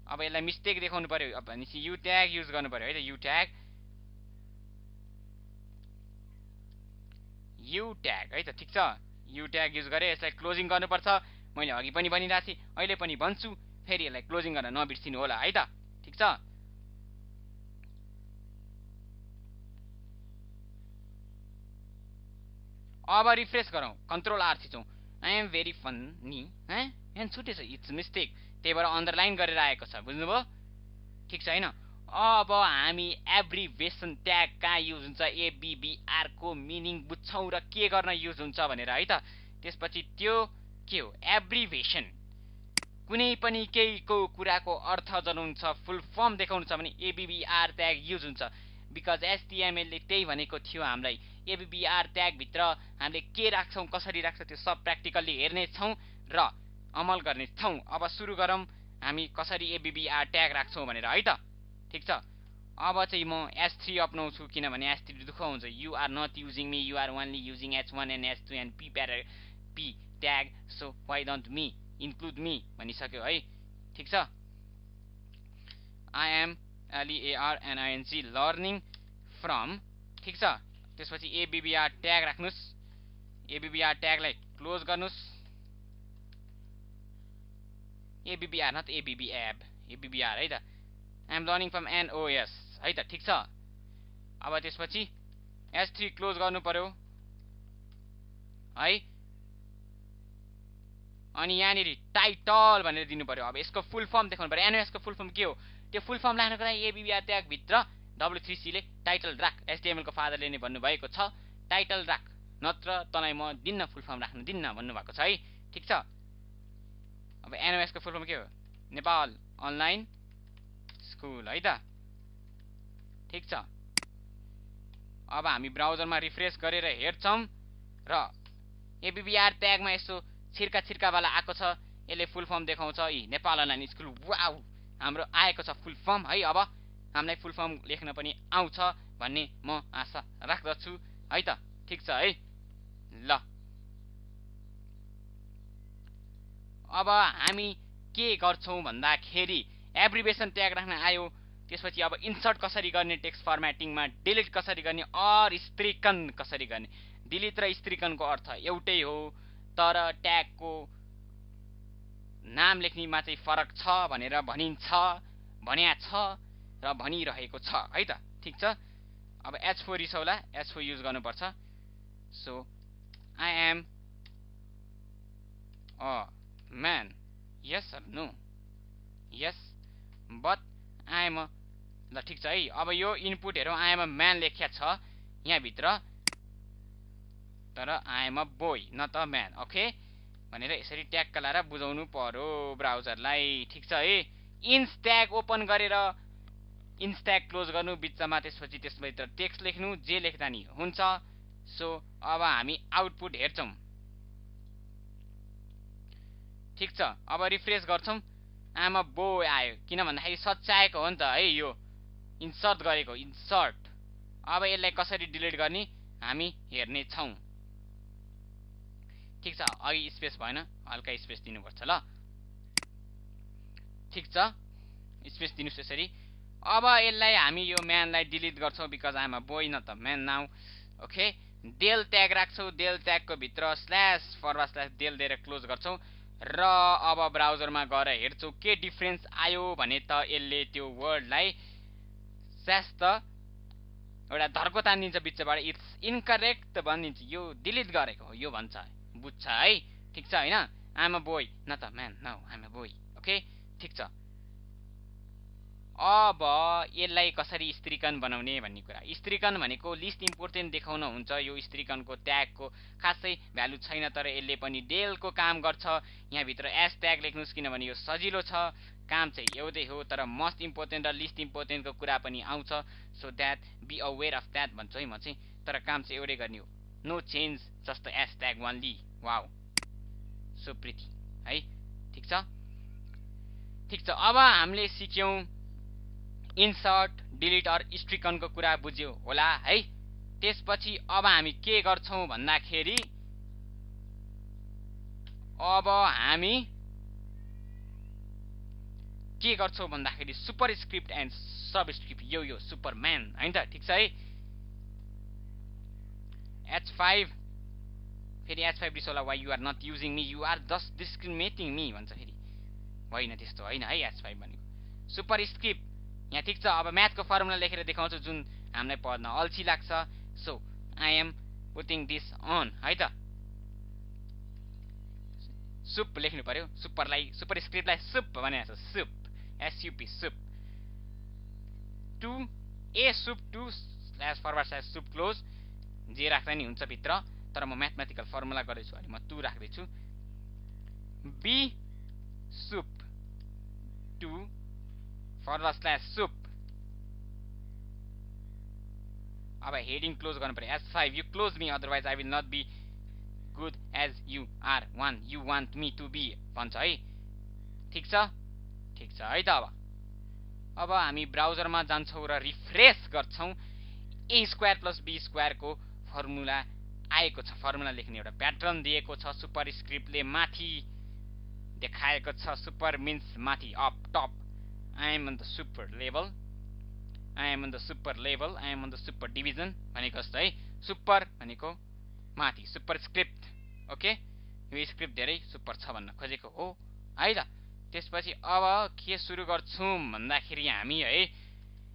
अब यसलाई मिस्टेक देखाउनु पर्यो अब भनेपछि यु ट्याग युज गर्नु पर्यो है त। यु ट्याग है त, ठिक छ। यु ट्याग युज गरे यसलाई क्लोजिङ गर्नुपर्छ। मैले अघि पनि भनिरहेको थिएँ, अहिले पनि भन्छु, फेरि यसलाई क्लोजिङ गर्न नबिर्सिनु होला है त। ठिक छ। अब रिफ्रेश गरौँ, control R थिचौँ। I am very funny, यहाँ छुटेछ, इट्स मिस्टेक, त्यही भएर अन्डरलाइन गरेर आएको छ, बुझ्नुभयो? ठिक छ हैन। अब हामी एब्रिभेसन ट्याग कहाँ युज हुन्छ, ABBR को मिनिङ बुझ्छौँ र के गर्न युज हुन्छ भनेर है त। त्यसपछि त्यो के हो, एब्रिभेसन कुनै पनि केहीको कुराको अर्थ जनाउँछ, फुल फर्म देखाउनु छ भने ABBR ट्याग युज हुन्छ। बिकज HTML ले त्यही भनेको थियो हामीलाई। ABBR ट्याग भित्र हामीले के राख्छौँ, कसरी राख्छौँ त्यो सब प्र्याक्टिकल्ली हेर्ने छौँ र अमल गर्ने छौँ। अब सुरु गरौँ हामी कसरी ABBR ट्याग राख्छौँ भनेर है त। ठिक छ। अब चाहिँ म S3 अपनाउँछु, किनभने S3 दुःख हुन्छ। You are not using me, you are only using H1 and H2 and P tag, so why don't me include me भनिसक्यो है। ठिक छ। I am LEARNING learning from, ठिक छ। त्यसपछि ABBR ट्याग राख्नुस्। ABBR ट्यागलाई क्लोज गर्नुस्। ABBR नट ABBR है त। I am learning from NOS है त, ठिक छ। अब त्यसपछि S3 क्लोज गर्नु पर्यो है। अनि यहाँनिर टाइटल भनेर दिनु पर्यो। अब यसको फुल फर्म देखाउनु पर्यो। NOS को फुल फर्म के हो, त्यो फुल फर्म लानको लागि ABBR ट्याग भित्र W3C ले टाइटल राख, HTML को फादरले नै भन्नुभएको छ टाइटल राख, नत्र तँलाई म दिन्न फुल फर्म राख्न दिन्न भन्नुभएको छ है। ठिक छ। अब NOS को फुल फर्म के हो, नेपाल अनलाइन स्कुल है त। ठिक छ। अब हामी ब्राउजरमा रिफ्रेश गरेर हेर्छौँ र ABBR ट्यागमा यसो छिर्का वाला आएको छ। यसले फुल फर्म देखाउँछ, नेपाल अनलाइन स्कुल। वाउ, हाम्रो आएको छ फुल फर्म है। अब हामीलाई फुल फर्म लेख्न पनि आउँछ भन्ने म आशा राख्दछु है त। ठिक छ है। ल अब हामी के गर्छौँ भन्दाखेरि एब्रिभेसन ट्याग राख्न आयो। त्यसपछि अब इन्सर्ट कसरी गर्ने टेक्स्ट फर्मेटिङमा, डिलिट कसरी गर्ने, और स्त्रीकन कसरी गर्ने। डिलिट र स्त्रीकनको अर्थ एउटै हो, तर ट्यागको नाम लेख्नेमा चाहिँ फरक छ भनेर भनिन्छ, भन्या छ र भनिरहेको छ है त। ठिक छ। अब H4 रिसौला, H4 युज गर्नुपर्छ। So I am a man, yes or no, yes but I am a, ल ठिक छ है। अब यो इनपुट हेरौँ, I am a man लेख्या छ यहाँ भित्र, तर I am a boy not a man, okay भनेर यसरी ट्याग लाएर बुझाउनु पर्यो ब्राउजरलाई। ठिक छ है। इन्स ट्याग ओपन गरेर इन्स्ट्याग क्लोज गर्नु बिचमा, त्यसपछि त्यसभित्र टेक्स्ट लेख्नु, जे लेख्दा नि हुन्छ। सो अब हामी आउटपुट हेर्छौँ। ठिक छ, अब रिफ्रेस गर्छौँ। आमा बो आयो, किन भन्दाखेरि सच्याएको हो नि त है, यो इन्सर्ट गरेको इन्सर्ट। अब यसलाई कसरी डिलिट गर्ने हामी हेर्ने छौँ। ठिक छ, अघि स्पेस भएन, हल्का स्पेस दिनुपर्छ ल। ठिक छ, स्पेस दिनुस् यसरी। अब यसलाई हामी यो म्यानलाई डिलिट गर्छौँ बिकज आइएम अ बोय न त man now. Okay, del tag राख्छौँ, डेल ट्यागको भित्र //del दिएर क्लोज गर्छौँ र अब ब्राउजरमा गएर हेर्छौँ के डिफरेन्स आयो भने त यसले त्यो वर्डलाई स्यास्त एउटा धर्को तानिदिन्छ बिचबाट, इट्स इनकरेक्ट भनिदिन्छ, यो डिलिट गरेको हो यो भन्छ, बुझ्छ है। ठिक छ होइन, आइएम अ बोय न त man now I'm a boy. Okay, ठिक छ। अब यसलाई कसरी स्त्रीकरण बनाउने भन्ने कुरा। स्त्रीकरण भनेको लिस्ट इम्पोर्टेन्ट देखाउन हुन्छ। यो स्त्रीकरणको ट्यागको खासै भ्यालु छैन, तर यसले पनि डेलको काम गर्छ। यहाँभित्र एस ट्याग लेख्नुहोस् किनभने यो सजिलो छ, काम चाहिँ एउटै हो, तर मोस्ट इम्पोर्टेन्ट र लिस्ट इम्पोर्टेन्टको कुरा पनि आउँछ। So that be aware of that भन्छु है म चाहिँ, तर काम चाहिँ एउटै गर्ने हो। No change just S tag only. Wow, so pretty है। ठिक छ, ठिक छ। अब हामीले सिक्यौँ इन्सर्ट, डिलिट अर स्ट्रिकनको कुरा बुझ्यो होला है। त्यसपछि अब हामी के गर्छौँ भन्दाखेरि अब हामी के गर्छौँ भन्दाखेरि सुपरस्क्रिप्ट एन्ड सबस्क्रिप्ट, यो सुपरम्यान होइन त। ठिक छ है। H5 फेरि H5 दिस होला, why you are not using me, you are just discriminating me भन्छ फेरि। होइन, त्यस्तो होइन है H5 भनेको सुपरस्क्रिप्ट यहाँ। ठिक छ, अब म्याथको फर्मुला लेखेर देखाउँछु जुन हामीलाई पढ्न अल्छी लाग्छ। So I am putting this on है त। सुप लेख्नु पर्यो, सुपरस्क्रिप्टलाई सुप भने जस्तो, sup SUP sup two A sup two // sup close, जे राख्दा नि हुन्छ भित्र, तर म म्याथमेटिकल फर्मुला गर्दैछु अनि म 2 राख्दैछु। B sup two // sup. अब हेडिङ क्लोज गर्नु पर्यो S5, you close me otherwise I will not be good as you are you want me to be भन्छ है। ठिक छ, ठिक छ है त। अब हामी ब्राउजरमा जान्छौँ र रिफ्रेस गर्छौँ। A² + B² को फर्मुला आएको छ, फर्मुला लेख्ने एउटा प्याटर्न दिएको छ। सुपरस्क्रिप्टले माथि देखाएको छ, सुपर मिन्स माथि, up top. I am on the super level, I am on the super level, I am on the super division भनेको जस्तो है। सुपर भनेको माथि, सुपरस्क्रिप्ट। ओके, यो स्क्रिप्ट धेरै सुपर छ भन्न खोजेको हो है त। त्यसपछि अब के सुरु गर्छौँ भन्दाखेरि हामी है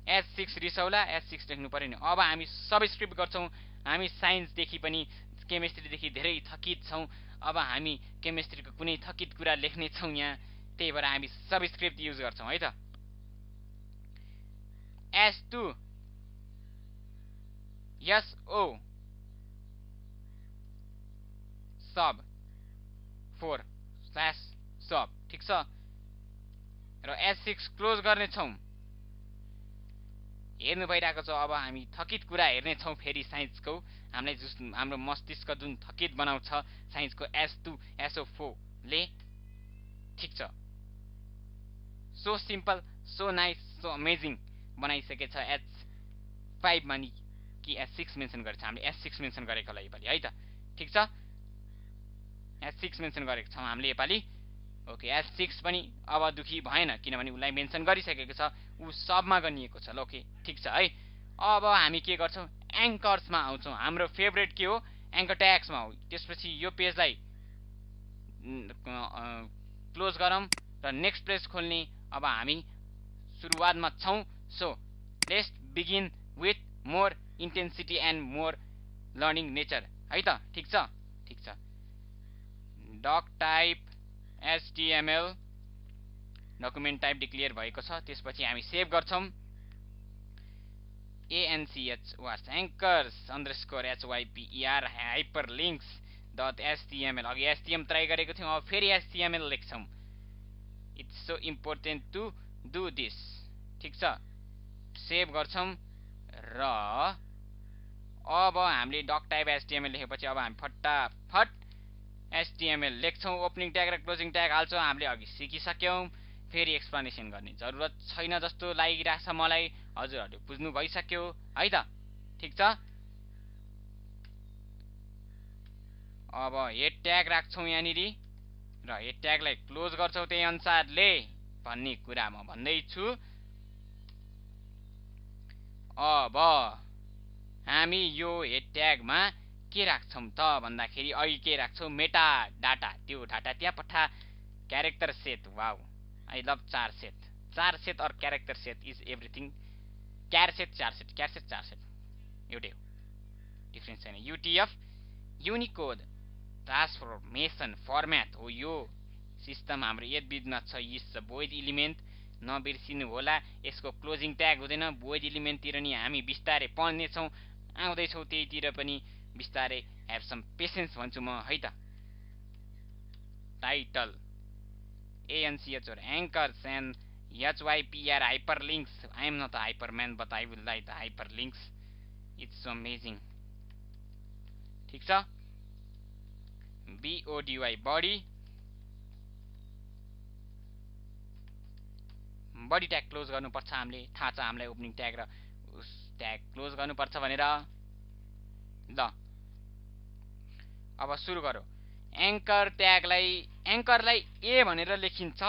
S6 रिसौला, S6 लेख्नु पर्यो नि। अब हामी सबस्क्रिप्ट गर्छौँ। हामी साइन्सदेखि पनि केमिस्ट्रीदेखि धेरै थकित छौँ। अब हामी केमिस्ट्रीको कुनै थकित कुरा लेख्ने छौँ यहाँ, त्यही भएर हामी सबस्क्रिप्ट युज गर्छौँ है त। S2 SO सब 4/sub। ठिक छ, र S6 क्लोज गर्ने छौँ। हेर्नु भइरहेको छ, अब हामी थकित कुरा हेर्ने छौँ फेरि साइन्सको। हामीलाई हाम्रो मस्तिष्क जुन थकित बनाउँछ साइन्सको S2 SO4 ले। ठिक छ, so simple, so nice, so amazing बनाइसकेछ। H5 मा नि कि S6 मेन्सन गरेछ, हामीले S6 मेन्सन गरेको होला योपालि है त। ठिक छ, S6 मेन्सन गरेको छौँ हामीले योपालि। ओके, S6 पनि अब दुखी भएन किनभने उसलाई मेन्सन गरिसकेको छ, ऊ सबमा गनिएको छ ल। ओके, ठिक छ है। अब हामी के गर्छौँ, एङ्कर्समा आउँछौँ। हाम्रो फेभरेट के हो, एङ्कर ट्याग्समा हो। त्यसपछि यो पेजलाई क्लोज गरौँ र नेक्स्ट पेज खोल्ने। अब हामी सुरुवातमा छौँ। So let's begin with more intensity and more learning nature है त। ठिक छ, ठिक छ। Doc type HTML document type declare भएको छ। त्यसपछि हामी सेभ गर्छौँ। ANCH anchors _HYPER hyperlinks .html। अघि HTML ट्राई गरेको थियौँ, अब फेरि HTML लेख्छौँ। It's so important to do this. ठिक छ, सेभ गर्छौं र अब हामीले डक टाइप एचटीएमएल लेखेपछि अब हामी फटाफट एचटीएमएल लेख्छौं ओपनिङ ट्याग र क्लोजिङ ट्याग हाल्छौं हामीले अघि सिकिसक्यौं फेरि एक्सप्लेनेसन गर्ने जरुरत छैन जस्तो लागिरहेछ मलाई हजुरहरूले बुझ्नु भइसक्यो है त ठीक छ अब हेड ट्याग राख्छौं यहाँनिर र हेड ट्यागलाई क्लोज गर्छौं त्यही अनुसारले भन्ने कुरा म भन्दै छु अब हामी यो हेड ट्यागमा के राख्छौं त भन्दाखेरि अघि के राख्छौं मेटा डाटा त्यो डाटा त्यहाँ पठा character set wow I love चार सेट और character set is everything Kyar set चार सेट एउटै हो डिफरेन्स छैन युटीएफ युनिकोड ट्रान्सफर्मेसन फर्म्याट हो यो सिस्टम हाम्रो यदविधमा छ इज वोइड एलिमेन्ट नबिर्सिनु होला यसको क्लोजिङ ट्याग हुँदैन वोइड एलिमेन्टतिर नि हामी बिस्तारै पढ्नेछौं आउँदैछौं त्यहीतिर पनि बिस्तारै ह्याभ सम पेसेन्स भन्छु म है त title ANCH or anchors and HYPR hyperlinks. I am not a hyperman but I will like the hyperlinks. It's so amazing. ठीक छ BODY बडी ट्याग क्लोज गर्नुपर्छ हामीले थाहा छ हामीलाई ओपनिङ ट्याग र उस ट्याग क्लोज गर्नुपर्छ भनेर ल अब सुरु गरौँ एंकरलाई ए भनेर लेखिन्छ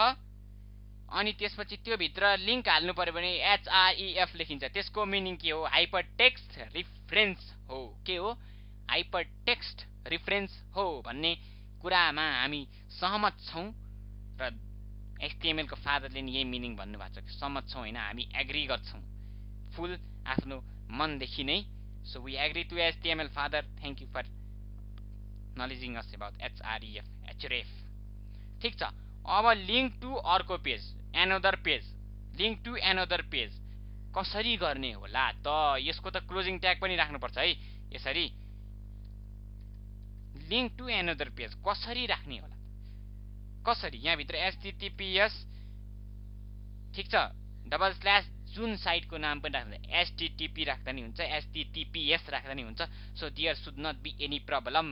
अनि त्यसपछि त्यो भित्र लिंक हाल्नु पर्यो भने HREF लेखिन्छ त्यसको मिनिङ के हो हाइपरटेक्स्ट रेफरेन्स हो के हो हाइपरटेक्स्ट रेफरेन्स हो भन्ने कुरामा हामी सहमत छौं र HTML को फादरले नि यही मिनिङ भन्नु भएको छ सहमत छौं हैन हामी एग्री गर्छौं फुल आफ्नो मनदेखि नै so we agree to HTML father thank you for knowledging us about href ठीक छ अब लिंक टु अर्को page another page link to another page कसरी गर्ने होला त यसको त क्लोजिङ ट्याग पनि राख्नु पर्छ है यसरी लिंक टु एनदर पेज कसरी राख्ने होला कसरी यहाँ भित्र https ठीक छ डबल स्ल्याश जुन साइटको नाम पनि राख्दा http राख्दा नि हुन्छ https राख्दा नि हुन्छ so there should not be any problem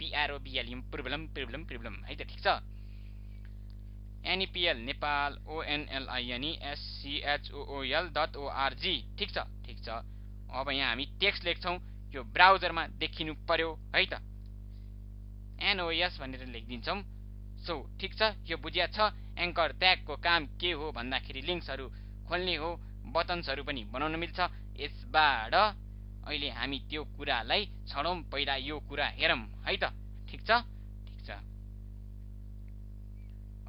problem है त ठीक छ NEPL नेपाल onlineschol.org ठीक छ अब यहाँ हामी टेक्स्ट लेख्छौं यो ब्राउजरमा देखिनु पर्यो है त NOS भनेर लेखिदिन्छौं सो ठीक छ यो बुझिया छ एंकर ट्यागको काम के हो भन्दाखेरि लिंक्सहरु खोल्ने हो बटन्सहरु पनि बनाउन मिल्छ यसबाट अहिले हामी त्यो कुरालाई छडौं पहिला यो कुरा हेरौं है त ठीक छ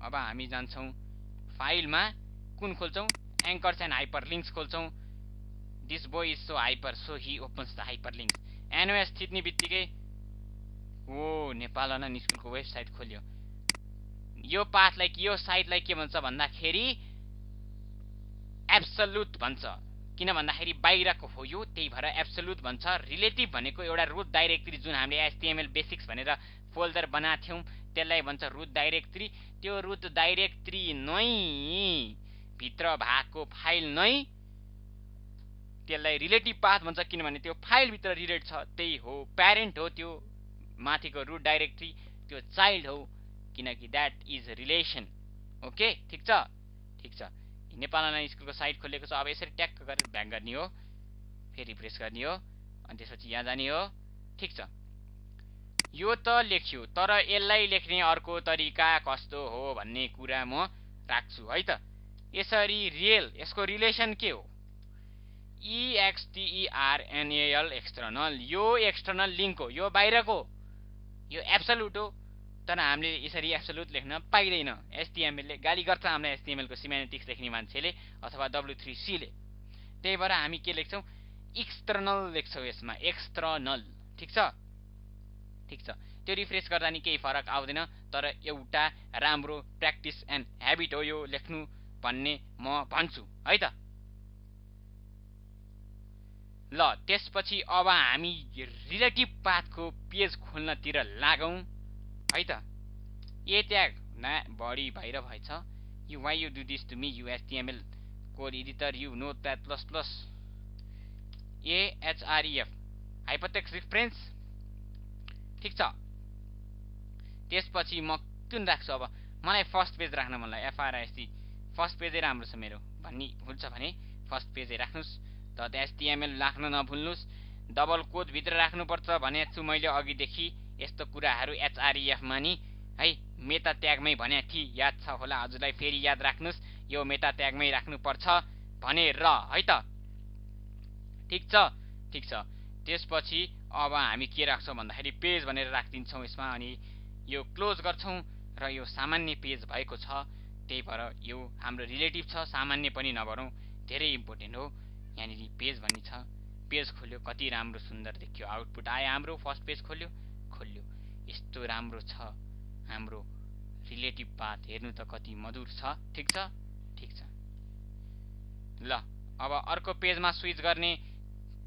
अब हामी जान्छौं फाइलमा कुन खोल्छौं एंकर्स एन्ड हाइपरलिंक्स खोल्छौं this boy is so hyper so he opens the hyperlinks NOS थिच्ने बित्तिकै ओ नेपाल अनलाइन स्कुलको वेबसाइट खोल्यो यो पाथलाई यो साइटलाई के भन्छ भन्दाखेरि एब्सोल्युट भन्छ किन भन्दाखेरि बाहिरको हो यो त्यही भएर एब्सोल्युट भन्छ रिलेटिभ भनेको एउटा रुट डाइरेक्टरी जुन हामीले HTML बेसिक्स भनेर फोल्डर बनाथ्यौं त्यसलाई भन्छ रुट डाइरेक्टरी त्यो रुट डाइरेक्टरी नै भित्र भएको फाइल नै त्यसलाई रिलेटिभ पाथ भन्छ किनभने त्यो फाइल भित्र रिलेट छ त्यही हो प्यारेन्ट हो त्यो माथिको रुट डाइरेक्टरी त्यो चाइल्ड हो किनकि दैट इज रिलेसन ओके ठीक छ नेपाल अनलाइन स्कुलको साइट खोलेको छ अब यसरी ट्याग गरेर ब्याक गर्ने हो फेरि रिफ्रेश गर्ने हो अनि त्यसपछि यहाँ जाने हो ठीक छ यो त लेख्यो तर यसलाई लेख्ने अर्को तरिका कस्तो हो भन्ने कुरा म राख्छु है त यसरी यसको रिलेसन के हो EXTERNAL एक्सटर्नल यो एक्सटर्नल लिंक हो यो बाहिरको यो एब्सोल्युट हो तर हामीले यसरी एब्सोल्युट लेख्न पाइदैन HTML ले गाली गर्छ हामीलाई HTML को सिमेन्टिक्स लेख्ने मान्छेले अथवा W3C ले त्यही भएर हामी के लेख्छौं एक्सटर्नल लेख्छौं यसमा एक्सटर्नल ठीक छ त्यो रिफ्रेश गर्दा नि केही फरक आउँदैन तर एउटा राम्रो प्र्याक्टिस एन्ड ह्याबिट हो यो लेख्नु भन्ने म भन्छु है त ल त्यसपछि अब हामी रिलेटिभ पाथको पेज खोल्नतिर लागौं है त ए ट्याग न बडी बाहिर भएछ you why you do this to me you HTML code editor you notepad plus plus AHREF hypertext reference. ठिक छ। त्यसपछि म कुन राख्छु अब मलाई फर्स्ट पेज राख्न मन लाग्यो FRIC फर्स्ट पेजै राम्रो छ मेरो भन्ने हुन्छ भने फर्स्ट पेजै राख्नुस्। .html राख्न नभुल्नुस्। डबल कोड भित्र राख्नुपर्छ भने छु मैले अघिदेखि यस्तो कुराहरू HREF मा नि है मेटा ट्यागमै भने थिए याद छ होला हजुरलाई फेरि याद राख्नुस् यो मेटा ट्यागमै राख्नुपर्छ भनेर है त। ठिक छ ठिक छ। त्यसपछि अब हामी के राख्छौँ भन्दाखेरि पेज भनेर राखिदिन्छौँ यसमा अनि यो क्लोज गर्छौँ र यो सामान्य पेज भएको छ त्यही भएर यो हाम्रो रिलेटिभ छ सामान्य पनि नभनौँ धेरै इम्पोर्टेन्ट हो। यहाँनिर पेज भन्ने छ पेज खोल्यो कति राम्रो सुन्दर देखियो आउटपुट आयो हाम्रो फर्स्ट पेज खोल्यो यस्तो राम्रो छ हाम्रो रिलेटिभ पाथ हेर्नु त कति मधुर छ। ठिक छ ठिक छ। ल अब अर्को पेजमा स्विच गर्ने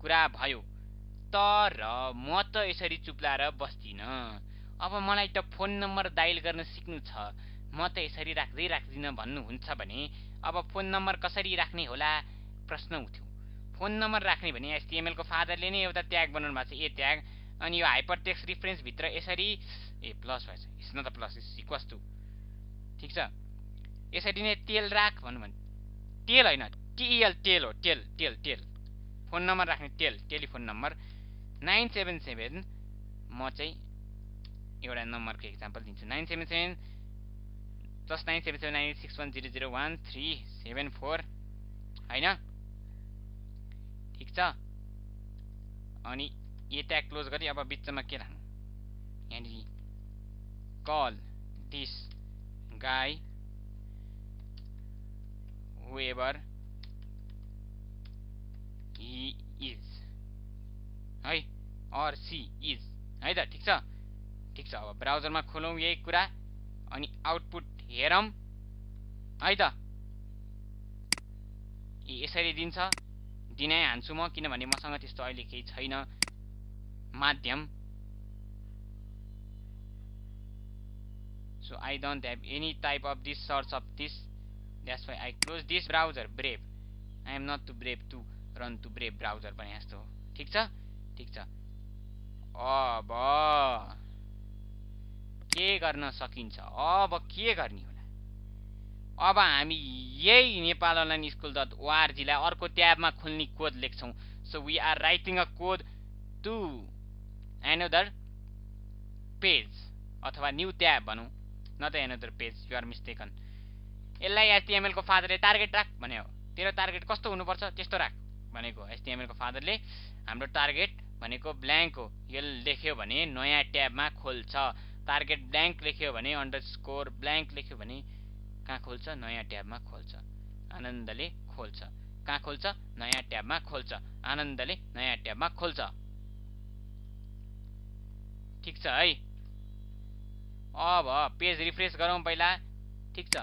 कुरा भयो तर म त यसरी चुप्लाएर बस्दिन। अब मलाई त फोन नम्बर डायल गर्न सिक्नु छ म त यसरी राख्दिन भन्नुहुन्छ भने अब फोन नम्बर कसरी राख्ने होला प्रश्न उठ्यो। फोन नम्बर राख्ने भने HTML को फादरले नै एउटा ट्याग बनाउनु भएको छ ए ट्याग अनि यो हाइपरटेक्स्ट रेफरेन्स भित्र यसरी प्लस भएछ it's not plus it's equals to. ठिक छ। यसरी नै टेल राख भन्नु भने टेल होइन TEL टेल हो टेल फोन नम्बर राख्ने टेलिफोन नम्बर 977 म चाहिँ एउटा नम्बरको एक्जाम्पल दिन्छु 977 +9779861001374 हैन। ठिक छ। अनि ए ट्याग क्लोज गरी अब बिचमा के राख्नु यहाँनिर call this guy whoever he is है or she is है त। ठिक छ ठिक छ। अब ब्राउजरमा खोलौँ यही कुरा अनि आउटपुट हेरौँ है त। यसरी दिन्छ दिनै हान्छु म किनभने मसँग त्यस्तो अहिले केही छैन माध्यम। So I don't have any type of this source of this that's why I close this browser Brave I am not too brave to run to Brave browser भने जस्तो हो। ठिक छ ठिक छ। अब के गर्न सकिन्छ अब के गर्ने होला अब हामी यही नेपाल अनलाइन स्कुल .org लाई अर्को ट्याबमा खोल्ने कोड लेख्छौँ। So we are writing a code to another page अथवा न्यू ट्याब भनौँ न त another page you are mistaken. यसलाई HTML को फादरले टार्गेट राख भन्यो तेरो टार्गेट कस्तो हुनुपर्छ त्यस्तो राख भनेको HTML को फादरले हाम्रो टार्गेट भनेको ब्ल्याङ्क हो यो लेख्यो भने नयाँ ट्याबमा खोल्छ। टार्गेट ब्ल्याङ्क लेख्यो भने अंडरस्कोर ब्ल्याङ्क लेख्यो भने कहाँ खोल्छ नयाँ ट्याबमा खोल्छ आनन्दले खोल्छ। कहाँ खोल्छ नयाँ ट्याबमा खोल्छ आनन्दले नयाँ ट्याबमा खोल्छ। ठिक छ है। अब पेज रिफ्रेश गरौँ पहिला। ठिक छ।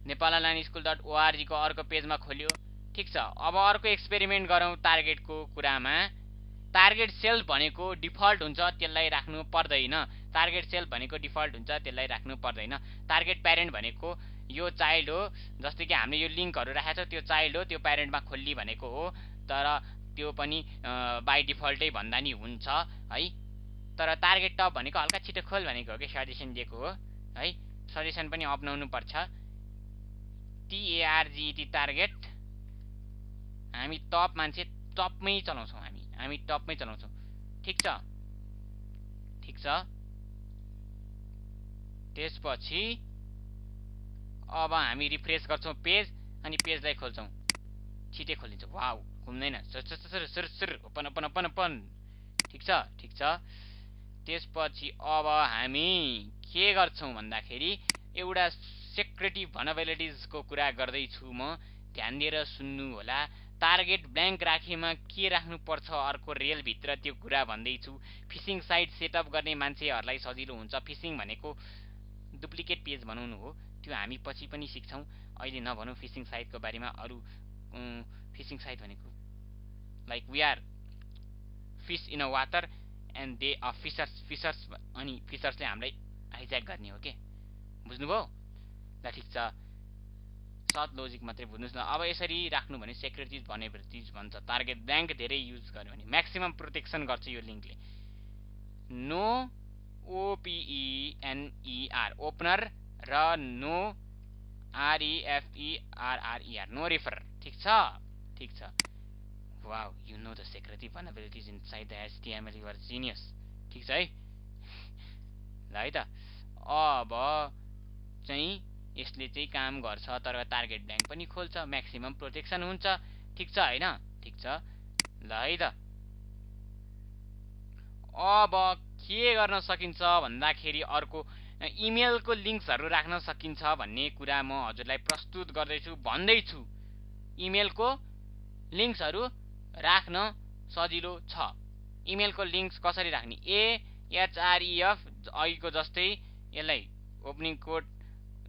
नेपाल अनलाइन स्कुल .org को अर्को पेजमा खोल्यो। ठिक छ। अब अर्को एक्सपेरिमेन्ट गरौँ टार्गेटको कुरामा। टार्गेट सेल भनेको डिफल्ट हुन्छ त्यसलाई राख्नु पर्दैन। टार्गेट सेल भनेको डिफल्ट हुन्छ त्यसलाई राख्नु पर्दैन। टार्गेट प्यारेन्ट भनेको यो चाइल्ड हो जस्तै कि हामीले यो लिङ्कहरू राखेको छ त्यो चाइल्ड हो त्यो प्यारेन्टमा खोल्ली भनेको हो तर त्यो पनि बाई डिफल्टै भन्दा नि हुन्छ है। तर टार्गेट टप भनेको हल्का छिटो खोल भनेको हो कि सजेसन दिएको हो है। सजेसन पनि अपनाउनु पर्छ। TARGET टार्गेट हामी टप मान्छे टपमै चलाउँछौँ हामी टपमै चलाउँछौँ। ठिक छ ठिक छ। त्यसपछि अब हामी रिफ्रेश गर्छौँ पेज अनि पेजलाई खोल्छौँ छिटै खोलिन्छ वाउ घुम्दैन सुर ओपन ओपन ओपन ओपन। ठिक छ ठिक छ। त्यसपछि अब हामी के गर्छौँ भन्दाखेरि एउटा सेक्रेटिभ भनरेबिलिटिजको कुरा गर्दैछु म ध्यान दिएर सुन्नु होला। टार्गेट ब्ल्याङ्क राखेमा के राख्नुपर्छ अर्को रेलभित्र त्यो कुरा भन्दैछु। फिसिङ साइट सेटअप गर्ने मान्छेहरूलाई सजिलो हुन्छ। फिसिङ भनेको डुप्लिकेट पेज बनाउनु हो त्यो हामी पछि पनि सिक्छौँ अहिले नभनौँ फिसिङ साइटको बारेमा। अरू फिसिङ साइट भनेको like we are fish in a water and they are fishers अनि फिसर्सले हामीलाई हाइज्याक गर्ने हो के बुझ्नुभयो ल। ठिक छ। सर्च लजिक मात्रै बुझ्नुस् न। अब यसरी राख्नु भने सेक्युरिटिज भनेपछि भन्छ टार्गेट ब्ल्याङ्क धेरै युज गर्यो भने म्याक्सिमम प्रोटेक्सन गर्छ यो लिङ्कले। नो OPENER ओपनर र नो REFERRER नो रेफर। ठिक छ, ठिक छ। Wow, you know the security vulnerabilities inside the HTML, you are genius. ठिक छ है, ल है त। अब चाहिँ यसले चाहिँ काम गर्छ, तर टार्गेट ब्ल्याङ्क पनि खोल्छ, म्याक्सिमम प्रोटेक्सन हुन्छ। ठिक छ हैन? ठिक छ, ल है त। अब के गर्न सकिन्छ भन्दाखेरि अर्को इमेलको लिङ्क्सहरू राख्न सकिन्छ भन्ने कुरा म हजुरलाई प्रस्तुत गर्दैछु, भन्दैछु। इमेलको लिङ्क्सहरू राख्न सजिलो छ। इमेलको लिङ्क्स कसरी राख्ने? AHREF अघिको जस्तै यसलाई ओपनिङ कोड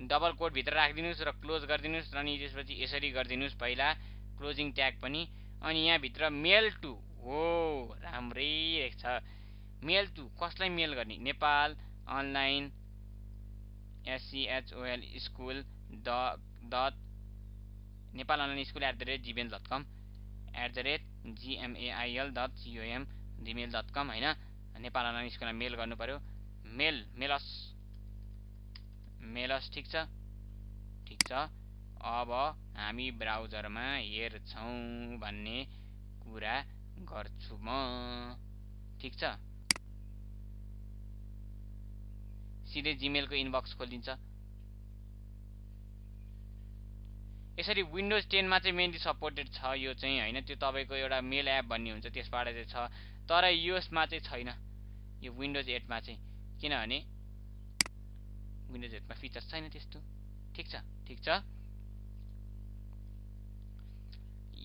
डबल कोड भित्र राखिदिनुस् र क्लोज गरिदिनुस्, अनि त्यसपछि यसरी गरिदिनुस् पहिला क्लोजिङ ट्याग पनि, अनि यहाँ भित्र मेल टु। हो, राम्रै रहेछ। मेल टु कसलाई मेल गर्ने? Nepal online SCHOL school dot Nepal online school @gmail.com @gmail.com gmail.com हैन? नेपाल अनलाइन स्कुलमा मेल गर्नु पर्यो। मेलस। ठिक छ, ठिक छ। अब हामी ब्राउजरमा हेर्छौँ भन्ने कुरा गर्छु म। ठिक छ, सिधै जिमेलको इनबक्स खोलिन्छ। यसरी विन्डोज 10 मा चाहिँ मेनली सपोर्टेड छ यो चाहिँ हैन, त्यो तपाईको एउटा मेल एप भन्ने हुन्छ त्यसबाट चाहिँ छ, तर यसमा चाहिँ छैन, यो विन्डोज 8 मा चाहिँ। किनभने विन्डोज 8 मा फिचर छैन त्यस्तो। ठिक छ, ठिक छ।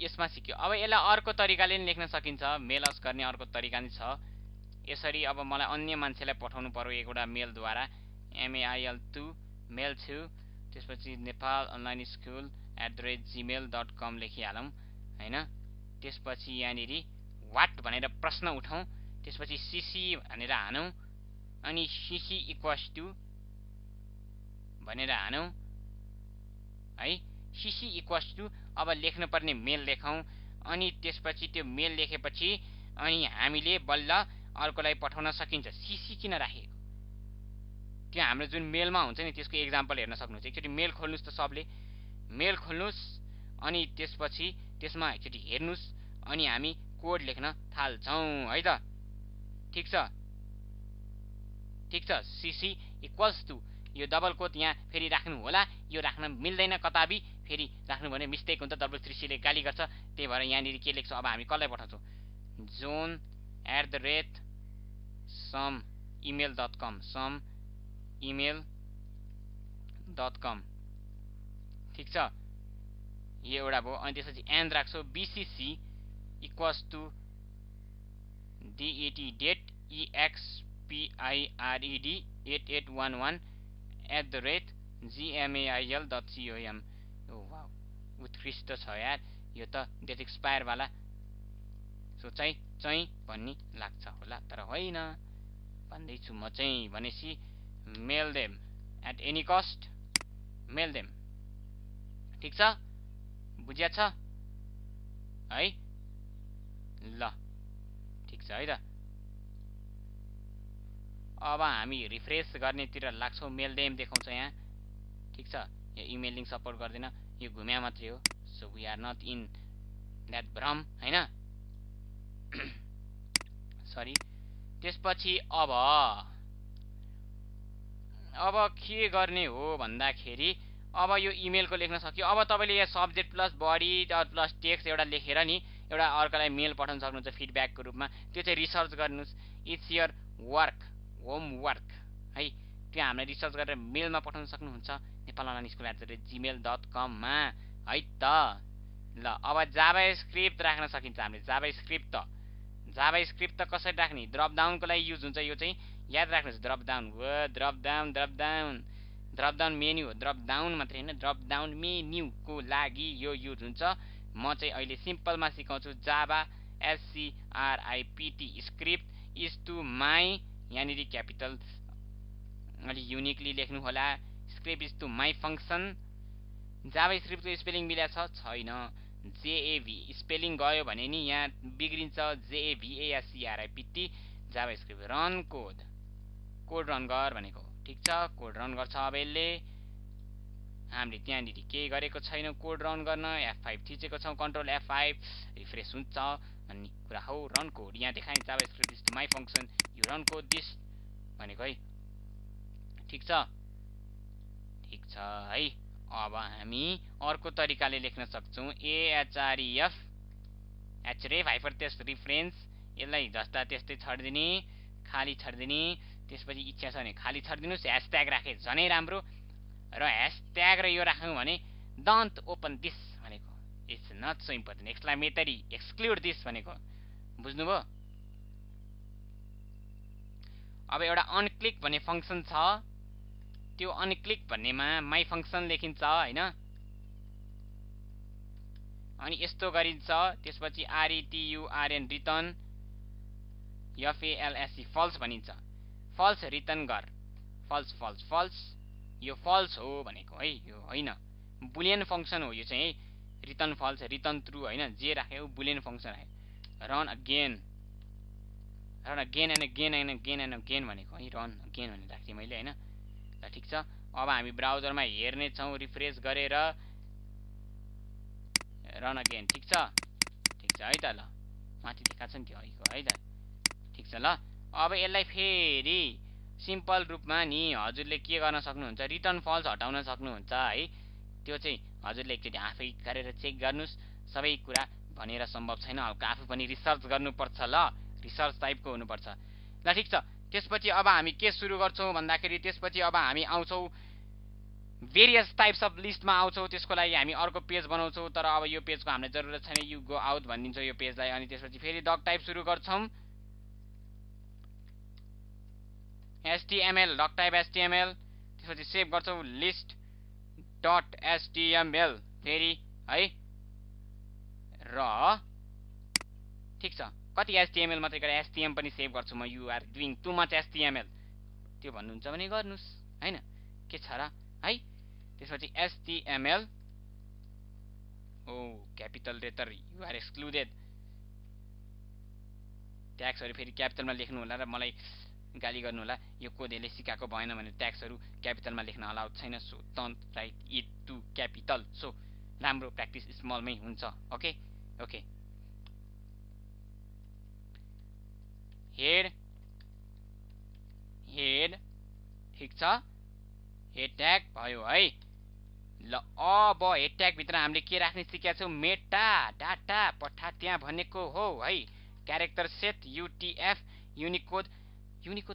यसमा सिक्यो। अब यसलाई अर्को तरिकाले पनि लेख्न सकिन्छ, मेलस गर्ने अर्को तरिका नि छ। यसरी अब मलाई अन्य मान्छेलाई पठाउनु पर्यो एउटा मेलद्वारा, mail2 त्यसपछि नेपाल अनलाइन स्कुल @gmail.com लेखिहालौँ हैन। त्यसपछि यहाँनिर वाट भनेर प्रश्न उठाउँ, त्यसपछि सीसी भनेर हानौँ, अनि सीसी इक्वल्स टु भनेर हानौँ है। सीसी इक्वल्स टु अब लेख्न पर्ने मेल लेखौँ, अनि त्यसपछि त्यो मेल लेखेपछि अनि हामीले बल्ल अर्कोलाई पठाउन सकिन्छ। सीसी किन राखेको? त्यो हाम्रो जुन मेलमा हुन्छ नि त्यसको एक्जाम्पल हेर्न सक्नुहुन्छ। एकचोटि मेल खोल्नुस् त, सबले मेल खोल्नुस्, अनि त्यसपछि त्यसमा एकचोटि हेर्नुस्, अनि हामी कोड लेख्न थाल्छौँ है त। ठिक छ, ठिक छ। सीसी इक्वल्स टु यो डबल कोट यहाँ फेरि राख्नु होला, यो राख्न मिल्दैन कताबी, फेरि राख्नु भने मिस्टेक हुन्छ, W3C ले गाली गर्छ। त्यही भएर यहाँनिर के लेख्छौँ? अब हामी कसलाई पठाउँछौँ? John @someemail.com someemail.com। ठिक छ, यो एउटा भयो। अनि त्यसपछि एन्ड राख्छौँ, BCC equals to DET date EXPIRED 8811 @gmail.com। Oh wow, उत्कृष्ट छ यार, यो त डेट एक्सपायर वाला। सो चाहिँ भन्ने लाग्छ होला, तर होइन भन्दैछु म चाहिँ। भनेपछि mail them at any cost, mail them. ठिक छ, बुझिया छ है? ल, ठिक छ है त। अब हामी रिफ्रेस गर्नेतिर लाग्छौँ, मेल देम देखाउँछ यहाँ। ठिक छ, यो इमेल लिङ्क सपोर्ट गर्दैन, यो घुम्या मात्रै हो। So we are not in that भ्रम हैन। सरी। त्यसपछि अब के गर्ने हो भन्दाखेरि अब यो इमेलको लेख्न सक्यो। अब तपाईँले यहाँ subject plus body plus text एउटा लेखेर नि एउटा अर्कोलाई मेल पठाउन सक्नुहुन्छ फिडब्याकको रूपमा। त्यो चाहिँ रिसर्च गर्नुहोस्, इट्स योर वर्क, होमवर्क है। त्यो हामीले रिसर्च गरेर मेलमा पठाउन सक्नुहुन्छ नेपाल अनलाइन स्कुल @gmail.com मा है त। ल, अब जाभास्क्रिप्ट राख्न सकिन्छ हामीले। जाभास्क्रिप्ट त कसरी राख्ने? ड्रप डाउनको लागि युज हुन्छ यो चाहिँ, याद राख्नुहोस्। ड्रप डाउन मेन्यु हो, ड्रप डाउन मात्रै हैन, ड्रप डाउन मेन्युको लागि यो युज हुन्छ। म चाहिँ अहिले सिम्पलमा सिकाउँछु। Java SCRIPT script is to my, यहाँनिर क्यापिटल अलि युनिकली लेख्नु होला। Script is to my function जाभास्क्रिप्टको स्पेलिङ मिलेको छैन। जेएभी स्पेलिङ गयो भने नि यहाँ बिग्रिन्छ। JAVASCRIPT JavaScript run code run गर भनेको। ठिक छ, कोड रन गर्छ। अब यसले हामीले त्यहाँनिर केही गरेको छैन कोड रन गर्न, F5 थिचेको छौँ, कन्ट्रोल F5 रिफ्रेस हुन्छ भन्ने कुरा हो। रन कोड यहाँ देखाएँ JavaScript is my function you run code this भनेको है। ठिक छ है। अब हामी अर्को तरिकाले लेख्न सक्छौँ AHREF href हाइपरटेक्स्ट रिफरेन्स। यसलाई जस्ता त्यस्तै छाड्दिने, खाली छाड्दिने। त्यसपछि इच्छा छ भने खाली छाडिदिनुस्, ह्यासट्याग राखे झनै राम्रो। र ह्यासट्याग र यो राख्यौँ भने डोन्ट ओपन दिस भनेको it's not so important, exclamatory exclude this भनेको बुझ्नुभयो। अब एउटा अनक्लिक भन्ने फङ्सन छ, त्यो अनक्लिक भन्नेमा माई फङ्सन लेखिन्छ हैन, अनि यस्तो गरिन्छ। त्यसपछि RETURN रिटर्न FALSE फल्स भनिन्छ। फल्स रिटर्न गर, फल्स फल्स फल्स, यो फल्स हो भनेको है, यो होइन बुलियन फङ्सन हो यो चाहिँ है। रिटर्न फल्स रिटर्न ट्रु होइन, जे राख्यो बुलियन फङ्सन आयो। रन अगेन एन्ड अगेन भनेको है, रन अगेन भनेर राख्थेँ मैले होइन। ल ठिक छ, अब हामी ब्राउजरमा हेर्ने छौँ रिफ्रेस गरेर रन अगेन। ठिक छ है त। ल माथि देखाएको छ नि त्यो है त। ठिक छ। ल अब यसलाई फेरि सिम्पल रूपमा नि हजुरले के गर्न सक्नुहुन्छ, रिटर्न फल्स हटाउन सक्नुहुन्छ है। त्यो चाहिँ हजुरले एकचोटि आफै गरेर चेक गर्नुहोस्। सबै कुरा भनेर सम्भव छैन, हल्का आफू पनि रिसर्च गर्नुपर्छ। ल रिसर्च टाइपको हुनुपर्छ। ल ठिक छ। त्यसपछि अब हामी के सुरु गर्छौँ भन्दाखेरि त्यसपछि अब हामी आउँछौँ भेरियस टाइप्स अफ लिस्टमा आउँछौँ। त्यसको लागि हामी अर्को पेज बनाउँछौँ, तर अब यो पेजको हामीलाई जरुरत छैन, यु गो आउट भनिदिन्छौँ यो पेजलाई। अनि त्यसपछि फेरि डक टाइप सुरु गर्छौँ, HTML डक टाइप HTML। त्यसपछि सेभ गर्छौँ लिस्ट डट HTML फेरि है। र ठिक छ, कति HTML मात्रै गरेर HTML पनि सेभ गर्छु म। You are doing too much HTML त्यो भन्नुहुन्छ भने गर्नुहोस् होइन, के छ र है। त्यसपछि HTML capital letter you are excluded. ट्याग्सहरू फेरि क्यापिटलमा लेख्नु होला र मलाई गाली गर्नु होला, यो कोडले सिकाएको भएन भने ट्याग्सहरू क्यापिटलमा लेख्न अलाउड छैन। So don't write it to capital. So राम्रो प्र्याक्टिस स्मलमै हुन्छ। Okay okay. हेड ठिक छ, हेड ट्याग भयो है। ल अब हेड ट्याग भित्र हामीले के राख्ने सिकेका छौँ, मेटा डाटा पठा त्यहाँ भनेको हो है। क्यारेक्टर सेट UTF युनिकोड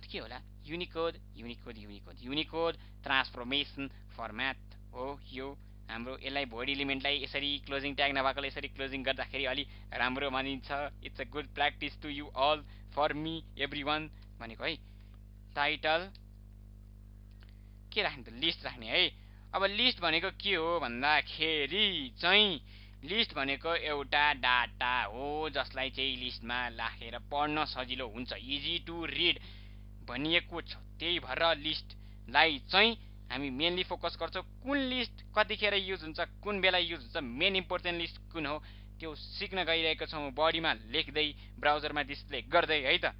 के होला, युनिकोड ट्रान्सफर्मेसन फर्मेट हो यो हाम्रो। यसलाई भोइड इलिमेन्टलाई यसरी क्लोजिङ ट्याग नभएकोले यसरी क्लोजिङ गर्दाखेरि अलि राम्रो मानिन्छ। It's a good practice to you all, for me everyone भनेको है। टाइटल के राख्ने त, लिस्ट राख्ने है। अब लिस्ट भनेको के हो भन्दाखेरि चाहिँ लिस्ट भनेको एउटा डाटा हो जसलाई चाहिँ लिस्टमा राखेर पढ्न सजिलो हुन्छ, इजी टु रिड भनिएको छ। त्यही भएर लिस्टलाई चाहिँ हामी मेनली फोकस गर्छौँ। कुन लिस्ट कतिखेर युज हुन्छ, कुन बेला युज हुन्छ, मेन इम्पोर्टेन्ट लिस्ट कुन हो त्यो सिक्न गइरहेको छौँ, बडीमा लेख्दै ब्राउजरमा डिस्प्ले गर्दै है त।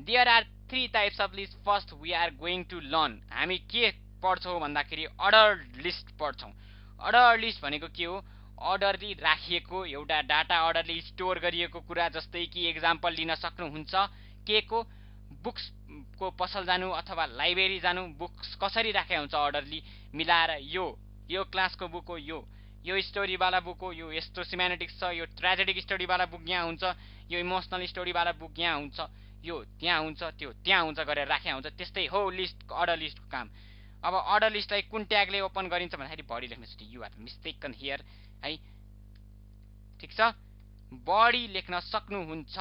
There are 3 types of list. First we are going to learn, हामी के पढ्छौँ भन्दाखेरि अर्डर लिस्ट पढ्छौँ। अर्डर लिस्ट भनेको के हो, अर्डरली राखिएको एउटा डाटा, अर्डरली स्टोर गरिएको कुरा। जस्तै कि एक्जाम्पल लिन सक्नुहुन्छ के को, बुक्सको पसल जानु अथवा लाइब्रेरी जानु, बुक्स कसरी राखेको हुन्छ अर्डरली मिलाएर, यो क्लासको बुक हो, यो स्टोरीवाला बुक हो, यो यस्तो सिमेटिक्स छ, यो ट्रेजेडिक स्टोरीवाला बुक यहाँ हुन्छ, यो इमोसनल स्टोरीवाला बुक यहाँ हुन्छ, यो त्यहाँ हुन्छ, त्यो त्यहाँ हुन्छ गरेर राखेको हुन्छ। त्यस्तै हो लिस्ट, अर्डर लिस्टको काम। अब अर्डर लिस्टलाई कुन ट्यागले ओपन गरिन्छ भन्दाखेरि बडी लेख्नुहोस्, यु आर मिस्टेकन हियर है। ठिक छ, बडी लेख्न सक्नुहुन्छ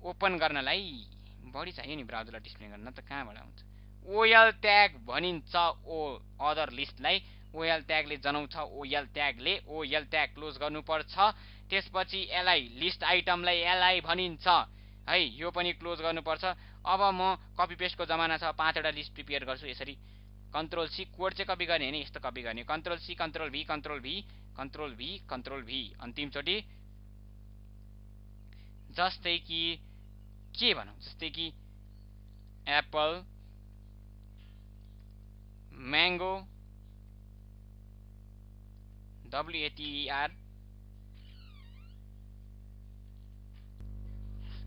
ओपन गर्नलाई। बडी चाहियो नि ब्राउजरलाई डिस्प्ले गर्न, त कहाँबाट हुन्छ। OL ट्याग भनिन्छ अदर लिस्टलाई। OL ट्यागले जनाउँछ, OL ट्याग क्लोज गर्नुपर्छ। त्यसपछि LI लिस्ट आइटमलाई LI भनिन्छ है, यो पनि क्लोज गर्नुपर्छ। अब म कपी पेस्टको जमाना छ, 5 वटा लिस्ट प्रिपेयर गर्छु यसरी कन्ट्रोल सी, कोड चाहिँ कपी गर्ने हैन, यस्तो कपी गर्ने, कन्ट्रोल सी कन्ट्रोल भी कन्ट्रोल भी कन्ट्रोल भी कन्ट्रोल भी, अन्तिमचोटि जस्तै कि के भनौँ, जस्तै कि एप्पल म्याङ्गो WATER।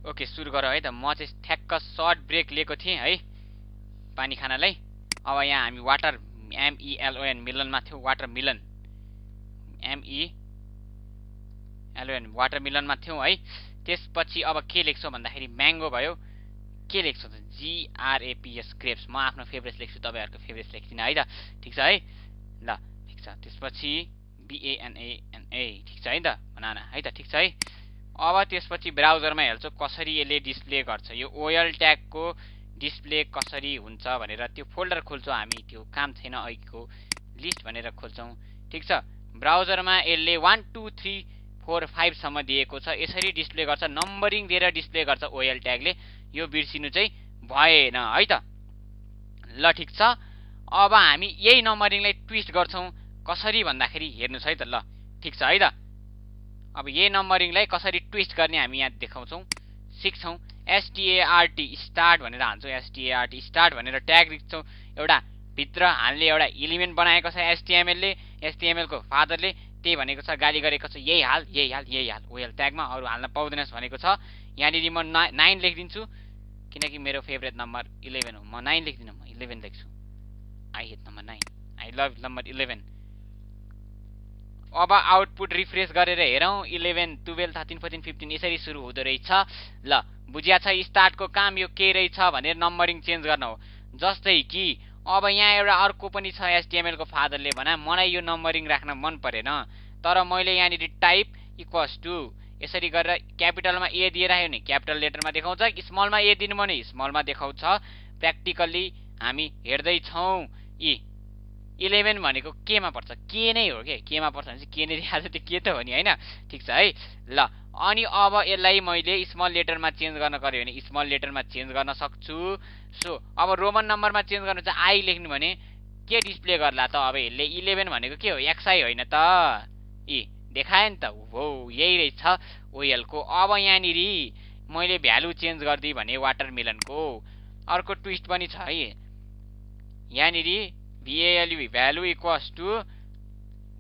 ओके सुरु गर है त। म चाहिँ ठ्याक्क सर्ट ब्रेक लिएको थिएँ है पानी खानलाई। अब यहाँ हामी वाटर MELON मिलनमा थियौँ, वाटर मिलन MELON वाटर मिलनमा थियौँ है। त्यसपछि अब के लेख्छौँ भन्दाखेरि म्याङ्गो भयो, के लेख्छौँ त GRAPS ग्रेप्स। म आफ्नो फेभरेट लेख्छु, तपाईहरुको फेभरेट लेख्दिन है त, ठीक छ है ल, ठीक छ। त्यसपछि BANANA, ठीक छ है त, बनाना है त, ठीक छ है। अब त्यसपछि ब्राउजरमा हेर्छु कसरी यसले डिस्प्ले गर्छ, यो OL ट्यागको डिस्प्ले कसरी हुन्छ भनेर त्यो फोल्डर खोल्छौँ हामी, त्यो काम छैन अहिलेको, लिस्ट भनेर खोल्छौँ, ठीक छ। ब्राउजरमा यसले 1 2 3 4 5 सम्म दिएको छ, यसरी डिस्प्ले गर्छ, नम्बरिङ दिएर डिस्प्ले गर्छ OL ट्यागले, यो बिर्सिनु चाहिँ भएन है त ल, ठीक छ। अब हामी यही नम्बरिङलाई ट्विस्ट गर्छौँ, कसरी भन्दाखेरि हेर्नुस् है त ल, ठीक छ है त। अब यही नम्बरिङलाई कसरी ट्विस्ट गर्ने हामी यहाँ देखाउँछौँ, सिक्छौँ। START स्टार्ट भनेर हान्छौँ, START स्टार्ट भनेर ट्याग लेख्छौँ, एउटा भित्र हामीले एउटा एलिमेन्ट बनाएको छ HTML को फादरले, त्यही भनेको छ, गाली गरेको छ, यही हाल OL ट्यागमा, अरू हाल्न पाउँदैनस् भनेको छ। यहाँनिर म 9 लेखिदिन्छु किनकि मेरो फेभरेट नम्बर 11 हो, म 9 लेख्दिनँ, म 11 लेख्छु। I hate number 9, I love number 11। अब आउटपुट रिफ्रेश गरेर हेरौँ, 11 12 13 14 15 यसरी सुरु हुँदो रहेछ। ल बुझिया छ, स्टार्टको काम यो के रहेछ भनेर नम्बरिङ चेन्ज गर्न हो। जस्तै कि अब यहाँ एउटा अर्को पनि छ HTML को फादरले भना, मलाई यो नम्बरिङ राख्न मन परेन, तर मैले यहाँनिर टाइप इक्वल्स टु यसरी गरेर क्यापिटलमा A दिएर राख्यो भने क्यापिटल लेटरमा देखाउँछ, स्मलमा A दिनु भने स्मलमा देखाउँछ। प्र्याक्टिकल्ली हामी हेर्दै छौँ। 11 भनेको केमा पर्छ, के नै हो के, केमा पर्छ भने चाहिँ के नै देखाएको छ, त्यो के त हो नि हैन, ठीक छ है ल। अनि अब यसलाई मैले स्मल लेटरमा चेन्ज गर्न गर्यो भने स्मल लेटरमा चेन्ज गर्न सक्छु। सो अब रोमन नम्बरमा चेन्ज गर्नु चाहिँ आई लेख्नु भने के डिस्प्ले गर्ला त, अब यसले 11 भनेको के हो, XI होइन त, देखायो नि त, हो यही रहेछ OL को। अब यहाँनिर मैले भ्यालु चेन्ज गर्दै भने वाटरमेलनको अर्को ट्विस्ट पनि छ है, यहाँनिर VALU भ्यालु इक्वल्स टु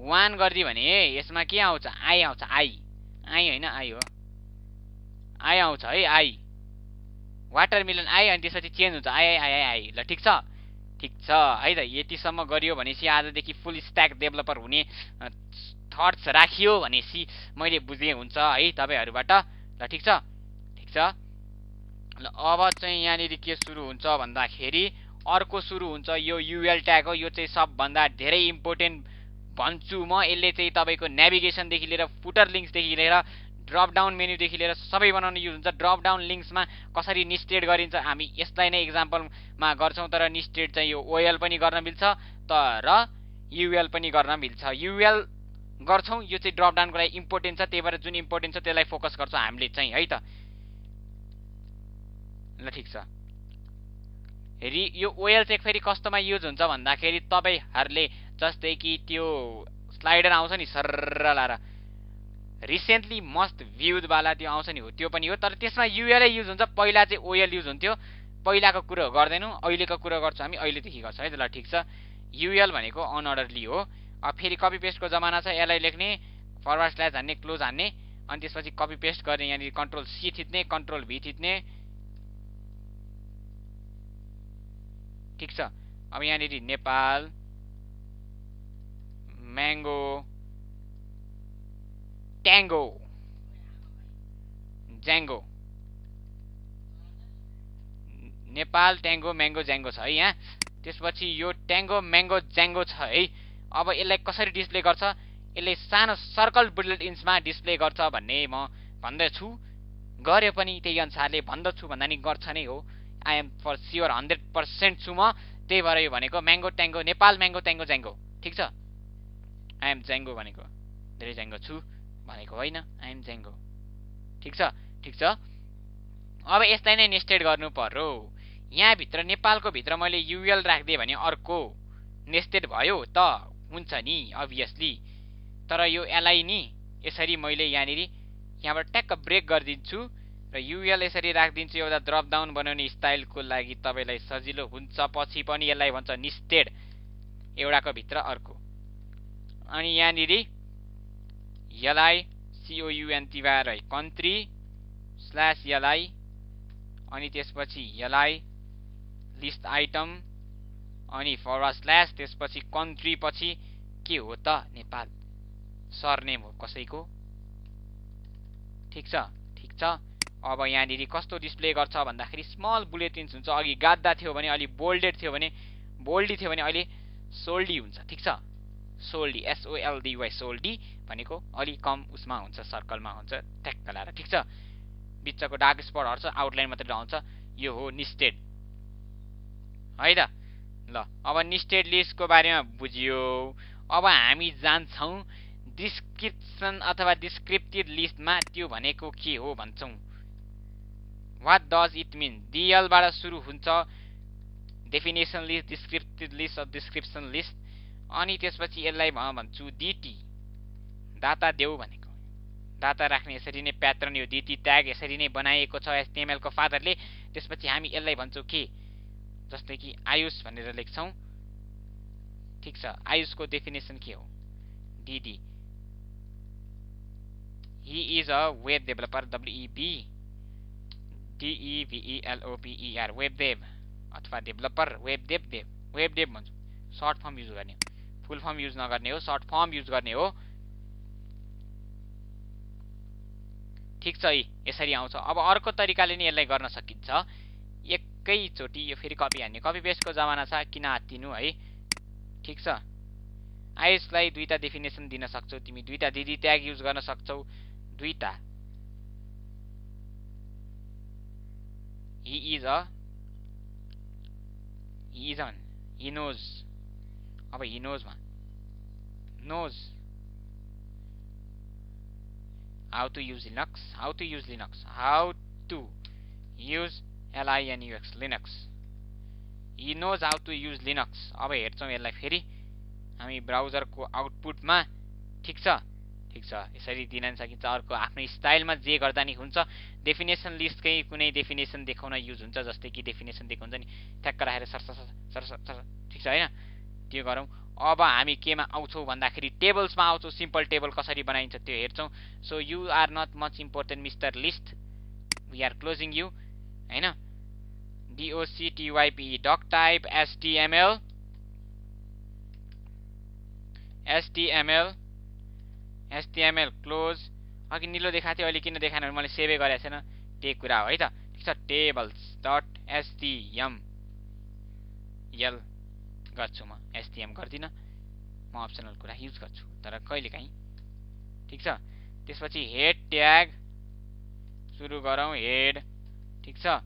1 गर्दै भने यसमा के आउँछ, आई आउँछ, आई होइन आई हो, आई आउँछ है, आई वाटरमेलन आई, अनि त्यसपछि चेन्ज हुन्छ आई ल, ठिक छ है त। यतिसम्म गरियो भनेपछि आजदेखि फुल स्ट्याक डेभलपर हुने थट्स राखियो भनेपछि मैले बुझेँ हुन्छ है तपाईहरुबाट, ल ठिक छ ल। अब चाहिँ यहाँनिर के सुरु हुन्छ भन्दाखेरि अर्को सुरु हुन्छ, यो UL ट्याग हो, यो चाहिँ सबभन्दा धेरै इम्पोर्टेन्ट भन्छु म। यसले चाहिँ तपाईको नेभिगेसनदेखि लिएर फुटर लिङ्क्सदेखि लिएर ड्रप डाउन मेन्युदेखि लिएर सबै बनाउन युज हुन्छ। ड्रप डाउन लिङ्क्समा कसरी निस्टेड गरिन्छ हामी यसलाई नै एक्जाम्पलमा गर्छौँ, तर निस्टेड चाहिँ यो OL पनि गर्न मिल्छ, तर UL पनि गर्न मिल्छ। UL गर्छौँ, यो चाहिँ ड्रप डाउनको लागि इम्पोर्टेन्ट छ, त्यही भएर जुन इम्पोर्टेन्ट छ त्यसलाई फोकस गर्छौँ हामीले चाहिँ है त, ल ठिक छ। यो OL चाहिँ फेरि कस्तोमा युज हुन्छ भन्दाखेरि तपाईहरुले जस्तै कि त्यो स्लाइडर आउँछ नि सर्र लाएर, रिसेन्टली मस्ट भ्युड वाला त्यो आउँछ नि, हो त्यो पनि हो, तर त्यसमा UL युज हुन्छ। पहिला चाहिँ OL युज हुन्थ्यो, पहिलाको कुरो गर्दैनौँ, अहिलेको कुरो गर्छौँ हामी, अहिलेदेखि गर्छौँ है त, ल ठिक छ। UL भनेको अनअर्डरली हो। अब फेरि कपी पेस्टको जमाना छ, यसलाई लेख्ने, फरवर्ड स्ल्यास हान्ने, क्लोज हान्ने, अनि त्यसपछि कपी पेस्ट गर्ने, यहाँनिर कन्ट्रोल C थिच्ने, कन्ट्रोल V थिच्ने, ठिक छ। अब यहाँनिर Nepal mango tango Django, Nepal tango mango Django छ है यहाँ। त्यसपछि यो ट्याङ्गो म्याङ्गो ज्याङ्गो छ है। अब यसलाई कसरी डिस्प्ले गर्छ, यसले सानो सर्कल बुलेट इन्चमा डिस्प्ले गर्छ भन्ने म भन्दैछु, गर्यो पनि त्यही अनुसारले, भन्दछु भन्दा नि गर्छ नै हो। आई एम फर स्योर 100% छु म, त्यही भएर यो भनेको म्याङ्गो ट्याङ्गो, नेपाल म्याङ्गो ट्याङ्गो ज्याङ्गो, ठिक छ। आई एम ज्याङ्गो भनेको धेरै ज्याङ्गो छु भनेको होइन, आई एम ज्याङ्गो, ठिक छ। अब यसलाई नै नेस्टेड गर्नु पर्यो। यहाँ भित्र नेपालको भित्र मैले UL राख्दिएँ भने अर्को नेस्टेड भयो त हुन्छ नि अभियसली। तर यो एलआई नि यसरी मैले यहाँबाट ट्याक्क ब्रेक गरिदिन्छु र युएल यसरी राखिदिन्छु एउटा ड्रप डाउन बनाउने स्टाइलको लागि तपाईँलाई सजिलो हुन्छ। पछि पनि यसलाई भन्छ नेस्टेड, एउटाको भित्र अर्को। अनि यहाँनिर एलआई COUNTY कन्ट्री /LI अनि त्यसपछि एलआई लिस्ट आइटम अनि / त्यसपछि कन्ट्री पछि के हो त नेपाल, सरनेम हो कसैको। ठिक छ। अब यहाँनिर कस्तो डिस्प्ले गर्छ भन्दाखेरि स्मल बुलेटिन्स हुन्छ। अघि गाद्दा थियो भने अलि बोल्डेड थियो भने बोल्डी थियो भने अहिले सोल्डी हुन्छ। ठिक छ, सोल्डी SOLDY सोल्डी भनेको अलि कम उसमा हुन्छ, सर्कलमा हुन्छ ठ्याक्क लाएर। ठिक छ, बिचको डार्क स्पट हट्छ, आउटलाइन मात्रै रहन्छ। यो हो नेस्टेड है त। ल अब नेस्टेड लिस्टको बारेमा बुझियो। अब हामी जान्छौँ डिस्क्रिप्सन अथवा डिस्क्रिप्टिभ लिस्टमा। त्यो भनेको के हो भन्छौँ। What does it mean. DL बाट सुरु हुन्छ definition list, descriptive list, description list. अनि त्यसपछि यसलाई भन्छु DT, डाटा देऊ भनेको। डाटा राख्ने यसरी नै प्याटर्न, यो DT ट्याग यसरी नै बनाइएको छ HTML को फादरले। त्यसपछि हामी यसलाई भन्छौँ के, जस्तै कि आयुष भनेर लेख्छौँ। ठिक छ, आयुषको डेफिनेसन के हो, DD, he is a web developer, WEB web Dave अथवा डेभलपर, वेब डेभ भन्छु। सर्ट फर्म युज गर्ने, फुल फर्म युज नगर्ने हो, सर्ट फर्म युज गर्ने हो। ठिक छ, यसरी आउँछ। अब अर्को तरिकाले नि यसलाई गर्न सकिन्छ। एकैचोटि यो फेरि कपी हान्ने, कपी पेस्टको जमाना छ, किन हात्तिनु है। ठिक छ, आयुषलाई दुईटा डेफिनेसन दिन सक्छौ तिमी, दुईटा DD ट्याग युज गर्न सक्छौ, दुईटा। he knows। अब he knows मा knows how to use Linux, how to use Linux Linux। he knows how to use Linux। अब हेर्छौँ यसलाई फेरि हामी ब्राउजरको आउटपुटमा। ठिक छ, यसरी दिन सकिन्छ। अर्को आफ्नो स्टाइलमा जे गर्दा नि हुन्छ। डेफिनेसन लिस्टकै कुनै डेफिनेसन देखाउन युज हुन्छ, जस्तै कि डेफिनेसन देखाउँछ नि ठ्याक्क राखेर सर। ठिक छ हैन, त्यो गरौँ। अब हामी केमा आउँछौँ भन्दाखेरि टेबल्समा आउँछौँ। सिम्पल टेबल कसरी बनाइन्छ त्यो हेर्छौँ। So you are not much important mister list, we are closing you हैन। DOCTYPE doc type HTML close. अघि निलो देखाएको थियो, अहिले किन देखाएन भने मैले सेभै गरेको छैन, त्यही कुरा हो है त। ठिक छ, tables.html गर्छु म, HTML गर्दिनँ म, अप्सनल कुरा युज गर्छु तर कहिलेकाहीँ। ठिक छ, त्यसपछि हेड ट्याग सुरु गरौँ, हेड। ठिक छ,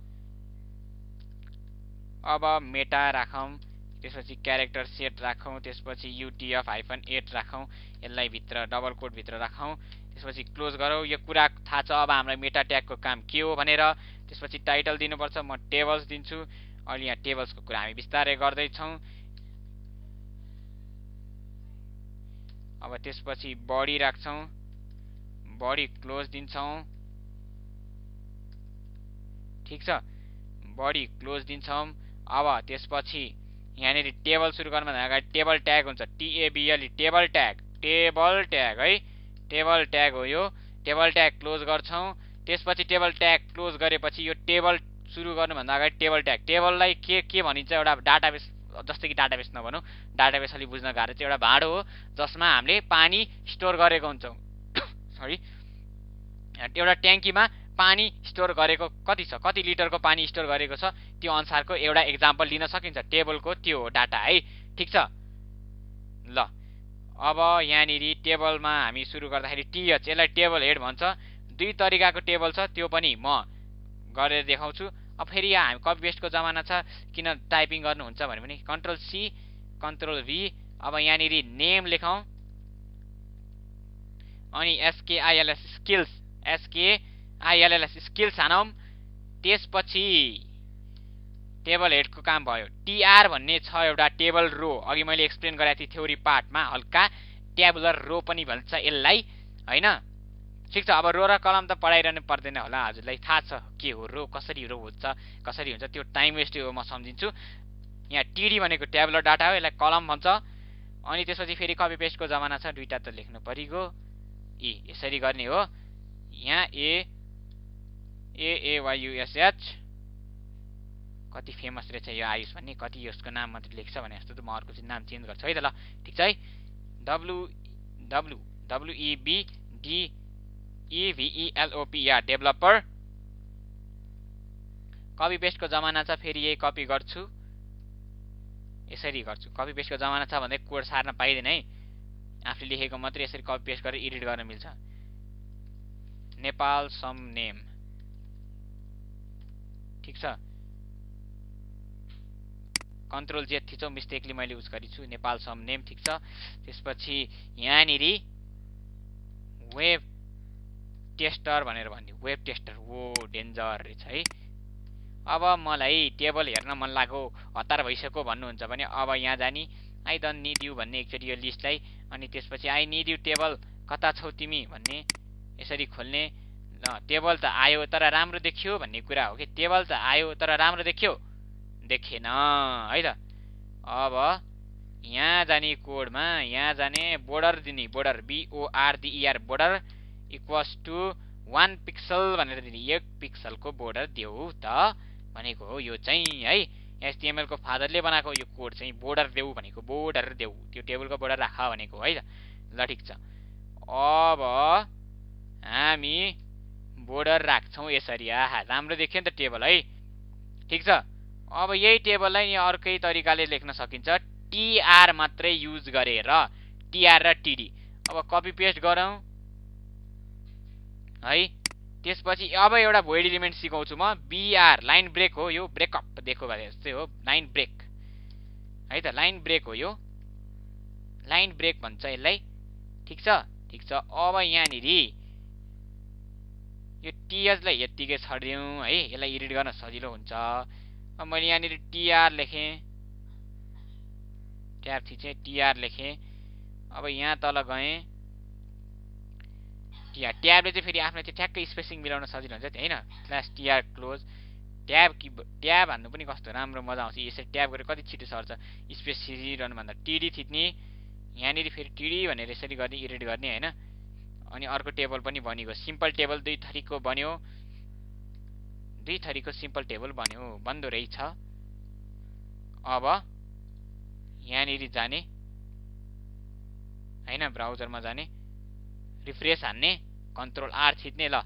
अब मेटा राखौँ, त्यसपछि क्यारेक्टर सेट राखौँ, त्यसपछि UTF-8 राखौँ, यसलाई भित्र डबल कोट भित्र राखौँ, त्यसपछि क्लोज गरौँ। यो कुरा थाहा छ अब हामीलाई मेटा ट्यागको काम के हो भनेर। त्यसपछि टाइटल दिनुपर्छ, म टेबल्स दिन्छु। अहिले यहाँ टेबल्सको कुरा हामी बिस्तारै गर्दैछौँ। अब त्यसपछि बडी राख्छौँ, बडी क्लोज दिन्छौँ। ठिक छ, बडी क्लोज दिन्छौँ। अब त्यसपछि यहाँनिर टेबल सुरु गर्नुभन्दा अगाडि टेबल ट्याग हुन्छ, TABL, टेबल ट्याग है, टेबल ट्याग हो यो। टेबल ट्याग क्लोज गर्छौँ। त्यसपछि टेबल ट्याग क्लोज गरेपछि यो टेबल सुरु गर्नुभन्दा अगाडि टेबल ट्याग, टेबललाई के भनिन्छ, एउटा डाटाबेस, जस्तै कि डाटाबेस नभनौँ, डाटाबेस अलि बुझ्न गाह्रो छ। एउटा भाँडो हो जसमा हामीले पानी स्टोर गरेको हुन्छौँ। सरी, एउटा ट्याङ्कीमा पानी स्टोर गरेको कति छ, कति लिटरको पानी स्टोर गरेको छ, त्यो अनुसारको एउटा एक्जाम्पल लिन सकिन्छ। टेबलको त्यो हो डाटा है। ठिक छ, ल अब यहाँनिर टेबलमा हामी सुरु गर्दाखेरि TH, यसलाई टेबल हेड भन्छ। दुई तरिकाको टेबल छ, त्यो पनि म गरेर देखाउँछु। अब फेरि यहाँ हामी कपी पेस्टको जमाना छ, किन टाइपिङ गर्नुहुन्छ भने पनि Ctrl+C Ctrl+V। अब यहाँनिर नेम लेखौँ अनि SKILS हानौँ। त्यसपछि टेबल हेडको काम भयो। टीआर भन्ने छ एउटा टेबल रो, अघि मैले एक्सप्लेन गरेको थिएँ थ्योरी पार्टमा, हल्का ट्याबुलर रो पनि भन्छ यसलाई हैन। ठिक छ, अब रो र कलम त पढाइरहनु पर्दैन होला, हजुरलाई थाहा छ के हो रो, कसरी रो हुन्छ, कसरी हुन्छ, त्यो टाइम वेस्ट हो, म सम्झिन्छु। यहाँ टिडी भनेको ट्याबुलर डाटा हो, यसलाई कलम भन्छ। अनि त्यसपछि फेरि कपी पेस्टको जमाना छ, दुईटा त लेख्नु परिगयो। यसरी गर्ने हो। यहाँ AAYUSH कति फेमस रहेछ यो आयुष भन्ने, कति यसको नाम मात्रै लेख्छ भने जस्तो त म अर्को चाहिँ नाम चेन्ज गर्छु है त ल। ठिक छ है। WEBDEVELOP या डेभलपर। कपी पेस्टको जमाना छ, फेरि यही कपी गर्छु, यसरी गर्छु। कपी पेस्टको जमाना छ भन्दै कोड सार्न पाइँदैन है, आफूले लेखेको मात्रै यसरी कपी पेस्ट गरेर एडिट गर्न मिल्छ। नेपाल सम नेम, ठिक छ, कन्ट्रोल जेड थिचौ, मिस्टेकली मैले युज गरेछु, नेपाल सम नेम, ठिक छ। त्यसपछि यहाँनिर वेब टेस्टर भनेर भन्यो, वेब टेस्टर, ओ डेन्जर रहेछ है। अब मलाई टेबल हेर्न मन लाग्यो, हतार भइसक्यो भन्नुहुन्छ भने अब यहाँ जानी आई डोन्ट निड यु भन्ने एकचोटि यो लिस्टलाई, अनि त्यसपछि आई निड यु टेबल कता छौ तिमी भन्ने यसरी खोल्ने। ल टेबल त आयो तर राम्रो देखियो भन्ने कुरा हो कि, टेबल त आयो तर राम्रो देखियो, देखेन है त। अब यहाँ जाने कोडमा, यहाँ जाने बोर्डर दिने, border BORDER border equals to 1 pixel भनेर दिने, 1 पिक्सलको बोर्डर देऊ त भनेको हो यो चाहिँ है। HTML को फादरले बनाएको यो कोड चाहिँ बोर्डर देऊ भनेको, बोर्डर देऊ, त्यो टेबलको बोर्डर राख भनेको है त। ल ठिक छ, अब हामी बोर्डर राख्छौँ यसरी। आहा राम्रो देखियो नि त टेबल है। ठिक छ, अब यही टेबललाई नि अर्कै तरिकाले लेख्न सकिन्छ, TR मात्रै युज गरेर, TR र TD। अब कपी पेस्ट गरौँ है। त्यसपछि अब एउटा भोइड इलिमेन्ट सिकाउँछु म, BR लाइन ब्रेक हो, यो ब्रेकअप देखो भने जस्तै हो, लाइन ब्रेक है त, लाइन ब्रेक हो यो, लाइन ब्रेक भन्छ यसलाई। ठिक छ, ठिक छ। अब यहाँनिर यो TH लाई यतिकै छडिदिउँ है, यसलाई एडिट गर्न सजिलो हुन्छ। अब मैले यहाँनिर TR लेखेँ, ट्याब थिचेँ, TR लेखेँ। अब यहाँ तल गएँ, ट्याबले चाहिँ फेरि आफ्नो चाहिँ ठ्याक्कै स्पेसिङ मिलाउन सजिलो हुन्छ हैन। /TR क्लोज, ट्याब हान्नु पनि कस्तो राम्रो मजा आउँछ, यसरी ट्याब गरेर कति छिटो सर्छ, स्पेस छिरिरहनु भन्दा। TD थिच्ने, यहाँनिर फेरि TD भनेर यसरी गर्ने, एडिट गर्ने हैन। अनि अर्को टेबल पनि बनिगयो, सिम्पल टेबल दुई थरीको बन्यो, दुई थरीको सिम्पल टेबल बन्यो, बन्दो रहेछ। अब यहाँनिर जाने हैन, ब्राउजरमा जाने, रिफ्रेस हान्ने, कन्ट्रोल R थिच्ने। ल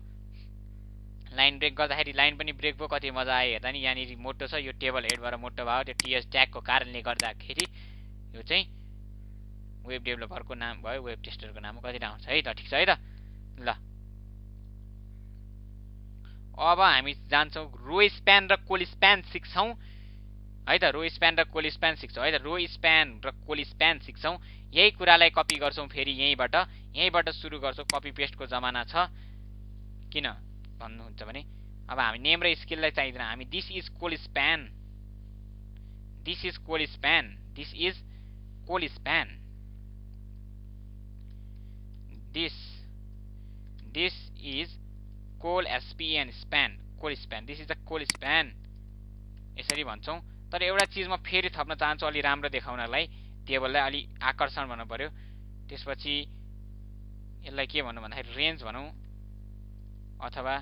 लाइन ब्रेक गर्दाखेरि लाइन पनि ब्रेक भयो, कति मजा आयो हेर्दा नि। यहाँनिर मोटो छ, यो टेबल हेडबाट मोटो भयो, त्यो TH ट्यागको कारणले गर्दाखेरि यो चाहिँ वेब डेभलपरको नाम भयो, वेब टेस्टरको नाम कति राम्रो छ है त। ठिक छ है त। ल अब हामी जान्छौँ रो स्प्यान र कोल स्प्यान सिक्छौँ है त। रो स्प्यान र कोल स्प्यान सिक्छौँ है त। रो स्प्यान र कोल स्प्यान सिक्छौँ, यही कुरालाई कपी गर्छौँ फेरि यहीँबाट सुरु गर्छौँ। कपी पेस्टको जमाना छ, किन भन्नुहुन्छ भने अब हामी नेम र स्किललाई चाहिँदैन, हामी this is col span, this is col span, this is col span, this is col SPAN span, col span, this is the col span, यसरी भन्छौँ। तर एउटा चिज म फेरि थप्न चाहन्छु अलि राम्रो देखाउनलाई, टेबललाई अलि आकर्षण भन्नु पर्यो। त्यसपछि यसलाई के भन्नु भन्दाखेरि रेन्ज भनौँ अथवा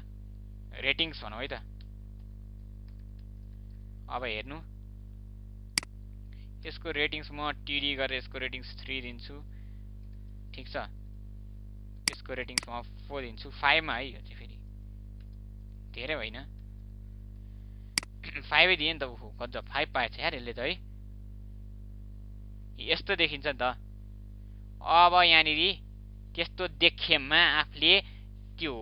रेटिङ्स भनौँ है त। अब हेर्नु, यसको रेटिङ्स म TD गरेर यसको रेटिङ्स 3 दिन्छु, ठिक छ। यसको रेटिङ्स म 4 दिन्छु, 5 मा है, यो चाहिँ फेरि धेरै होइन, 5 दिएँ नि त। ओहो गजब 5 पाएछ यार यसले त है, यस्तो देखिन्छ नि त। अब यहाँनिर त्यस्तो देखेमा आफूले त्यो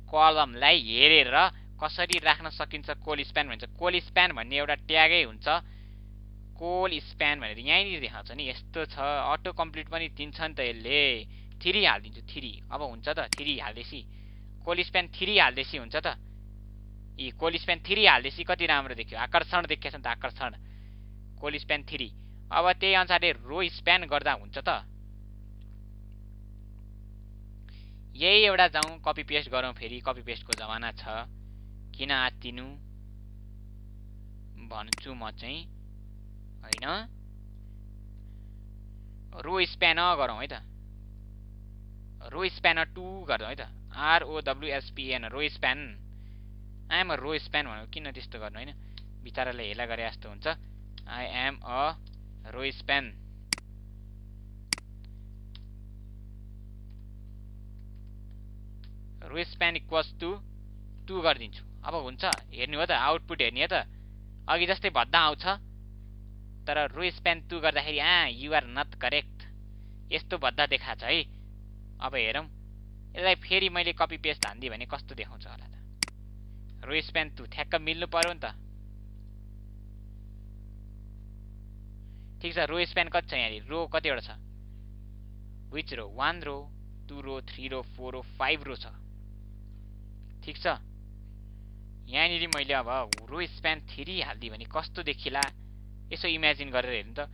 कलमलाई हेरेर कसरी राख्न सकिन्छ, कोल स्प्यान भन्छ। कोल स्प्यान भन्ने एउटा ट्यागै हुन्छ, कोल स्प्यान भनेर यहीँनिर देखाउँछ नि, यस्तो छ। अटो कम्प्लिट पनि दिन्छ नि त यसले, 3 हालिदिन्छु, 3। अब हुन्छ त 3 हाल्दैছি, कोल स्प्यान 3 हाल्दैছি हुन्छ त। यी कोल स्प्यान 3 हाल्दैछ कति राम्रो देखियो, आकर्षण देखिएछ नि त, आकर्षण कोल स्प्यान 3। अब त्यही अनुसारले रो स्प्यान गर्दा हुन्छ त। यही एउटा जाउँ कपी पेस्ट गरौँ, फेरि कपी पेस्टको जमाना छ, किन आत्तिनु भन्छु म चाहिँ हैन। रो स्प्यान गरौँ है त, रो स्प्यान 2 गर्छौँ है त, ROWSPN row span. I'm a row span भनेको किन त्यस्तो गर्नु हैन, बिचाराले हेला गरे जस्तो हुन्छ। I am a row span. Row span equals to 2 गरिदिन्छु। अब हुन्छ, हेर्नु हो त, आउटपुट हेर्ने हो त, अघि जस्तै भद्दा आउँछ, तर रो स्प्यान 2 गर्दाखेरि यु आर नट करेक्ट, यस्तो भद्दा देखाछ है। अब हेरौँ, यसलाई फेरि मैले कपी पेस्ट हान्दिएँ भने कस्तो देखाउँछ होला त। रो स्प्यान 2 ठ्याक्क मिल्नु पर्यो नि त। ठिक छ, रो स्प्यान कति छ यहाँनिर, रो कतिवटा छ, विच रो, 1 रो 2 रो 3 रो 4 रो 5 रो छ। ठिक छ, यहाँनिर मैले अब रो स्प्यान 3 हालिदिएँ भने कस्तो देखिला, यसो इमेजिन गरेर हेर्नु त।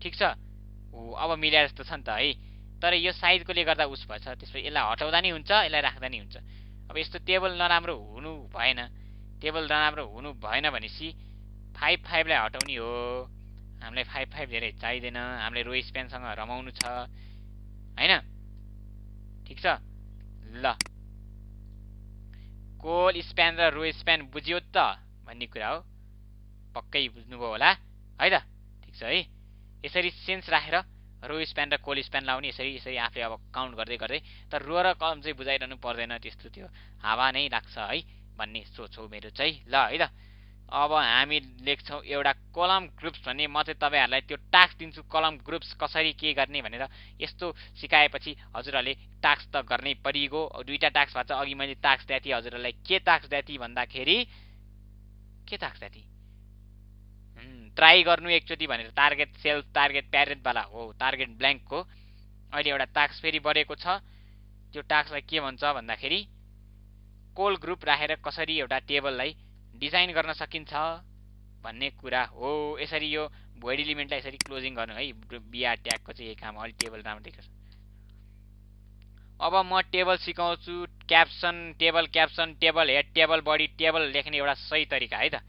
ठिक छ, अब मिले जस्तो छ नि त है। तर यो साइजकोले गर्दा उस भएछ, त्यसपछि यसलाई हटाउँदा नि हुन्छ, यसलाई राख्दा नि हुन्छ। अब यस्तो टेबल नराम्रो हुनु भएन, टेबल नराम्रो हुनु भएन भनेपछि 5 लाई हटाउने हो। हामीलाई 5 धेरै चाहिँदैन, हामीले रो स्प्यानसँग रमाउनु छ हैन। ठिक छ, ल कोल स्प्यान र रो स्प्यान बुझ्यो त भन्ने कुरा हो, पक्कै बुझ्नुभयो होला है त। ठिक छ है, यसरी सेन्स राखेर रो स्प्यान र कोल स्प्यान लाउने, यसरी यसरी आफूले अब काउन्ट गर्दै गर्दै। तर रो र कलम चाहिँ बुझाइरहनु पर्दैन, त्यस्तो त्यो हावा नै लाग्छ है भन्ने सोच हो मेरो चाहिँ, ल है त। अब हामी लेख्छौँ एउटा कलम ग्रुप्स भन्ने, म चाहिँ तपाईँहरूलाई त्यो टास्क दिन्छु, कलम ग्रुप्स कसरी के गर्ने भनेर। यस्तो सिकाएपछि हजुरहरूले टास्क त गर्नै परिगयो। दुईटा टास्क भएको छ, अघि मैले टास्क दिएको थिएँ हजुरहरूलाई, के टास्क दिएको थिएँ भन्दाखेरि, के टास्क दिएको थिएँ, ट्राई गर्नु एकचोटि भनेर, टार्गेट सेल्फ टार्गेट प्यारेन्टवाला हो, टार्गेट ब्ल्याङ्कको। अहिले एउटा टास्क फेरि बढेको छ, त्यो टास्कलाई के भन्छ भन्दाखेरि कोल ग्रुप राखेर कसरी एउटा टेबललाई डिजाइन गर्न सकिन्छ भन्ने कुरा हो। यसरी यो भोइड इलिमेन्टलाई यसरी क्लोजिङ गर्नु है, बिआर ट्यागको चाहिँ यही काम हो। अलि टेबल राम्रो देख्छ। अब म टेबल सिकाउँछु, caption, table caption, table head, table body, table लेख्ने एउटा सही तरिका है त।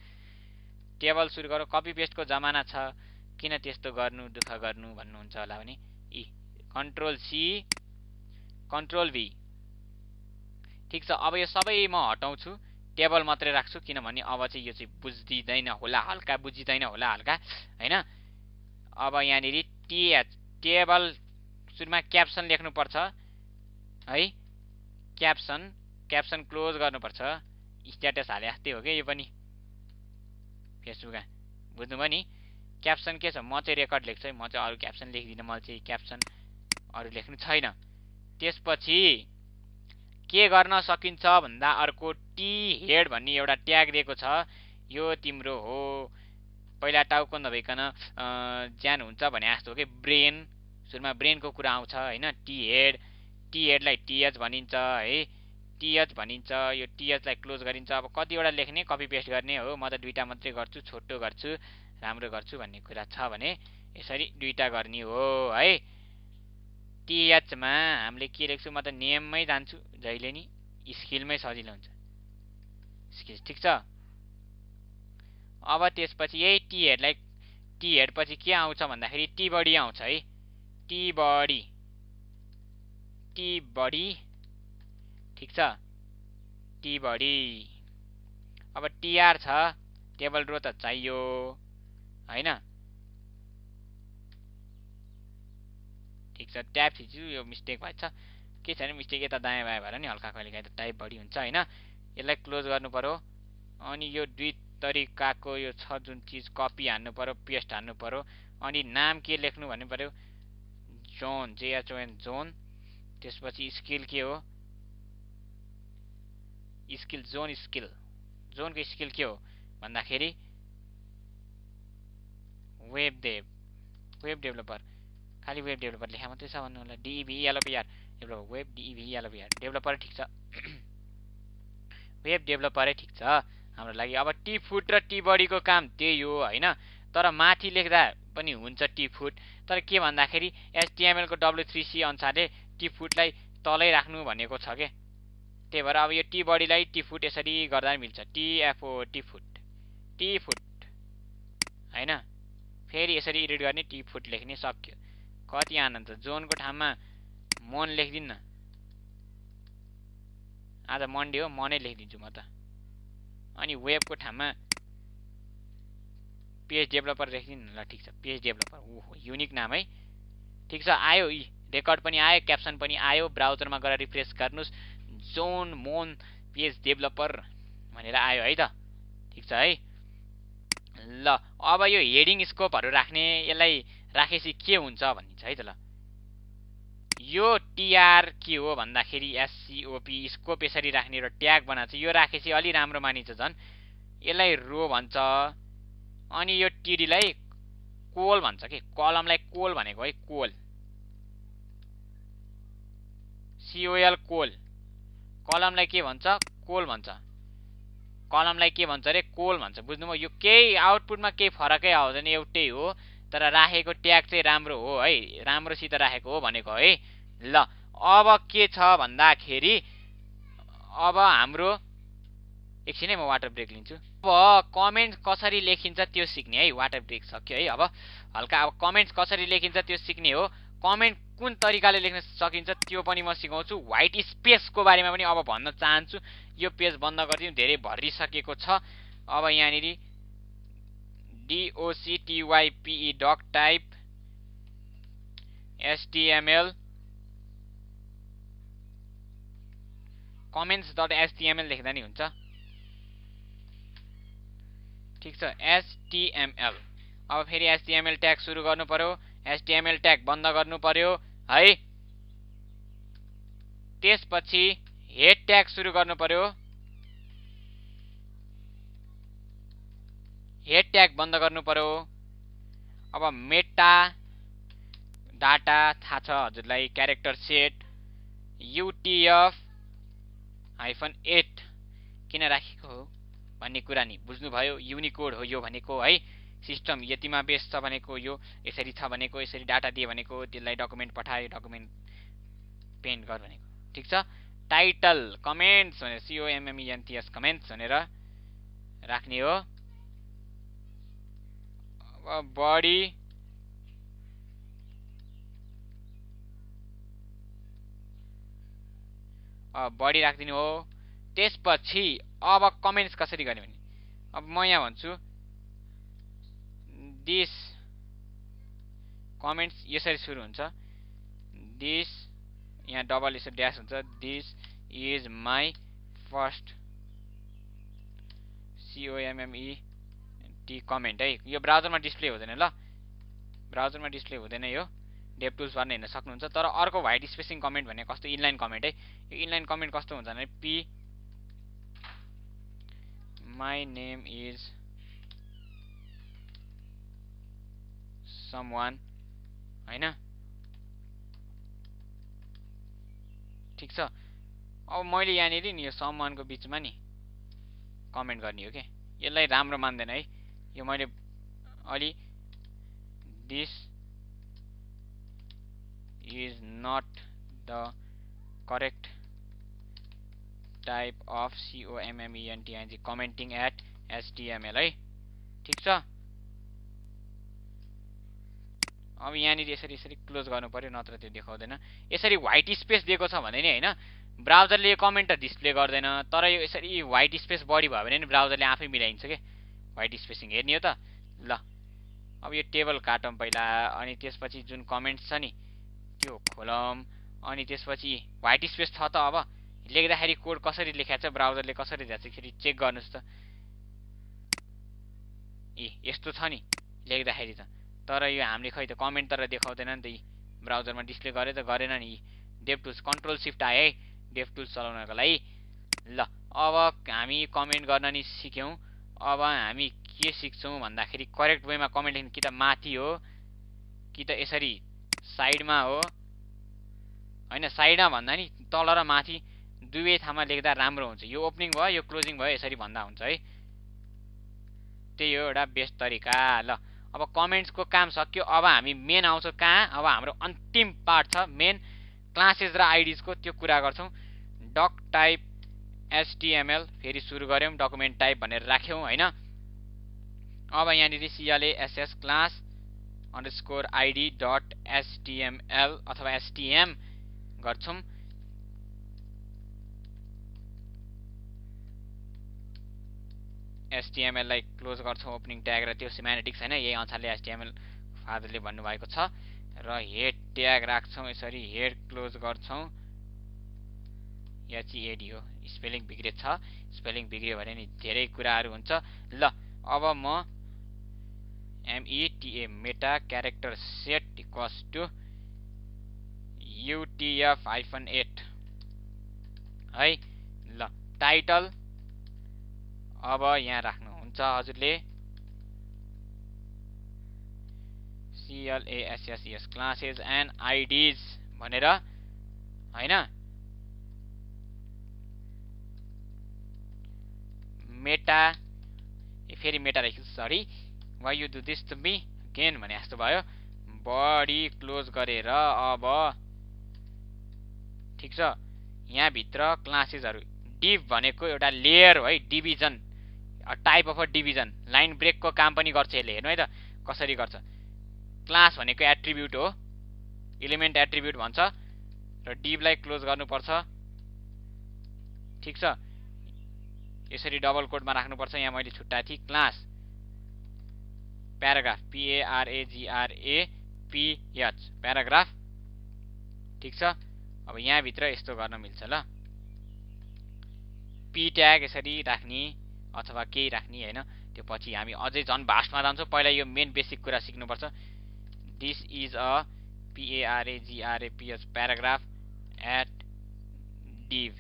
टेबल सुरु गरौँ, कपी पेस्टको जमाना छ, किन त्यस्तो गर्नु, दुःख गर्नु भन्नुहुन्छ होला भने, कन्ट्रोल सी कन्ट्रोल भी। ठिक छ, अब यो सबै म हटाउँछु, टेबल मात्रै राख्छु, किनभने अब चाहिँ यो चाहिँ बुझिँदैन होला हल्का, बुझिँदैन होला हल्का हैन। अब यहाँनिर टिएच टेबल सुरुमा क्याप्सन लेख्नुपर्छ है, क्याप्सन, क्याप्सन क्लोज गर्नुपर्छ। स्ट्याटस हाले जस्तै हो क्या यो पनि, फेसबुकमा बुझ्नुभयो नि। क्याप्सन के छ, म चाहिँ रेकर्ड लेख्छु है, म चाहिँ अरू क्याप्सन लेख्दिनँ, मैले चाहिँ क्याप्सन अरू लेख्नु छैन। त्यसपछि के गर्न सकिन्छ भन्दा अर्को टी हेड भन्ने एउटा ट्याग दिएको छ, यो तिम्रो हो। पहिला टाउको नभइकन ज्यान हुन्छ भने जस्तो हो कि ब्रेन, सुरुमा ब्रेनको कुरा आउँछ हैन। टी हेडलाई टिएच भनिन्छ है, टिएच भनिन्छ। यो टिएचलाई क्लोज गरिन्छ। अब कतिवटा लेख्ने, कपी पेस्ट गर्ने हो, म त दुईटा मात्रै गर्छु, छोटो गर्छु, राम्रो गर्छु भन्ने कुरा छ भने यसरी दुईटा गर्ने हो है। टिएचमा हामीले के लेख्छु, म त नेममै जान्छु जहिले नि, स्किलमै सजिलो हुन्छ, स्किल। ठिक छ, अब त्यसपछि यही टी हेड पछि के आउँछ भन्दाखेरि टी बडी आउँछ है, टी बडी। ठिक छ, टी बडी। अब टिआर छ, टेबल रो त चाहियो हैन। ठिक छ, ट्याब थिच्छु, यो मिस्टेक भएछ, के छैन मिस्टेक, यता दायाँ बायाँ भएर नि हल्का कहिले काहीँ त टाइप बढी हुन्छ हैन। यसलाई क्लोज गर्नु पर्यो। अनि यो दुई तरिकाको यो छ जुन चिज, कपी हान्नु पर्यो, पेस्ट हान्नु पर्यो। अनि नाम के लेख्नु भन्नु पर्यो, जोन, JHON जोन। त्यसपछि स्किल के हो, स्किल जोन, स्किल जोनको स्किल के हो भन्दाखेरि वेब डेभलपर, खालि वेब डेभलपर लेखा मात्रै छ भन्नु होला, DEVELOPER developer, web DEVELOPER developer. ठिक छ, वेब डेभलपरै ठिक छ हाम्रो लागि। अब टी फुट र टी बडीको काम त्यही हो हैन, तर माथि लेख्दा पनि हुन्छ टी फुट, तर के भन्दाखेरि HTML को W3C अनुसारले टी फुटलाई तलै राख्नु भनेको छ के। त्यही भएर अब यो टी बडीलाई टी फुट यसरी गर्दा पनि मिल्छ, TFO टी फुट हैन। फेरि यसरी एडिट गर्ने टी फुट लेख्ने, सक्यो। कति आनन्द। जोनको ठाउँमा मन लेख्दिन न, आज मन्डे हो, मनै लेखिदिन्छु म त। अनि वेबको ठाउँमा पेज डेभलपर लेखिदिनु ल, ठिक छ, पेज डेभलपर। ओहो युनिक नाम है, ठिक छ। आयो, रेकर्ड पनि आयो, क्याप्सन पनि आयो। ब्राउजरमा गएर रिफ्रेस गर्नुस्, जोन मोन पेज डेभलपर भनेर आयो है त, ठिक छ है। ल अब यो हेडिङ स्कोपहरू राख्ने, यसलाई राखेपछि के हुन्छ भनिन्छ है त। ल यो टिआर के हो भन्दाखेरि SCOP स्कोप यसरी राख्ने र ट्याग बनाएको छ। यो राखेपछि अलि राम्रो मानिन्छ झन्। यसलाई रो भन्छ, अनि यो टिडीलाई कोल भन्छ के, कलमलाई कोल भनेको है, कोल COL कोल। कलमलाई के भन्छ, कोल भन्छ। कलमलाई के भन्छ रे, कोल भन्छ। बुझ्नुभयो। यो केही आउटपुटमा केही फरकै आउँदैन, एउटै हो, तर राखेको ट्याग चाहिँ राम्रो हो है, राम्रोसित राखेको हो भनेको है। ल अब के छ भन्दाखेरि अब हाम्रो एकछिनै म वाटर ब्रेक लिन्छु। अब कमेन्ट कसरी लेखिन्छ त्यो सिक्ने है, वाटर ब्रेक सक्यो है। अब हल्का अब कमेन्ट्स कसरी लेखिन्छ त्यो सिक्ने हो। कमेन्ट कुन तरिकाले लेख्न सकिन्छ त्यो पनि म सिकाउँछु। व्हाइट स्पेसको बारेमा पनि अब भन्न चाहन्छु। यो पेज बन्द गरिदिउँ, धेरै भरिसकेको छ। अब यहाँनिर DOCTYPE doc type HTML comments.html लेख्दा नि हुन्छ, ठिक छ। HTML। अब फेरि HTML ट्याग सुरु गर्नु पर्यो, HTML ट्याग बन्द गर्नु पर्यो है। त्यसपछि हेड ट्याग सुरु गर्नु पर्यो, हेड ट्याग बन्द गर्नु पर्यो। अब मेटा डाटा थाहा छ हजुरलाई, क्यारेक्टर सेट UTF-8 किन राखेको हो भन्ने कुरा नि बुझ्नुभयो। युनिकोड हो यो भनेको है। सिस्टम यतिमा बेस छ भनेको, यो यसरी छ भनेको, यसरी डाटा दिए भनेको, त्यसलाई डकुमेन्ट पठायो, डकुमेन्ट पेन्ट गर भनेको, ठिक छ। टाइटल कमेन्ट्स भनेर COMMENTS कमेन्ट्स भनेर राख्ने हो। अब बडी बडी राखिदिनु हो। त्यसपछि अब कमेन्ट्स कसरी गर्ने भने, अब म यहाँ भन्छु दिस कमेन्ट्स यसरी सुरु हुन्छ, दिस यहाँ डबल यसो ड्यास हुन्छ, this is my first COMMENT comment है। यो ब्राउजरमा डिस्प्ले हुँदैन, ल ब्राउजरमा डिस्प्ले हुँदैन, यो डेभटुल्सबाट हेर्न सक्नुहुन्छ। तर अर्को व्हाइट स्पेसिङ कमेन्ट भन्ने कस्तो इनलाइन कमेन्ट है। यो इनलाइन कमेन्ट कस्तो हुन्छ भने P my name is someone हैन, ठिक छ। अब मैले यहाँनिर नि यो समवानको बिचमा नि कमेन्ट गर्ने हो के, यसलाई राम्रो मान्दैन है। यो मैले अलि this is not the correct type of COMMENT commenting at HTML है, ठिक छ। अब यहाँनिर यसरी यसरी क्लोज गर्नु पर्यो, नत्र त्यो देखाउँदैन। यसरी व्हाइट स्पेस दिएको छ भने नि हैन, ब्राउजरले यो कमेन्ट त डिस्प्ले गर्दैन। तर यो यसरी व्हाइट स्पेस बढी भयो भने नि ब्राउजरले आफै मिलाइन्छ के, व्हाइट स्पेसिङ हेर्ने हो त। ल अब यो टेबल काटौँ पहिला, अनि त्यसपछि जुन कमेन्ट्स छ नि त्यो खोलौँ, अनि त्यसपछि व्हाइट स्पेस छ त। अब लेख्दाखेरि कोड कसरी लेखाएको छ, ब्राउजरले कसरी दिएको छ चेक गर्नुस् त। यस्तो छ नि लेख्दाखेरि त, तर यो हामीले खै त कमेन्ट तर देखाउँदैन नि त। यी ब्राउजरमा डिस्प्ले गरे त गरेन नि। डेभटुल्स कन्ट्रोल सिफ्ट आए है डेभटुल्स चलाउनको लागि। ल अब हामी कमेन्ट गर्न नि सिक्यौँ। अब हामी के सिक्छौँ भन्दाखेरि करेक्ट वेमा कमेन्ट लेख्नु, कि त माथि हो कि त यसरी साइडमा हो हैन, साइडमा भन्दा नि तल र माथि दुवै ठाउँमा लेख्दा राम्रो हुन्छ। यो ओपनिङ भयो यो क्लोजिङ भयो यसरी भन्दा हुन्छ है। त्यही हो एउटा बेस्ट तरिका। ल अब कमेन्ट्सको काम सक्यो। अब हामी मेन आउँछौँ कहाँ? अब हाम्रो अन्तिम पार्ट छ मेन क्लासेस र आइडिजको, त्यो कुरा गर्छौँ। डक टाइप HTML फेरि सुरु गऱ्यौँ, डकुमेन्ट टाइप भनेर राख्यौँ होइन। अब यहाँनिर CLASS class underscore ID dot HTML अथवा STM गर्छौँ। HTML लाई क्लोज गर्छौँ ओपनिङ ट्याग र त्यो सिमेटिक्स होइन, यही अनुसारले HTML फादरले भन्नुभएको छ। र हेड ट्याग राख्छौँ यसरी, हेड क्लोज गर्छौँ। HEAD हो, स्पेलिङ बिग्रेछ। स्पेलिङ बिग्रियो भने नि धेरै कुराहरू हुन्छ। ल अब म META meta character set equals to UTF-8 है। ल टाइटल अब यहाँ राख्नुहुन्छ हजुरले CLASS क्लासेस एन्ड आइडिज भनेर हैन। मेटा फेरि मेटा राख्छु, sorry why you do this to me again भने जस्तो भयो। बडी क्लोज गरेर अब ठिक छ, यहाँ भित्र क्लासेसहरु डिभ भनेको एउटा लेयर हो है, division, type of a division. Line ब्रेकको काम पनि गर्छ यसले, हेर्नु है त कसरी गर्छ। क्लास भनेको एट्रिब्युट हो, एलिमेन्ट एट्रिब्युट भन्छ र डिभलाई क्लोज गर्नुपर्छ। ठिक छ, यसरी डबल कोटमा राख्नुपर्छ। यहाँ मैले छुट्टाएको थिएँ क्लास प्याराग्राफ PARAGRAPH प्याराग्राफ। ठिक छ, अब यहाँ भित्र यस्तो गर्न मिल्छ। ल पी ट्याग यसरी राख्ने अथवा केही राख्ने हैन। त्यो पछि हामी अझै झन् भास्टमा जान्छौँ। पहिला यो मेन बेसिक कुरा सिक्नुपर्छ। This is a PARAGRAPH paragraph at div।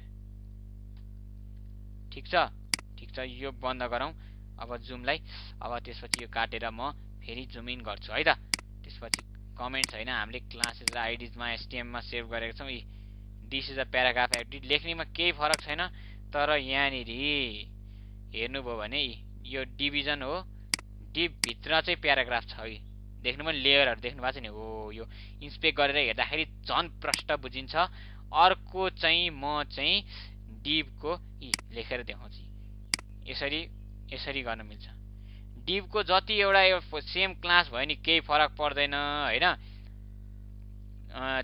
ठिक छ, ठिक छ, यो बन्द गरौँ अब जुमलाई। अब त्यसपछि यो काटेर म फेरि जुम इन गर्छु है त। त्यसपछि कमेन्ट्स हैन, हामीले क्लासेस र आइडिजमा HTML मा सेभ गरेका छौँ। This is a paragraph edit लेख्नेमा केही फरक छैन, तर यहाँनिर हेर्नुभयो भने यो डिभिजन हो, डिभ भित्र चाहिँ प्याराग्राफ छ है। देख्नु पनि लेयरहरु देख्नु भएको छ नि हो। यो इन्स्पेक्ट गरेर हेर्दाखेरि झन् प्रष्ट बुझिन्छ। अर्को चाहिँ म चाहिँ डिभको लेखेर देखाउँछु। यसरी गर्न मिल्छ। डिभको जति एउटा सेम क्लास भयो नि केही फरक पर्दैन हैन।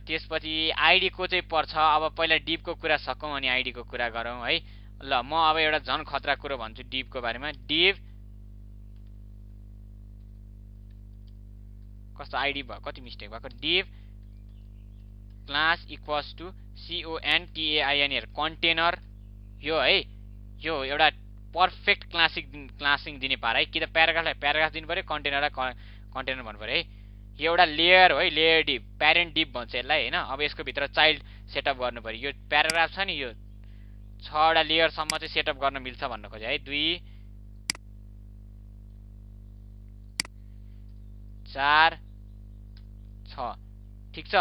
त्यसपछि आइडी को चाहिँ पर्छ। अब पहिला डिभको कुरा सकौं अनि आइडी को कुरा गरौँ है। ल म अब एउटा झन् खतरा कुरो भन्छु डिभको बारेमा। डिभ कस्तो आइडी भयो, कति मिस्टेक भएको। Div class equals to CONTAINER container. यो है, यो एउटा पर्फेक्ट क्लासिङ दिने पारा है। कि त प्याराग्राफलाई प्याराग्राफ दिनु पर्यो, कन्टेनरलाई कन्टेनर भन्नु पर्यो है। यो एउटा लेयर हो है, लेयर डिभ, प्यारेन्ट डिभ भन्छ यसलाई हैन। अब यसको भित्र चाइल्ड सेटअप गर्नु पर्यो। यो प्याराग्राफ छ नि, यो 6 वटा लेयर सम्म चाहिँ सेटअप गर्न मिल्छ भन्न खोजे है। 2 4 6 ठिक छ।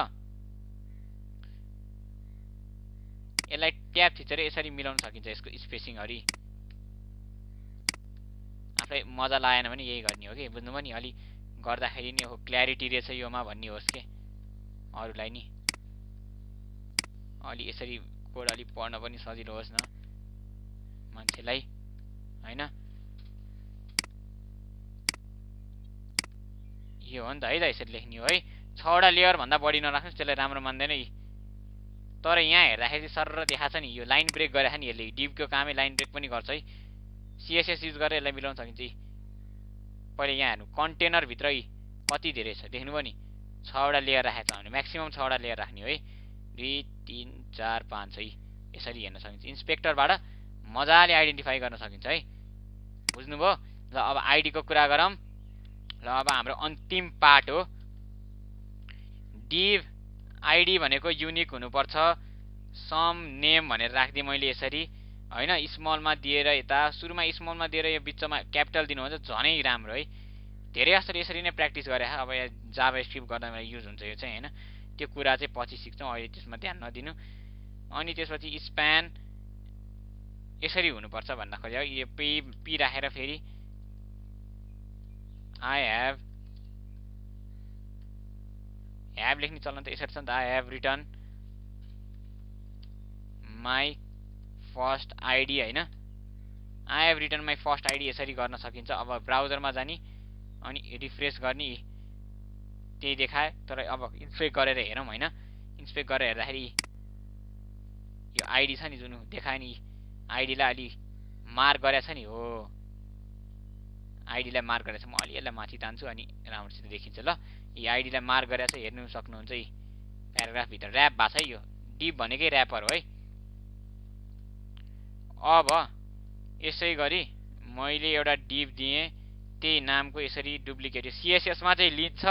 यसलाई ट्याब थिचेर यसरी मिलाउन सकिन्छ। यसको स्पेसिङहरु आफै मजा लागेन भने यही गर्ने हो कि, बुझ्नुभयो नि। अलि गर्दाखेरि नि हो क्ल्यारिटी रहेछ योमा भन्ने होस् के अरुलाई नि। अलि यसरी कोड अलि पढ्न पनि सजिलो होस् न मान्छेलाई हैन। यो हो नि त है त, यसरी लेख्ने हो है। 6 वटा लेयर भन्दा बढी नराख्नुस्, त्यसलाई राम्रो मान्दैन यी। तर यहाँ हेर्दाखेरि सरर देखाछ नि, यो लाइन ब्रेक गरेछ नि यसले। डिभको कामै लाइन ब्रेक पनि गर्छ है। CSS युज गरेर यसलाई मिलाउन सकिन्छ। पहिले यहाँ हेर्नु कन्टेनर भित्र कति धेरै छ देख्नुभयो नि। 6 वटा लेयर राखेको छ भने म्याक्सिमम 6 वटा लेयर राख्ने हो है। 2 3 4 5 है, यसरी हेर्न सकिन्छ। इन्स्पेक्टरबाट मजाले आइडेन्टिफाई गर्न सकिन्छ है, बुझ्नुभयो। ल अब आइडी को कुरा गरौँ। ल अब हाम्रो अन्तिम पार्ट हो। डिभ आइडी भनेको युनिक हुनुपर्छ। सम नेम भनेर राख्दिए मैले यसरी हैन। स्मलमा दिएर यता सुरुमा स्मलमा दिएर यो बिचमा क्यापिटल दिनुहुन्छ झनै राम्रो है। धेरै जस्तो यसरी नै प्र्याक्टिस गरे। अब जाभा स्क्रिप्ट गर्दा युज हुन्छ यो चाहिँ हैन। त्यो कुरा चाहिँ पछि सिक्छौँ, अहिले त्यसमा ध्यान नदिनु। अनि त्यसपछि स्प्यान यसरी हुनुपर्छ भन्न खोजेको। यो पी राखेर फेरि आई ह्याभ लेख्ने चलन त यसरी छ नि त, I have return my first ID हैन, I have return my first ID यसरी गर्न सकिन्छ। अब ब्राउजरमा जाने अनि रिफ्रेस गर्ने, त्यही देखाए। तर अब इन्स्पेक्ट गरेर हेरौँ हैन, इन्स्पेक्ट गरेर हेर्दाखेरि यो आइडी छ नि जुन देखायो नि, आइडीलाई अलि मार्क गरेछ नि, हो आइडीलाई मार्क गरेछ। म अलि यसलाई माथि तान्छु अनि राम्रोसित देखिन्छ ल। यी आइडीलाई मार्क गरेछ, हेर्नु सक्नुहुन्छ। यी प्याराग्राफ भित्र ऱ्याप भएको छ, यो डिप भनेकै ऱ्यापर हो है। अब यसै गरी मैले एउटा डिप दिएँ, त्यही नामको यसरी डुप्लिकेट सीएसएसमा चाहिँ लिन्छ,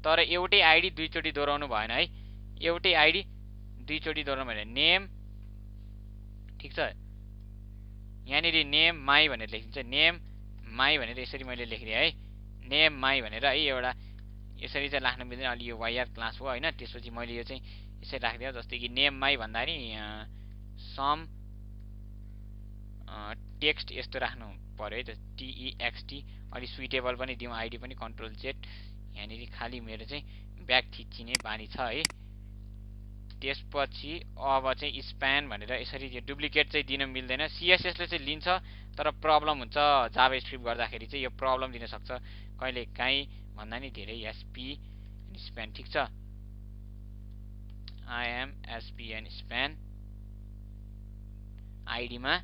तर एउटै आइडी दुईचोटि दोहोऱ्याउनु भएन है। एउटै आइडी दुईचोटि दोहोऱ्याउनु भएन। नेम ठिक छ, यहाँनिर नेम माई भनेर लेखिन्छ, नेम माई भनेर यसरी मैले लेखिदिएँ है, नेम माई भनेर है। एउटा यसरी चाहिँ राख्नु मिल्दैन, अलि यो वाइआर क्लास हो होइन। त्यसपछि मैले यो चाहिँ यसरी राखिदिएँ, जस्तै कि नेम माई भन्दाखेरि सम टेक्स्ट यस्तो राख्नु पर्यो है त, टिइएक्सटी। अलि सुइटेबल पनि दिउँ, आइडी पनि कन्ट्रोल जेड। यहाँनिर खालि मेरो चाहिँ ब्याक थिचिने बानी छ है। त्यसपछि अब चाहिँ स्प्यान भनेर यसरी डुप्लिकेट चाहिँ दिन मिल्दैन। सीएसएसले चाहिँ लिन्छ, तर प्रब्लम हुन्छ जाभास्क्रिप्ट गर्दाखेरि चाहिँ, यो प्रब्लम दिन सक्छ कहिले काहीँ भन्दा नि धेरै। एसपी स्प्यान ठिक छ, आइएम एसपिएन स्प्यान आइडीमा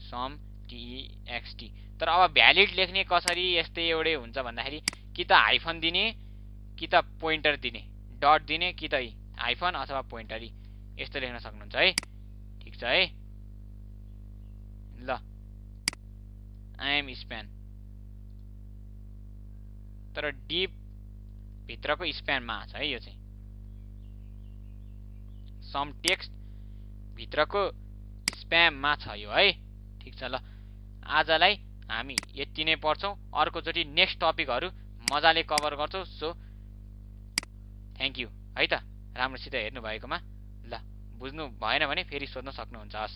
सम टिइएक्सटी। तर अब भ्यालिड लेख्ने कसरी यस्तै एउटै हुन्छ भन्दाखेरि कि त हाइफन दिने, कि त पोइन्टर दिने, डट दिने, कि त हाइफन अथवा पोइन्टर यस्तो लेख्न सक्नुहुन्छ है। ठिक छ है ल। आइएम स्प्यान, तर डिप भित्रको स्प्यानमा छ है यो चाहिँ, सम टेक्स्ट भित्रको स्प्याममा छ यो है। ठिक छ ल, आजलाई हामी यति नै पढ्छौँ। अर्कोचोटि नेक्स्ट टपिकहरू मजाले कभर गर्छौँ। सो थ्याङ्क यू है त, राम्रोसित हेर्नु भएकोमा। ल, बुझ्नु भएन भने फेरि सोध्न सक्नुहुन्छ। हस्।